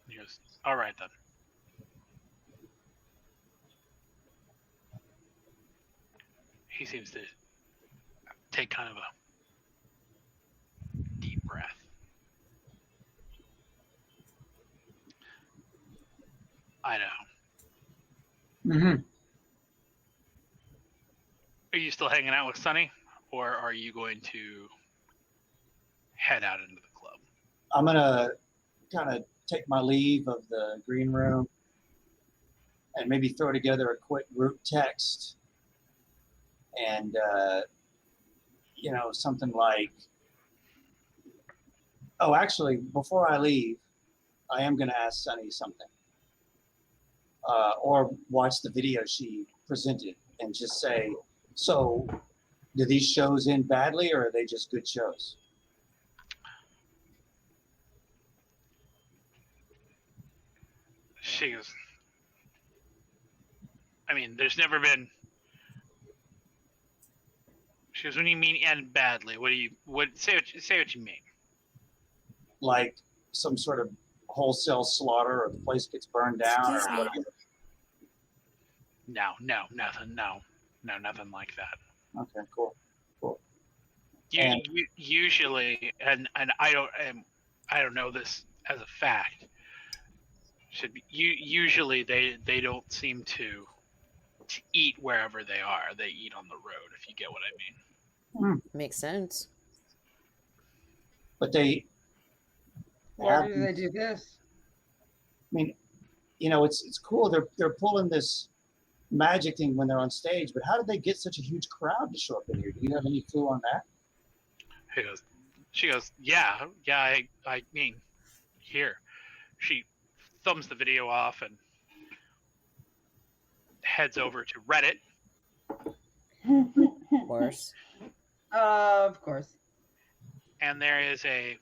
He goes, all right then. He seems to take kind of a deep breath. Idaho. Mm-hmm. Are you still hanging out with Sonny, or are you going to head out into the club? I'm gonna kind of take my leave of the green room and maybe throw together a quick group text, and something like, oh, actually, before I leave, I am gonna ask Sunny something, or watch the video she presented and just say, so do these shows end badly, or are they just good shows? She goes, I mean, there's never been. She goes, when you mean end badly, say what you mean? Like some sort of wholesale slaughter, or the place gets burned down, Excuse or me. whatever. No, nothing like that. Okay, cool. Usually, and I don't know this as a fact. Usually they don't seem to eat wherever they are. They eat on the road, if you get what I mean. Makes sense. But they Why do they do this? I mean, it's cool. They're pulling this magic thing when they're on stage, but how did they get such a huge crowd to show up in here? Do you have any clue on that? She goes, yeah, I mean, here. She thumbs the video off and heads over to Reddit. Of course. Of course. And there is a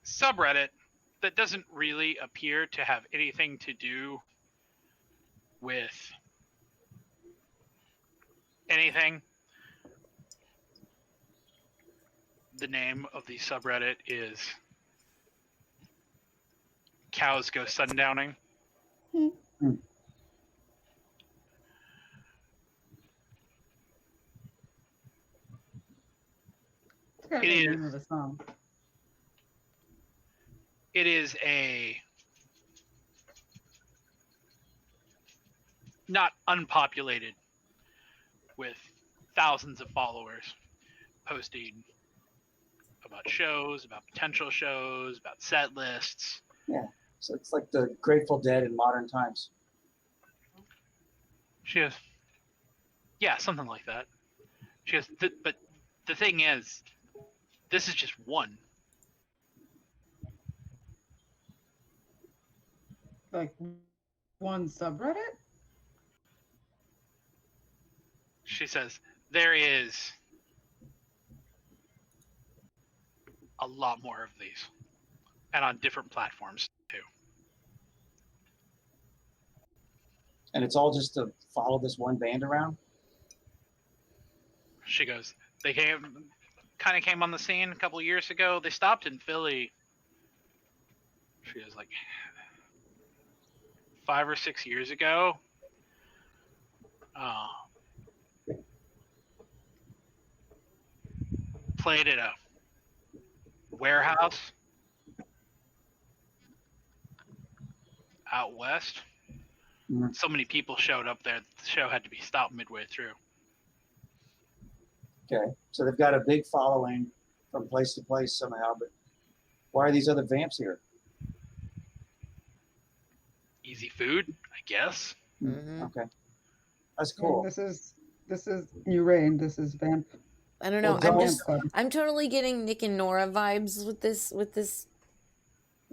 subreddit that doesn't really appear to have anything to do with anything. The name of the subreddit is Cows Go Sundowning. It's gotta be the name of a song. It is a not unpopulated with thousands of followers posting about shows, about potential shows, about set lists. Yeah. So it's like the Grateful Dead in modern times. She goes, yeah, something like that. She goes, but the thing is, this is just one. Like one subreddit? She says, there is a lot more of these. And on different platforms, too. And it's all just to follow this one band around? She goes, they kind of came on the scene a couple years ago. They stopped in Philly. She was like 5 or 6 years ago. Played at a warehouse out west. Mhm. So many people showed up there. The show had to be stopped midway through. Okay. So they've got a big following from place to place somehow, but why are these other vamps here? Easy food, I guess. Mhm. Okay. That's cool. This is New Rain. This is Vamp. I don't know. Well, don't- I'm totally getting Nick and Nora vibes with this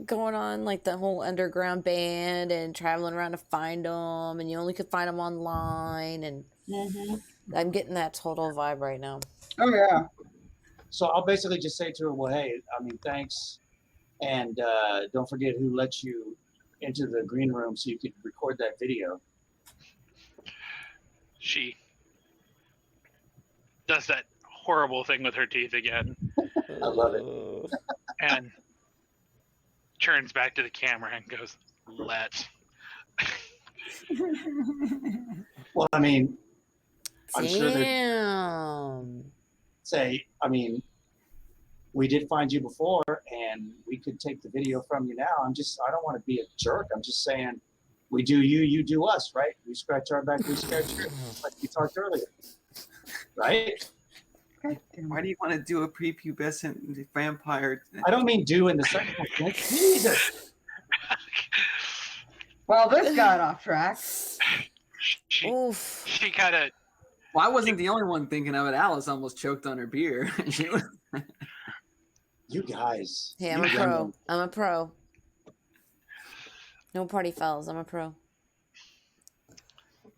going on, like the whole underground band and traveling around to find them, and you only could find them online, and I'm getting that total vibe right now. Oh yeah. So I'll basically just say to her, well, hey, I mean, thanks. And don't forget who let you into the green room so you could record that video. She does that horrible thing with her teeth again I love it. and turns back to the camera and goes, let's. Well, I mean, I'm sure that Damn. I mean, we did find you before and we could take the video from you now. I don't want to be a jerk. I'm just saying we do you, you do us, right? We scratch our back, we scratch yours, like we talked earlier. Right? Why do you want to do a prepubescent vampire? I don't mean do in the second one. Jesus. Well, this got off track. Oof. She kind of. Well, I wasn't the only one thinking of it. Alice almost choked on her beer. She was- You guys. Hey, I'm you a pro. young- I'm a pro. No party fouls. I'm a pro.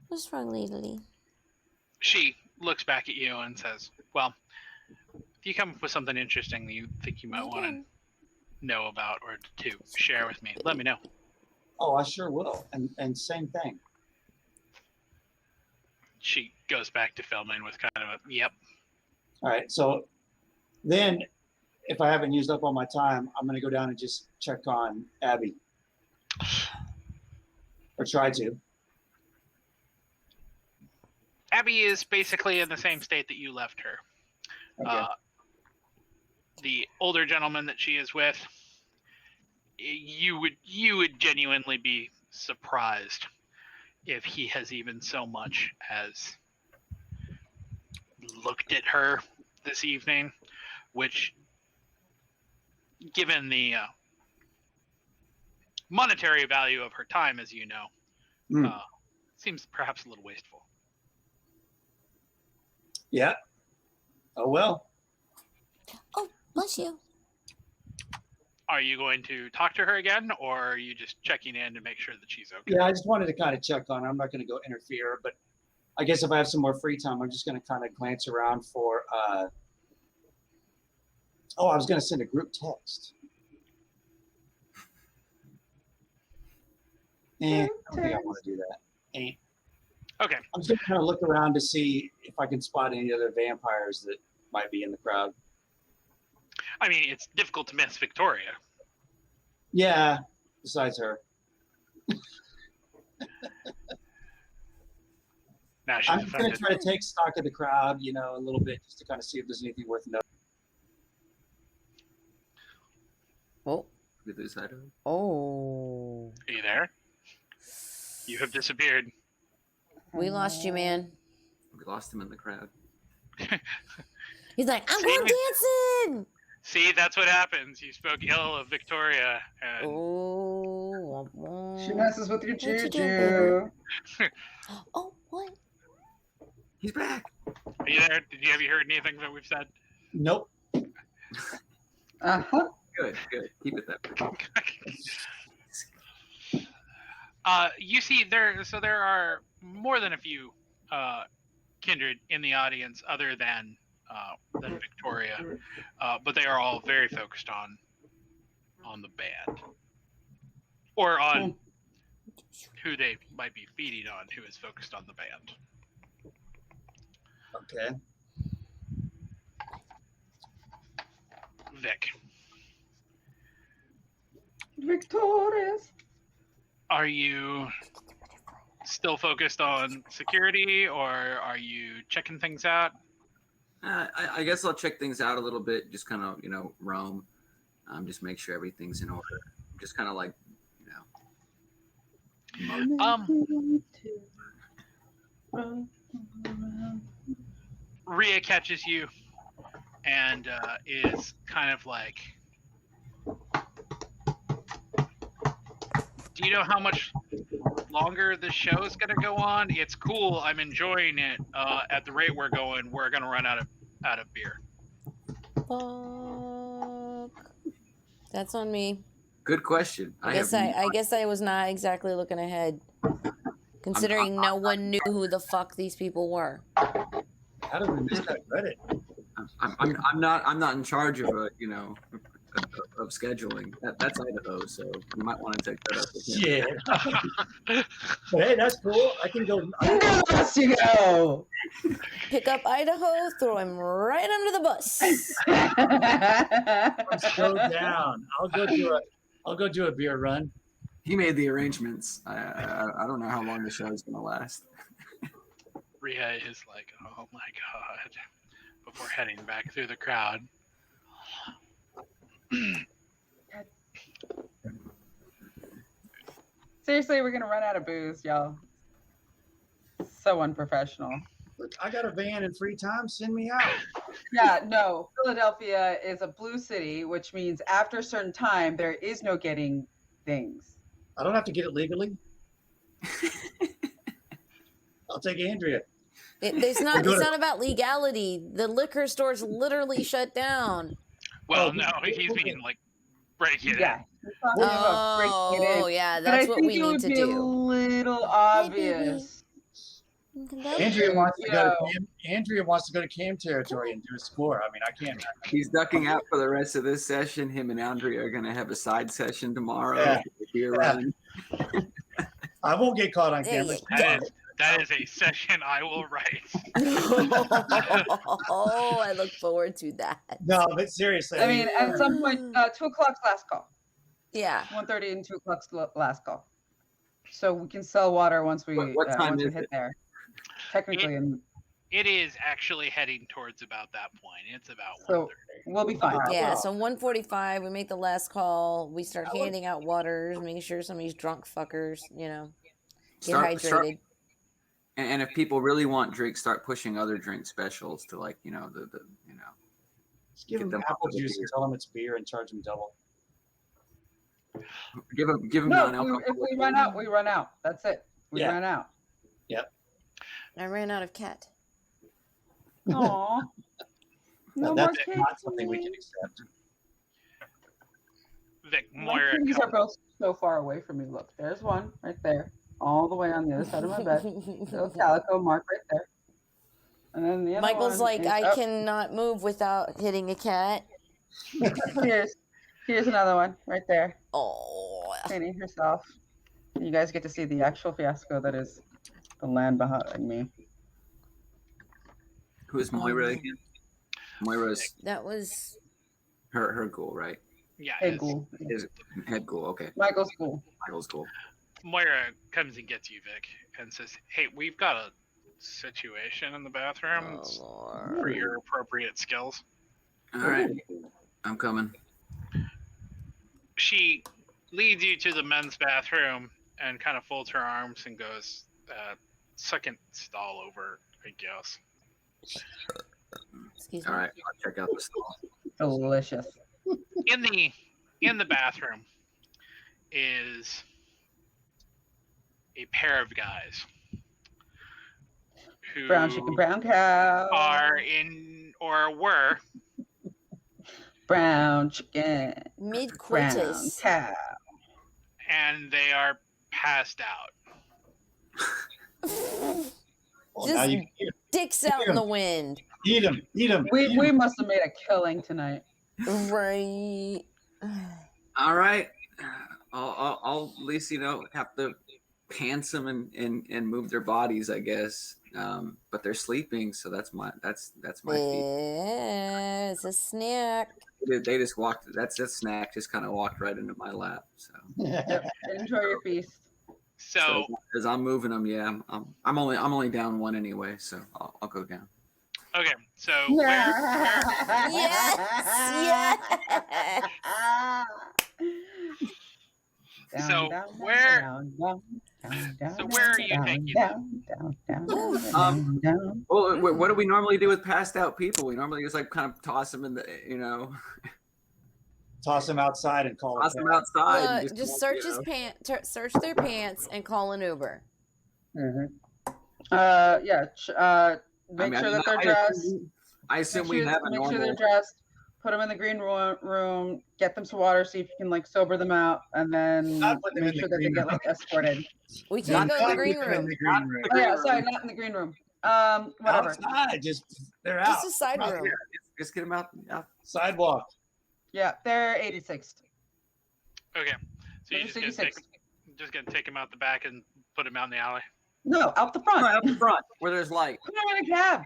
What's wrong, Lily? She looks back at you and says, well, if you come up with something interesting that you think you might want to know about or to share with me, let me know. Oh, I sure will. And same thing. She goes back to filming with kind of a, yep. All right. So then if I haven't used up all my time, I'm going to go down and just check on Abby. Or try to. Abby is basically in the same state that you left her. Okay. The older gentleman that she is with, you would genuinely be surprised if he has even so much as looked at her this evening, which, given the monetary value of her time, as you know, Seems perhaps a little wasteful. Yeah. Oh well. Oh, bless you. Are you going to talk to her again, or are you just checking in to make sure that she's okay? Yeah, I just wanted to kind of check on her. I'm not going to go interfere, but I guess if I have some more free time, I'm just going to kind of glance around for. Oh, I was going to send a group text. I don't think I want to do that. Okay. I'm just going to kind of look around to see if I can spot any other vampires that might be in the crowd. I mean, it's difficult to miss Victoria. Yeah, besides her. Now she's I'm just going offended. to try to take stock of the crowd, a little bit, just to kind of see if there's anything worth noting. Oh. We lose Idaho. Oh. Are you there? You have disappeared. We lost you, man. We lost him in the crowd. He's like, I'm going dancing. See, that's what happens. You spoke ill of Victoria. And Oh. She messes with your What you juju. doing, Oh, what? He's back. are you there? Have you heard anything that we've said? Nope. Uh-huh. Good. Keep it that way. You see, there are more than a few kindred in the audience, other than Victoria, but they are all very focused on the band, or on who they might be feeding on, who is focused on the band. Okay. Vic, Victorious. are you still focused on security, or are you checking things out? I guess I'll check things out a little bit. Just kind of, roam. Just make sure everything's in order. Just kind of like, Rhea catches you and is kind of like, do you know how much longer the show is going to go on? It's cool. I'm enjoying it. At the rate we're going to run out of beer. Fuck. That's on me. Good question. I guess I was not exactly looking ahead, considering no one knew who the fuck these people were. How did we miss that credit? I'm not in charge of of scheduling. That's Idaho, so you might want to take that up with him. Yeah. But hey, that's cool. I can go. Where else you go? Pick up Idaho, throw him right under the bus. Let's go down. I'll go do a beer run. He made the arrangements. I don't know how long the show is going to last. Rhea is like, oh my god, before heading back through the crowd. Seriously, we're gonna run out of booze, y'all. So unprofessional. Look, I got a van and free time. Send me out. Yeah, no. Philadelphia is a blue city, which means after a certain time, there is no getting things. I don't have to get it legally. I'll take Andrea. It's not about legality. The liquor store's literally shut down. Well, no, he's being like, break it Yeah. in. Oh, yeah, that's what we need to But I think it would be a do. little obvious. Andrea wants to go to Cam territory and do a score. I mean, I can't. He's ducking out for the rest of this session. Him and Andrea are going to have a side session tomorrow. Yeah. Beer run. I won't get caught on camera. That is a session I will write. Oh, I look forward to that. No, but seriously. I mean, at some point, 2 o'clock's last call. Yeah. 1:30 and 2 o'clock's last call. So we can sell water once we What time once we is hit it? there. Technically, It is actually heading towards about that point. It's about So 1:30. we'll be fine. Yeah, so 1:45, we make the last call. We start handing out waters, making sure some of these drunk fuckers, get hydrated. And if people really want drinks, start pushing other drink specials to like, Just give Get them them apple off the juice beer. and tell them it's beer and charge them double. give them No, non-alcoholic. if we run out, we run out. That's it. We Yeah. run out. I ran out of cat. Aw. No more That's not something we can kitties. accept. Vic, My Moira kitties are comes. both so far away from me. Look, there's one right there, all the way on the other side of my bed. Little calico mark right there. And then the other Michael's one like, is, I cannot move without hitting a cat. here's another one right there, Oh. cleaning herself. You guys get to see the actual fiasco that is the land behind me. Who is Moira again? Moira's That was her ghoul, right? Yeah, Hey, ghoul. His head ghoul. Okay, Michael's cool. Michael's ghoul. Moira comes and gets you, Vic, and says, "Hey, we've got a situation in the bathroom oh, for Lord. your appropriate skills." All right, I'm coming. She leads you to the men's bathroom and kind of folds her arms and goes, second stall over, I guess. Excuse me. All right, I'll check out the stall. Delicious. In the bathroom is a pair of guys who Brown chicken, brown cow. are in or were Brown chicken, Mid brown quitus. cow. and they are passed out. Well, Just now you can dicks out in the wind. eat them. Eat them. We must have made a killing tonight. Right. All right, I'll at least have to pants them and move their bodies, I guess. But they're sleeping, so that's my feat. It's a snack. They just walked. That snack just kind of walked right into my lap. So Yep. Enjoy your feast. So as I'm moving them, yeah, I'm only down one anyway, so I'll go down. okay, so Yes. So where are you taking them? Well, what do we normally do with passed out people? We normally just like kind of toss them in the, Toss them outside and call toss it. them outside. Look, and just search his search their pants and call an Uber. Yeah. Make I sure mean, that they're dressed. I assume we have a Make normal. sure they're dressed. Put them in the green room. Get them some water. See if you can like sober them out, and then Not put them make in the sure that they green get like escorted. We can't go in the Not green put them in room. the green room. Oh yeah, sorry, not in the green room. Whatever. Outside, they're out. Just a side Out room. there. Just get them out. Sidewalk. Yeah, they're 86th. Okay, so you're They're just gonna take them out the back and put them out in the alley. No, out the front. Out the front where there's light. Put them in a cab.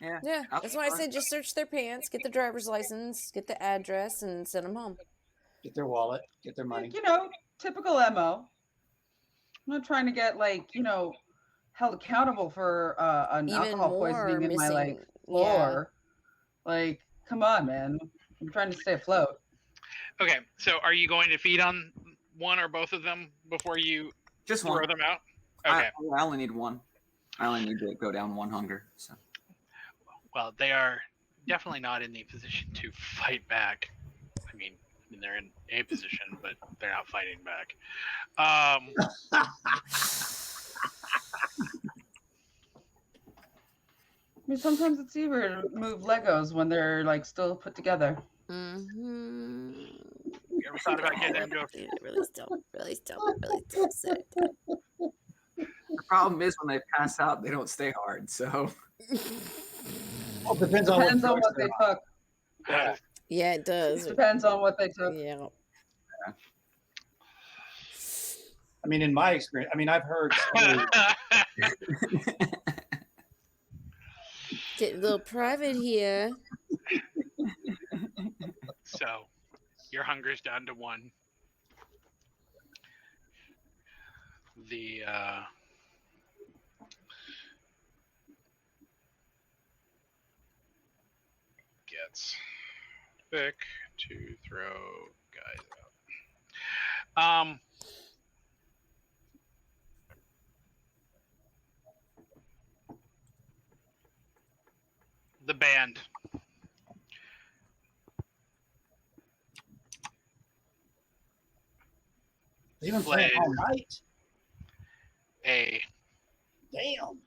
Yeah, out that's the why I front. said just search their pants, get the driver's license, get the address, and send them home. Get their wallet. Get their money. Typical MO. I'm not trying to get held accountable for an Even alcohol more poisoning in my missing. floor. Like, come on, man. I'm trying to stay afloat. Okay, so are you going to feed on one or both of them before you Just throw one. them out? Okay. I only need one. I only need to go down one hunger. So. Well, they are definitely not in the position to fight back. I mean, they're in a position, but they're not fighting back. I mean, sometimes it's easier to move Legos when they're like still put together. Mm-hmm. You ever thought about getting into a Really still sit down. The problem is when they pass out, they don't stay hard. So Well, depends on Depends on drugs what they're they took. Yeah. Yeah, it does. Depends on what they took. Yeah. I mean, in my experience, I've heard stories. Get a little private here. So, your hunger's down to one. The gets Vic to throw guys out. The band. They even play all night. A Damn.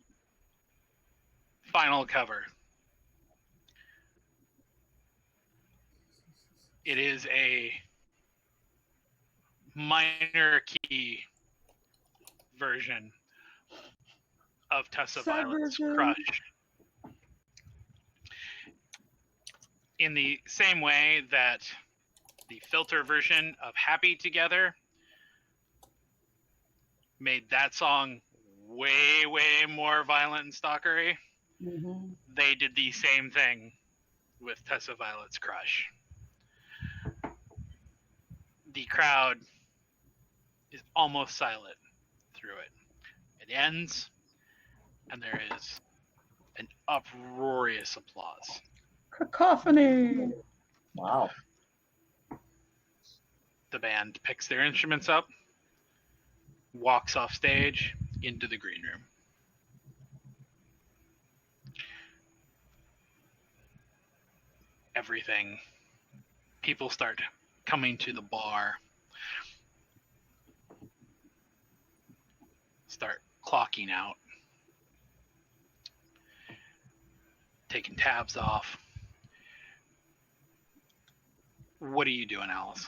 Final cover. It is a minor key version of Tessa Violet's Subversion. Crush. In the same way that the filter version of Happy Together made that song way, way more violent and stalkery, Mm-hmm. they did the same thing with Tessa Violet's Crush. The crowd is almost silent through it. It ends, and there is an uproarious applause. Cacophony. Wow. The band picks their instruments up, walks off stage into the green room. Everything. People start coming to the bar, start clocking out, taking tabs off. What are you doing, Alice?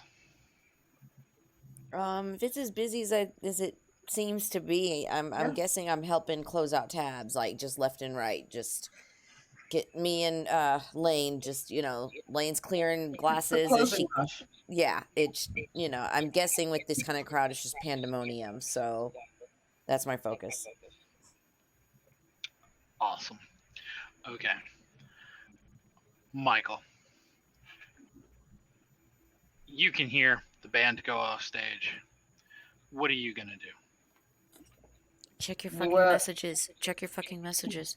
If it's as busy as it seems to be, I'm Yeah. guessing I'm helping close out tabs, like just left and right. Just get me and Lane. Just Lane's clearing The glasses. closing rush. Yeah, it's I'm guessing with this kind of crowd, it's just pandemonium. So that's my focus. Awesome. Okay. Michael, you can hear the band go off stage. What are you going to do? Check your fucking What? messages. Check your fucking messages.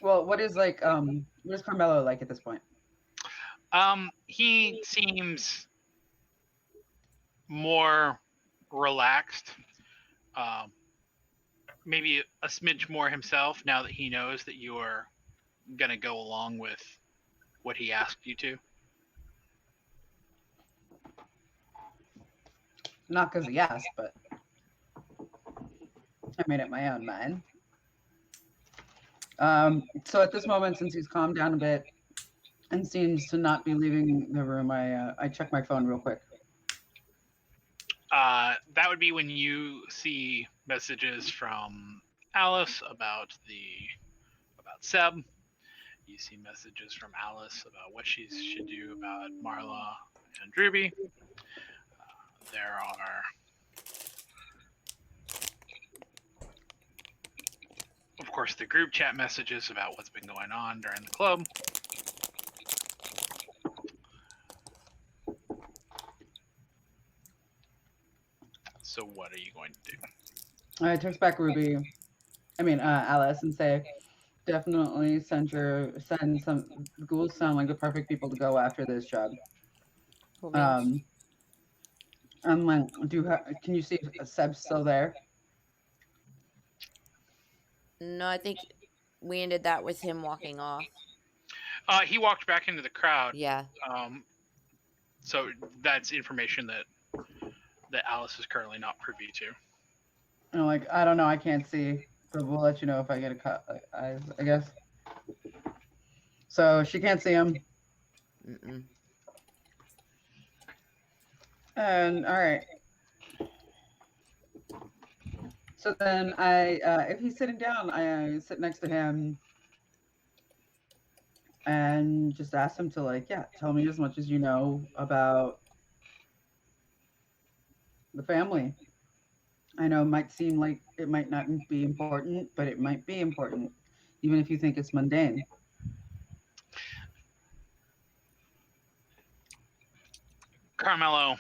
Well, what is Carmelo like at this point? He seems more relaxed. Maybe a smidge more himself now that he knows that you are going to go along with what he asked you to. Not because he asked, but I made up my own mind. So at this moment, since he's calmed down a bit and seems to not be leaving the room, I check my phone real quick. That would be when you see messages from Alice about Seb. You see messages from Alice about what she should do about Marla and Ruby. There are, of course, the group chat messages about what's been going on during the club. So what are you going to do? I text back Alice, and say, definitely send some ghouls. Sound like the perfect people to go after this job. Cool beans. I'm like, can you see if Seb's still there? No, I think we ended that with him walking off. He walked back into the crowd. Yeah. So that's information that Alice is currently not privy to. I'm like, I don't know, I can't see, but we'll let you know if I get a cut. I guess. So she can't see him. Mm-mm. And all right. So then if he's sitting down, I sit next to him and just ask him to tell me as much as you know about the family. I know it might seem like it might not be important, but it might be important, even if you think it's mundane. Carmelo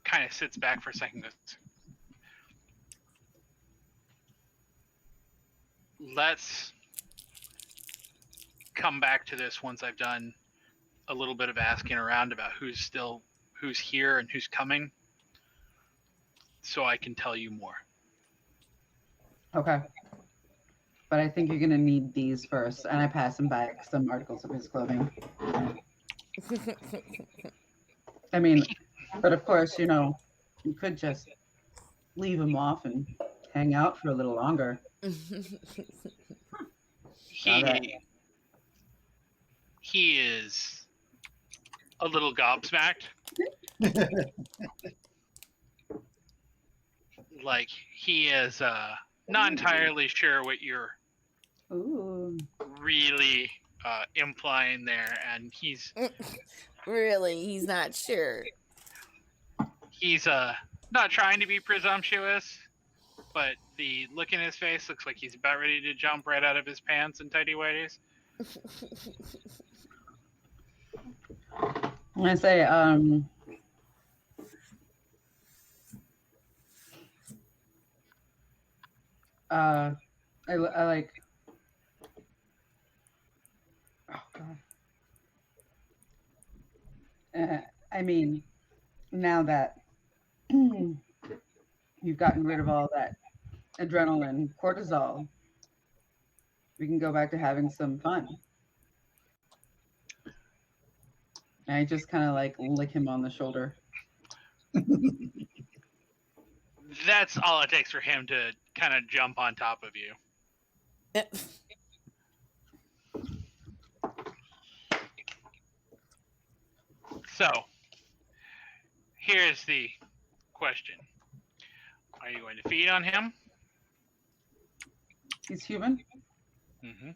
kind of sits back for a second. Let's come back to this once I've done a little bit of asking around about who's here and who's coming, so I can tell you more. Okay. But I think you're going to need these first. And I pass him back some articles of his clothing. I mean, But of course, you know, you could just leave him off and hang out for a little longer. Now that He is a little gobsmacked. Like he is not entirely sure what you're ooh. really implying there, and he's not sure. He's not trying to be presumptuous, but the look in his face looks like he's about ready to jump right out of his pants and tighty whities. I'm gonna say, I like. Oh God. I mean, now that you've gotten rid of all that adrenaline, cortisol, we can go back to having some fun. And I just kind of like lick him on the shoulder. That's all it takes for him to kind of jump on top of you. So, here's the question. Are you going to feed on him? He's human. Mm-hmm.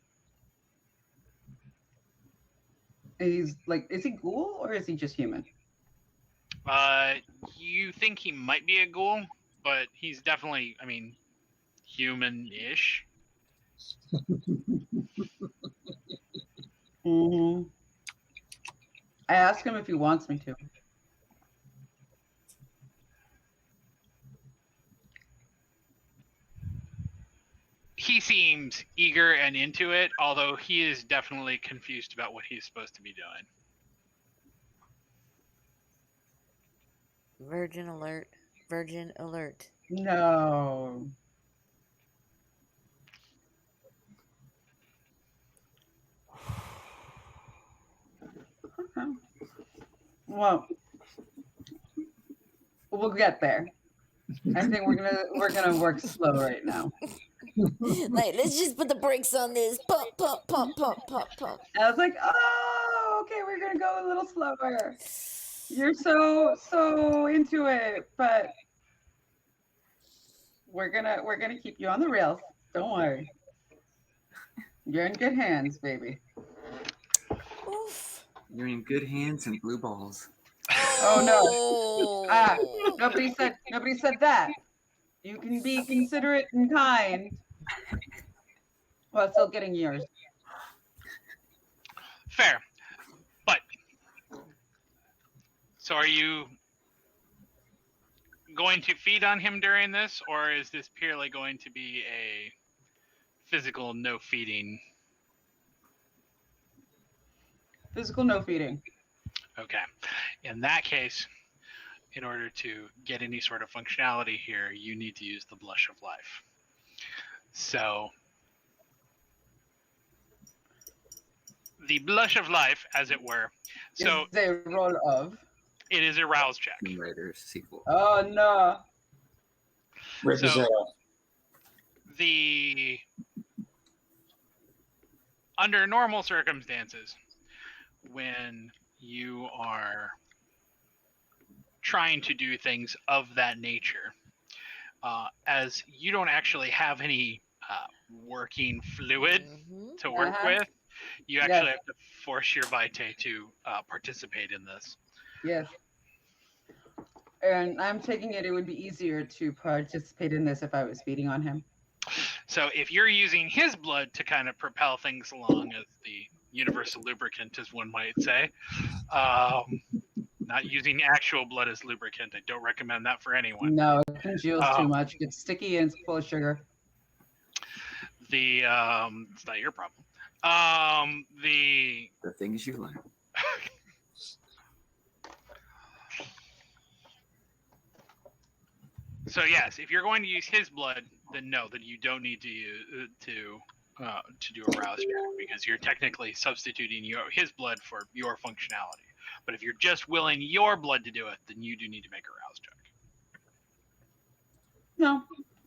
He's like, is he ghoul or is he just human? You think he might be a ghoul, but he's definitely, I mean, human-ish. Mm-hmm. I asked him if he wants me to. He seems eager and into it, although he is definitely confused about what he's supposed to be doing. Virgin alert. Virgin alert. No. Well, we'll get there. I think we're gonna work slow right now. Like, let's just put the brakes on this. Pump, pump, pump, pump, pump, pump. And I was like, oh, okay, we're gonna go a little slower. You're so into it, but we're gonna keep you on the rails. Don't worry. You're in good hands, baby. Oof. You're in good hands and blue balls. Oh no. Nobody said that. You can be considerate and kind while still getting yours. Fair. But, so are you going to feed on him during this, or is this purely going to be a physical no feeding? Physical no feeding. Okay. In that case, in order to get any sort of functionality here, you need to use the Blush of Life. So, the Blush of Life, as it were. So, Is a roll of. it is a rouse check. Tomb Raider sequel. Oh no. Rip his So- head off. Under normal circumstances, when you are trying to do things of that nature, as you don't actually have any working fluid to work with, you actually have to force your vitae to participate in this. Yes. And I'm taking it would be easier to participate in this if I was feeding on him. So if you're using his blood to kind of propel things along as the universal lubricant, as one might say, not using actual blood as lubricant, I don't recommend that for anyone. No, it congeals too much. It's sticky and it's full of sugar. It's not your problem. The things you learn. So yes, if you're going to use his blood, then no, then you don't need to use to do a rouse check, because you're technically substituting his blood for your functionality. But if you're just willing your blood to do it, then you do need to make a rouse check.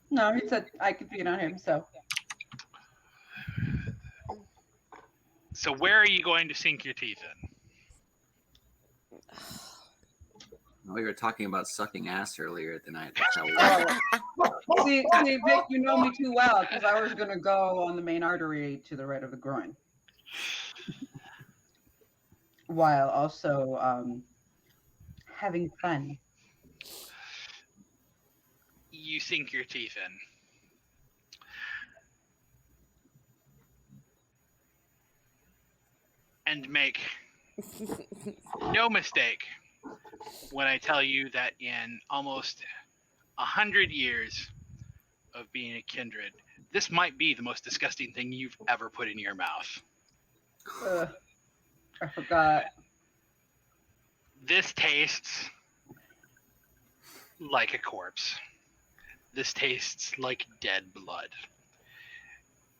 No, he said I could feed on him, so. So where are you going to sink your teeth in? We were talking about sucking ass earlier tonight. That's how we See, Vic, you know me too well because I was gonna go on the main artery to the right of the groin, while also having fun. You sink your teeth in. And make no mistake when I tell you that in almost 100 years of being a kindred, this might be the most disgusting thing you've ever put in your mouth. I forgot. This tastes like a corpse. This tastes like dead blood.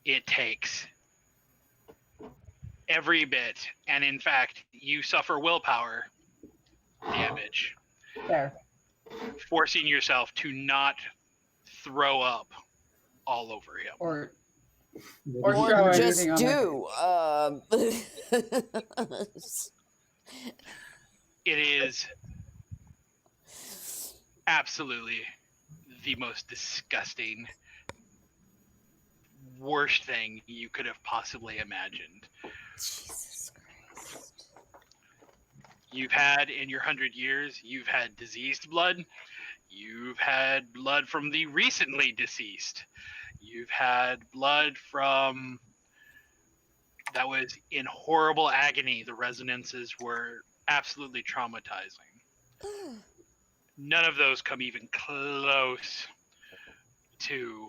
It takes every bit, and in fact, you suffer willpower damage, There. forcing yourself to not throw up all over him. Or Or show just anything on my do. It is absolutely the most disgusting, worst thing you could have possibly imagined. Jesus Christ. You've had, in your 100 years, you've had diseased blood. You've had blood from the recently deceased. You've had blood from that was in horrible agony. The resonances were absolutely traumatizing. None of those come even close to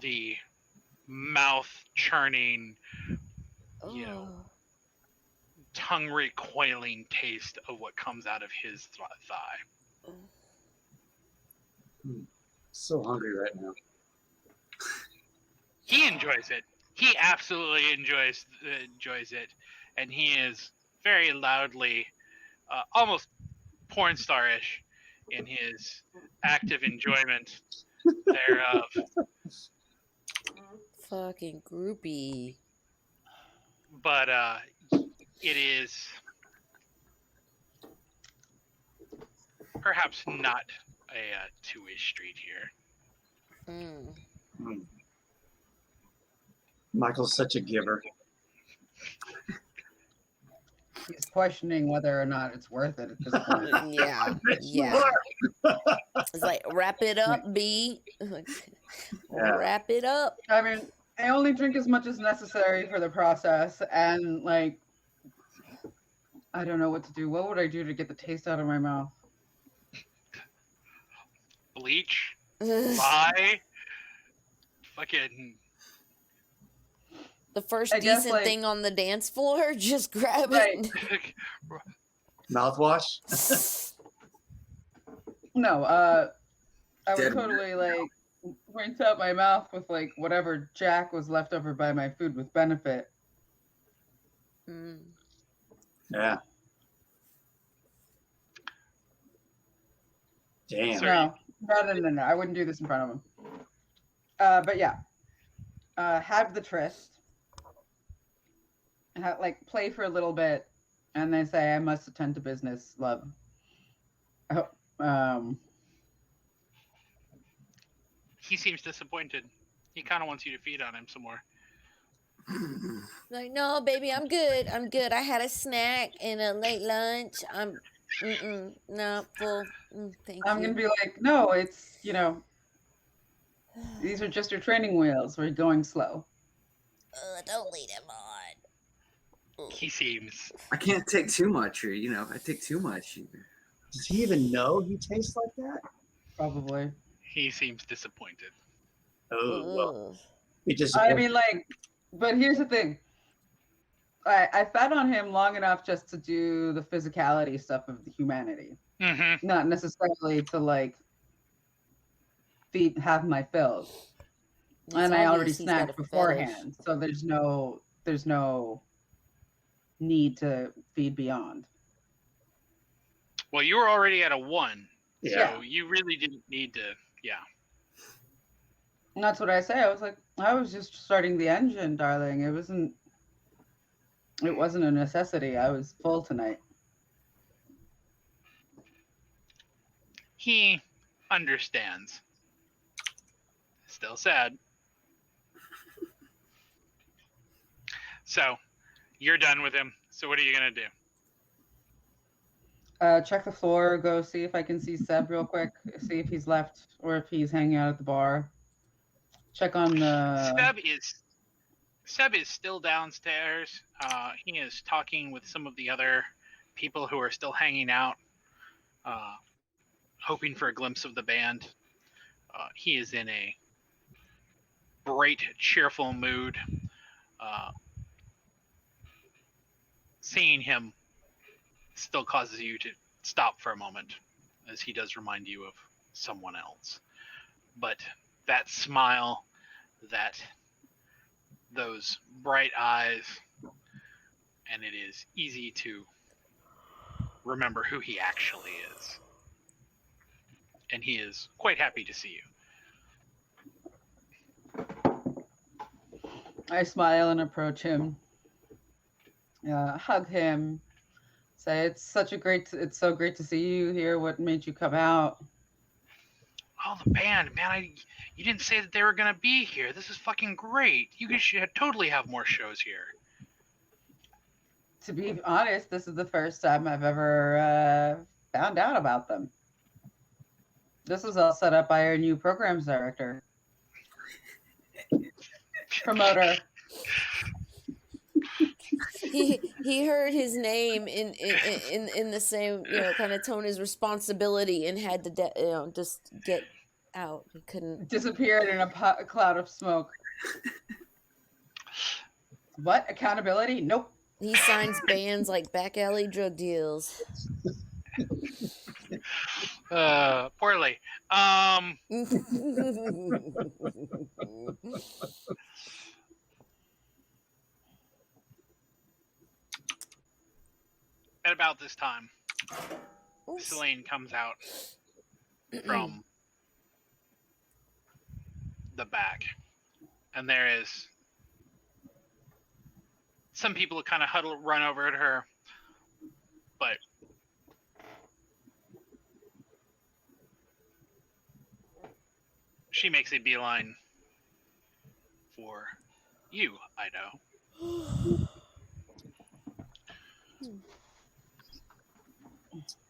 the mouth churning, you know, tongue recoiling taste of what comes out of his thigh. So hungry right now. He enjoys it. He absolutely enjoys it, and he is very loudly, almost porn star-ish in his active enjoyment thereof. Fucking groupie. But it is perhaps not a two-way street here. Mm. Michael's such a giver. He's questioning whether or not it's worth it at this point. Yeah. Yeah. It's like, wrap it up, B. Wrap it up. I mean, I only drink as much as necessary for the process, and like, I don't know what to do. What would I do to get the taste out of my mouth? Bleach, lie, fucking. The first I guess, decent like- thing on the dance floor, just grab Right. it. Mouthwash? No, I would Dead totally like rinse out my mouth with like whatever Jack was left over by my food with benefit. Mm. Yeah. Damn. Sorry. No. I wouldn't do this in front of him. But yeah, have the tryst. Like play for a little bit, and then say, "I must attend to business, love." He seems disappointed. He kind of wants you to feed on him some more. Like, no, baby, I'm good. I'm good. I had a snack and a late lunch. I'm not full. Thank I'm you. gonna be like, "No, it's these are just your training wheels. We're going slow." Don't lead him on. He seems. I can't take too much, or I take too much. Does he even know he tastes like that? Probably. He seems disappointed. Oh, well. He just. I mean, like, but here's the thing. I fed on him long enough just to do the physicality stuff of the humanity, Mm-hmm. not necessarily to like have my fill. It's And I already obvious he's got snacked a beforehand, so there's no need to feed beyond. Well, you were already at a 1, Yeah. so you really didn't need to. Yeah. And that's what I say. I was like, I was just starting the engine, darling. It wasn't a necessity. I was full tonight. He understands. Still sad. So, you're done with him. So what are you going to do? Check the floor, go see if I can see Seb real quick, see if he's left or if he's hanging out at the bar. Check on the... Seb is still downstairs. He is talking with some of the other people who are still hanging out, hoping for a glimpse of the band. He is in a bright, cheerful mood. Seeing him still causes you to stop for a moment, as he does remind you of someone else. But that smile, those bright eyes, and it is easy to remember who he actually is. And he is quite happy to see you. I smile and approach him, hug him, say, it's so great to see you here. What made you come out? Oh, the band, man! You didn't say that they were gonna be here. This is fucking great. You guys should totally have more shows here. To be honest, this is the first time I've ever found out about them. This was all set up by our new programs director, promoter. He heard his name in the same kind of tone as responsibility and had to just get out. He couldn't. Disappeared in a cloud of smoke. What? Accountability? Nope. He signs bands like back alley drug deals. Poorly. At about this time, Selene comes out from the back, and there is some people who kind of run over at her, but she makes a beeline for you, Idaho.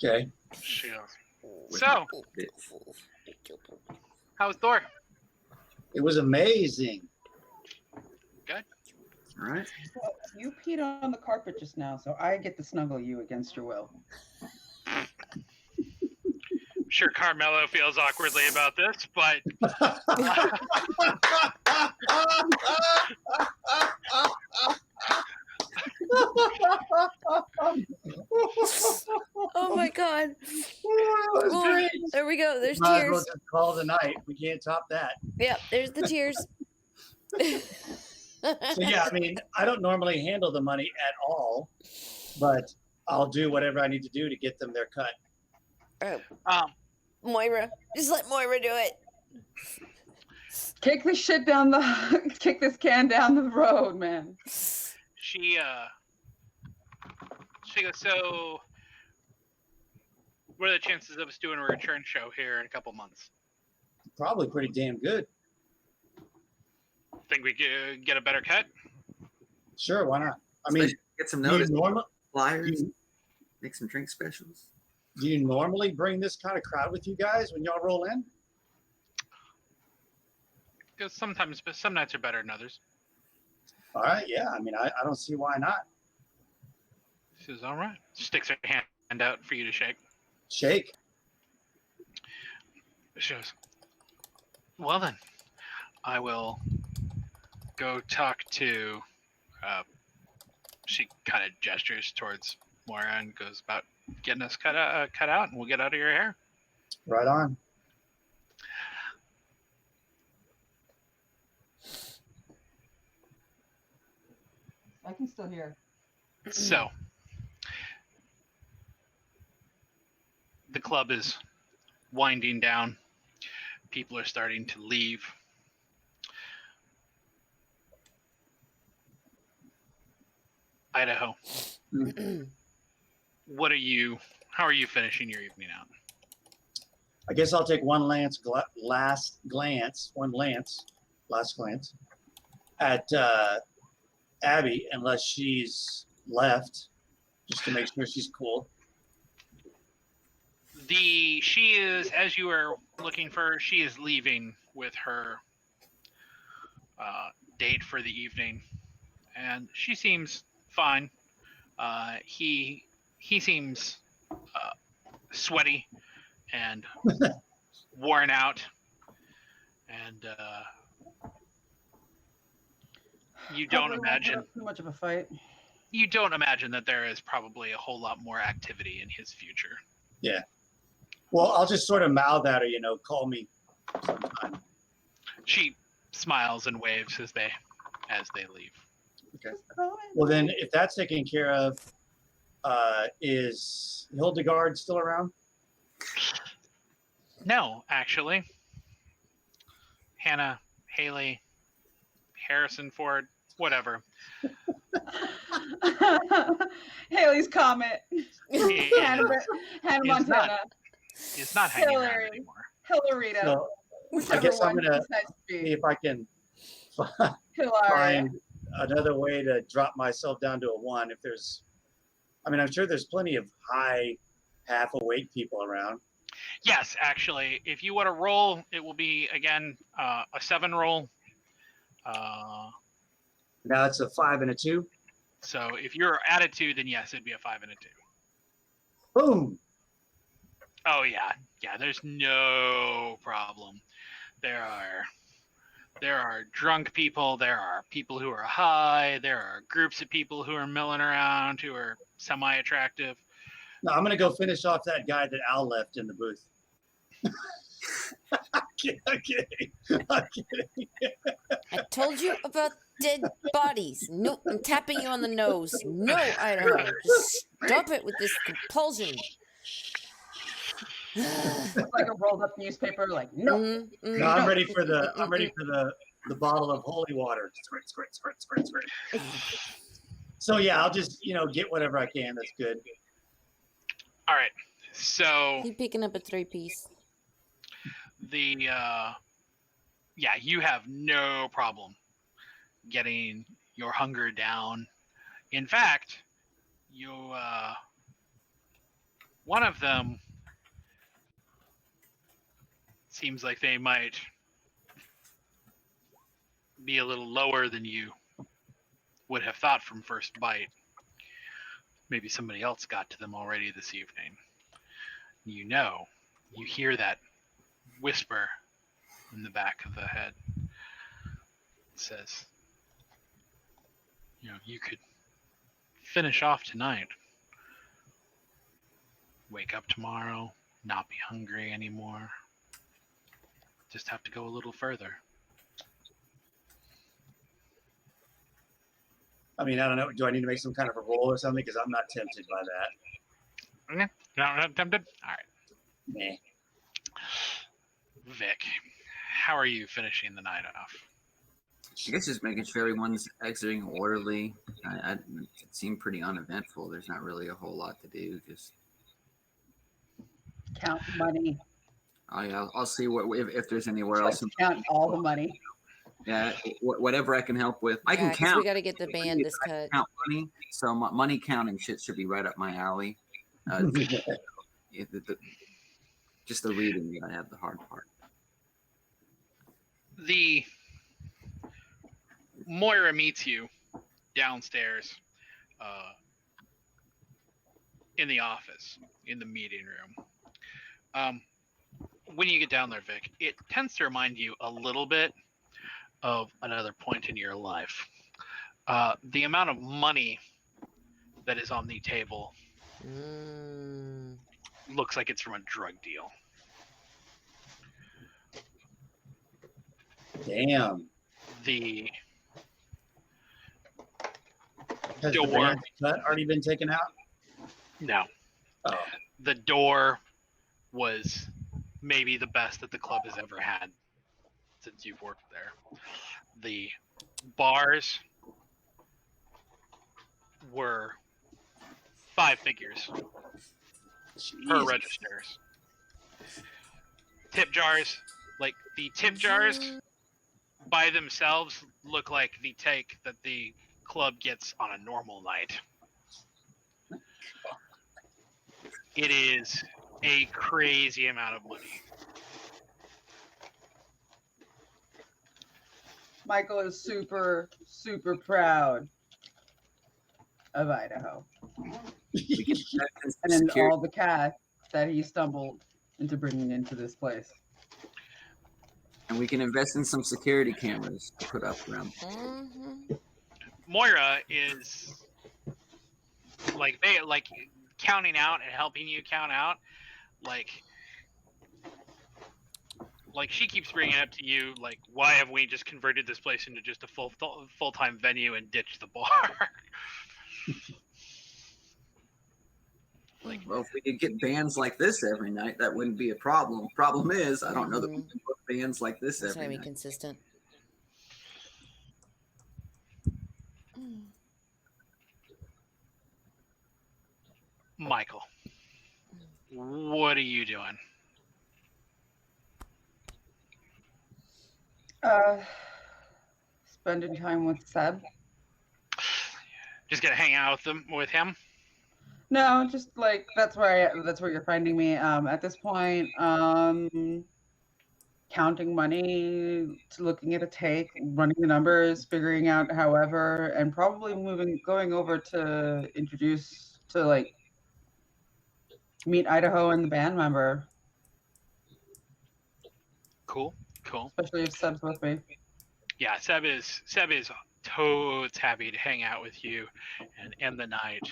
Okay. She goes, so, how was Thor? It was amazing. Good. All right. Well, you peed on the carpet just now, so I get to snuggle you against your will. I'm sure Carmelo feels awkwardly about this, but Oh my god! Great. There we go. There's Might as well tears. just call it a night. We can't top that. Yep, there's the tears. So yeah, I mean, I don't normally handle the money at all, but I'll do whatever I need to do to get them their cut. Moira, just let Moira do it. Kick this shit down the kick this can down the road, man. she goes, so what are the chances of us doing a return show here in a couple months? Probably pretty damn good. Think we could get a better cut? Sure, why not? I mean, Get some do notice. you, Flyers. Make some drink specials. do you normally bring this kind of crowd with you guys when y'all roll in? Because sometimes, but some nights are better than others. All right, yeah. I mean, I don't see why not. She says, all right. Sticks her hand out for you to shake. Shake. She goes, well then, I will go talk to, she kind of gestures towards Moira and goes about getting us cut out, and we'll get out of your hair. Right on. I can still hear. So, the club is winding down. People are starting to leave. Idaho, how are you finishing your evening out? I guess I'll take one last glance at Abby, unless she's left, just to make sure she's cool. She is, as you are looking for her, she is leaving with her date for the evening, and she seems fine. He seems sweaty and worn out, and you don't imagine too much of a fight. You don't imagine that there is probably a whole lot more activity in his future. Yeah. Well, I'll just sort of mouth at her, call me sometime. She smiles and waves as they leave. Okay. Well, then, if that's taken care of, is Hildegard still around? No, actually. Hannah, Haley, Harrison Ford, whatever. Haley's Comet. Hannah Montana. He's not hanging around anymore. Hilarita. So, I guess I'm gonna see if I can find another way to drop myself down to a 1. If there's, I'm sure there's plenty of high, half awake people around. Yes, actually, if you want to roll, it will be again a 7 roll. Now it's a 5 and a 2. So if you're at a 2, then yes, it'd be a 5 and a 2. Boom. Oh yeah. There's no problem. There are drunk people. There are people who are high. There are groups of people who are milling around who are semi-attractive. No, I'm gonna go finish off that guy that Al left in the booth. I'm kidding. I told you about dead bodies. No, I'm tapping you on the nose. No, Idaho. Just stop it with this compulsion. Like a rolled up newspaper, like no. No, I'm ready for the bottle of holy water. Squirt. So yeah, I'll just get whatever I can. That's good. All right. So Keep picking up a 3-piece. you have no problem getting your hunger down. In fact, one of them seems like they might be a little lower than you would have thought from first bite. Maybe somebody else got to them already this evening. You hear that whisper in the back of the head. It says, you could finish off tonight. Wake up tomorrow, not be hungry anymore. Just have to go a little further. I don't know. Do I need to make some kind of a roll or something? Because I'm not tempted by that. Okay. Not tempted? All right. Nah. Vic, how are you finishing the night off? I guess just making sure everyone's exiting orderly. It seemed pretty uneventful. There's not really a whole lot to do. Just Count money. Oh yeah, I'll see if there's anywhere else. Count all the money. Yeah, whatever I can help with. I can 'cause count. we got to get the band this cut. Count money, so money counting shit should be right up my alley. Just the reading that I have the hard part. The Moira meets you downstairs in the office, in the meeting room. When you get down there, Vic, it tends to remind you a little bit of another point in your life. The amount of money that is on the table looks like it's from a drug deal. Damn. The Has door. the band cut already been taken out? No. Oh, The door was maybe the best that the club has ever had since you've worked there. The bars were 5 figures per Jesus. registers. Tip jars, like the tip jars by themselves look like the take that the club gets on a normal night. It is a crazy amount of money. Michael is super, super proud of Idaho We can and in security. all the cash that he stumbled into bringing into this place. And we can invest in some security cameras to put up around. Mm-hmm. Moira is like counting out and helping you count out. Like she keeps bringing it up to you, like, why have we just converted this place into just a full-time venue and ditched the bar? Well, if we could get bands like this every night, that wouldn't be a problem. Problem is, I don't know that we can book bands like this That's every gotta be night. consistent. Michael, what are you doing? Spending time with Seb. Just gonna hang out with him? No, just like that's where you're finding me. At this point, counting money, looking at a take, running the numbers, figuring out however, and probably going over to meet Idaho and the band member, Cool. especially if Seb's with me. Yeah, Seb is totes happy to hang out with you and end the night.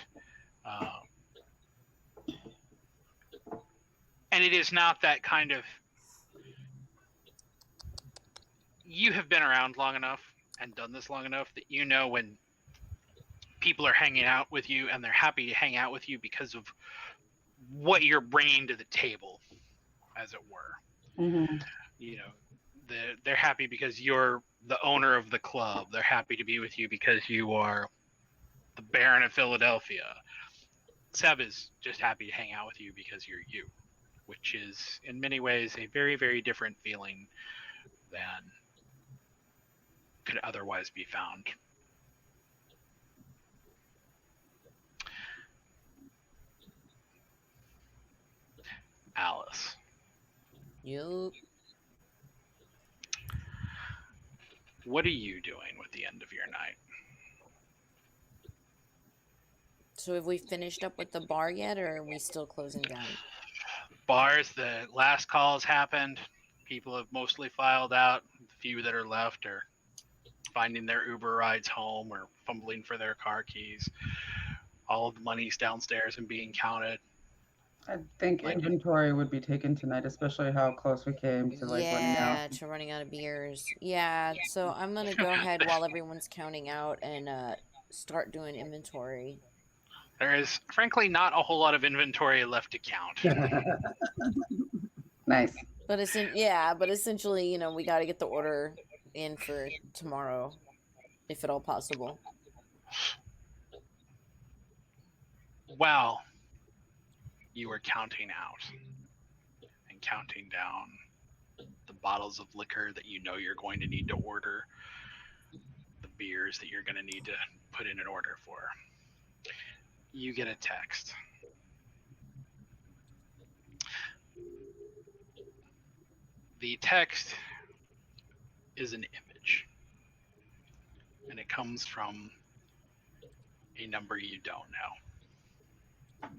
And it is not that kind of. You have been around long enough and done this long enough that you know when people are hanging out with you and they're happy to hang out with you because of what you're bringing to the table, as it were. Mm-hmm. You know, they're happy because you're the owner of the club. They're happy to be with you because you are the Baron of Philadelphia. Seb is just happy to hang out with you because you're you, which is in many ways a very, very different feeling than could otherwise be found. Alice. Yup. What are you doing with the end of your night? So have we finished up with the bar yet, or are we still closing down? Bars, the last calls happened. People have mostly filed out. The few that are left are finding their Uber rides home or fumbling for their car keys. All of the money's downstairs and being counted. I think inventory would be taken tonight, especially how close we came to running out. Yeah, to running out of beers. Yeah, so I'm gonna go ahead while everyone's counting out and start doing inventory. There is, frankly, not a whole lot of inventory left to count. Nice. But essentially, you know, we got to get the order in for tomorrow, if at all possible. Well, you were counting out and counting down the bottles of liquor that you know you're going to need to order, the beers that you're going to need to put in an order for. You get a text. The text is an image, and it comes from a number you don't know.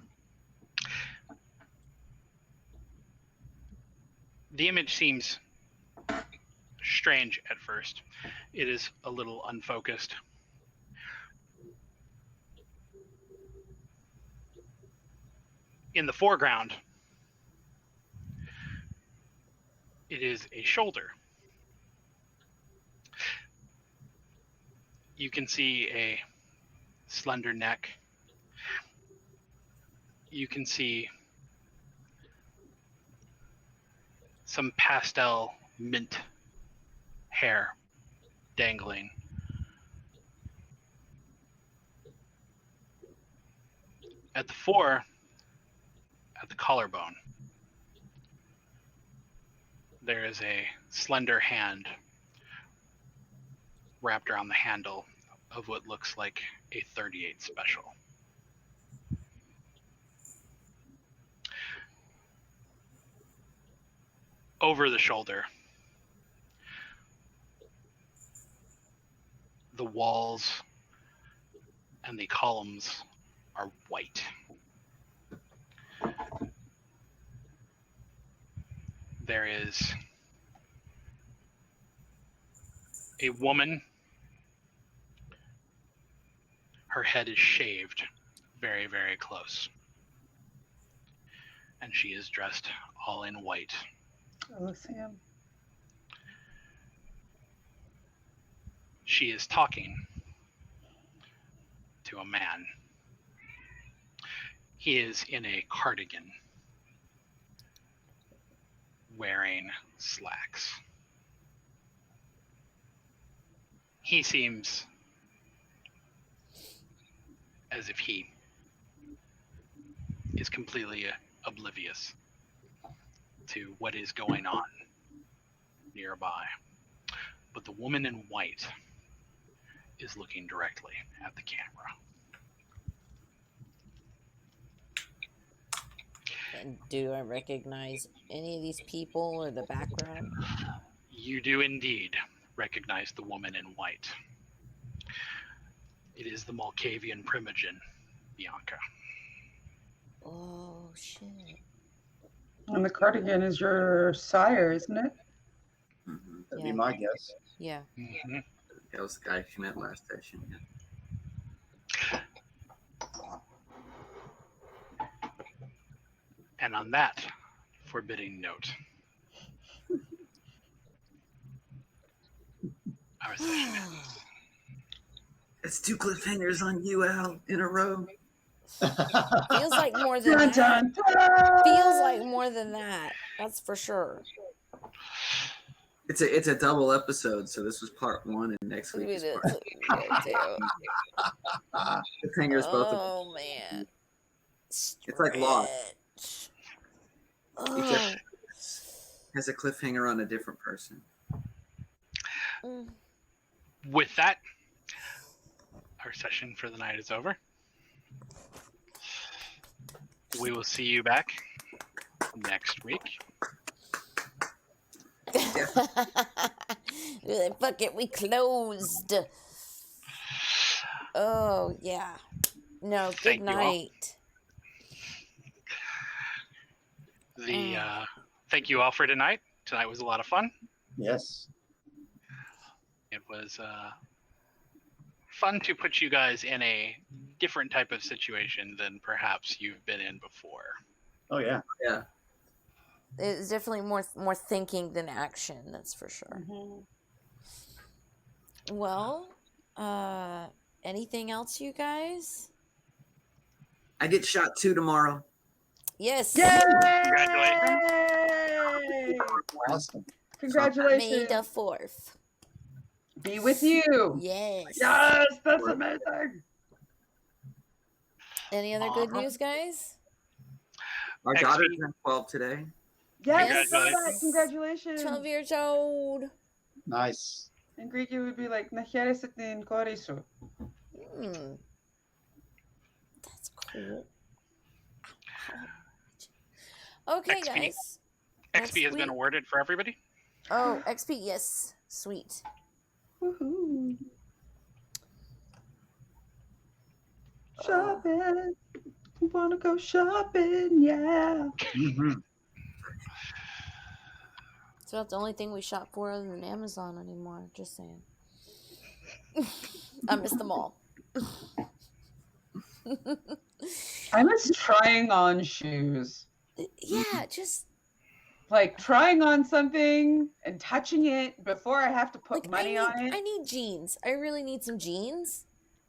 The image seems strange at first. It is a little unfocused. In the foreground, it is a shoulder. You can see a slender neck. You can see some pastel mint hair dangling. At the fore, at the collarbone, there is a slender hand wrapped around the handle of what looks like a 38 special. Over the shoulder, the walls and the columns are white. There is a woman. Her head is shaved very, very close. And she is dressed all in white. Oh, Sam. She is talking to a man. He is in a cardigan, wearing slacks. He seems as if he is completely oblivious to what is going on nearby. But the woman in white is looking directly at the camera. And do I recognize any of these people or the background? You do indeed recognize the woman in white. It is the Malkavian Primogen, Bianca. Oh, shit. And the cardigan is your sire, isn't it? Mm-hmm. That'd Yeah. be my guess. Yeah. Mm-hmm. That was the guy she met last session. Yeah. And on that forbidding note, our session ends. It's 2 cliffhangers on UL in a row. Feels like more than Dun, that. dun, dun. Feels like more than that. That's for sure. It's a double episode, so this was part 1, and next week is part 2. Cliffhangers both. Oh, man. It's like Lost. Stretch. Each Oh. episode has a cliffhanger on a different person. Mm. With that, our session for the night is over. We will see you back next week. Fuck it, we closed. Oh, yeah. No, good Thank you all. night. Thank you all for tonight. Tonight was a lot of fun. Yes. It was fun to put you guys in a different type of situation than perhaps you've been in before. Oh yeah. Yeah. It's definitely more thinking than action, that's for sure. Mhm. Well, anything else, you guys? I get shot 2 tomorrow. Yes. Congratulations. Yay! Awesome. May Congratulations. the 4th. Be with you. Yes. Yes, that's amazing. Any other good Alright. news, guys? Our Next daughter week. turned 12 today. Yes, Congratulations. congratulations. 12 years old. Nice. In Greek, it would be like Nacheres την κόρη σου. That's cool. Okay, XP. guys. XP has Sweet. been awarded for everybody. Oh, XP, yes. Sweet. Woohoo. Shopping. Wanna go shopping, yeah. Mm-hmm. It's about the only thing we shop for other than Amazon anymore. Just saying. I miss them all. I miss trying on shoes. Yeah, just Like trying on something and touching it before I have to put like money on it. I need jeans. I really need some jeans.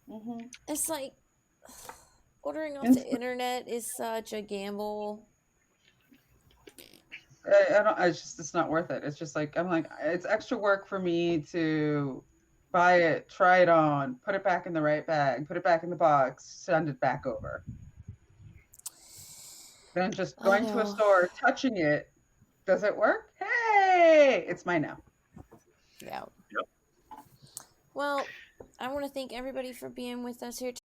Mm-hmm. It's like ordering off It's- the internet is such a gamble. I don't. It's not worth it. It's just like I'm like it's extra work for me to buy it, try it on, put it back in the right bag, put it back in the box, send it back over. Then just I going to a know. store, touching it. Does it work? Hey, it's mine now. Yeah. Yep. Well, I want to thank everybody for being with us here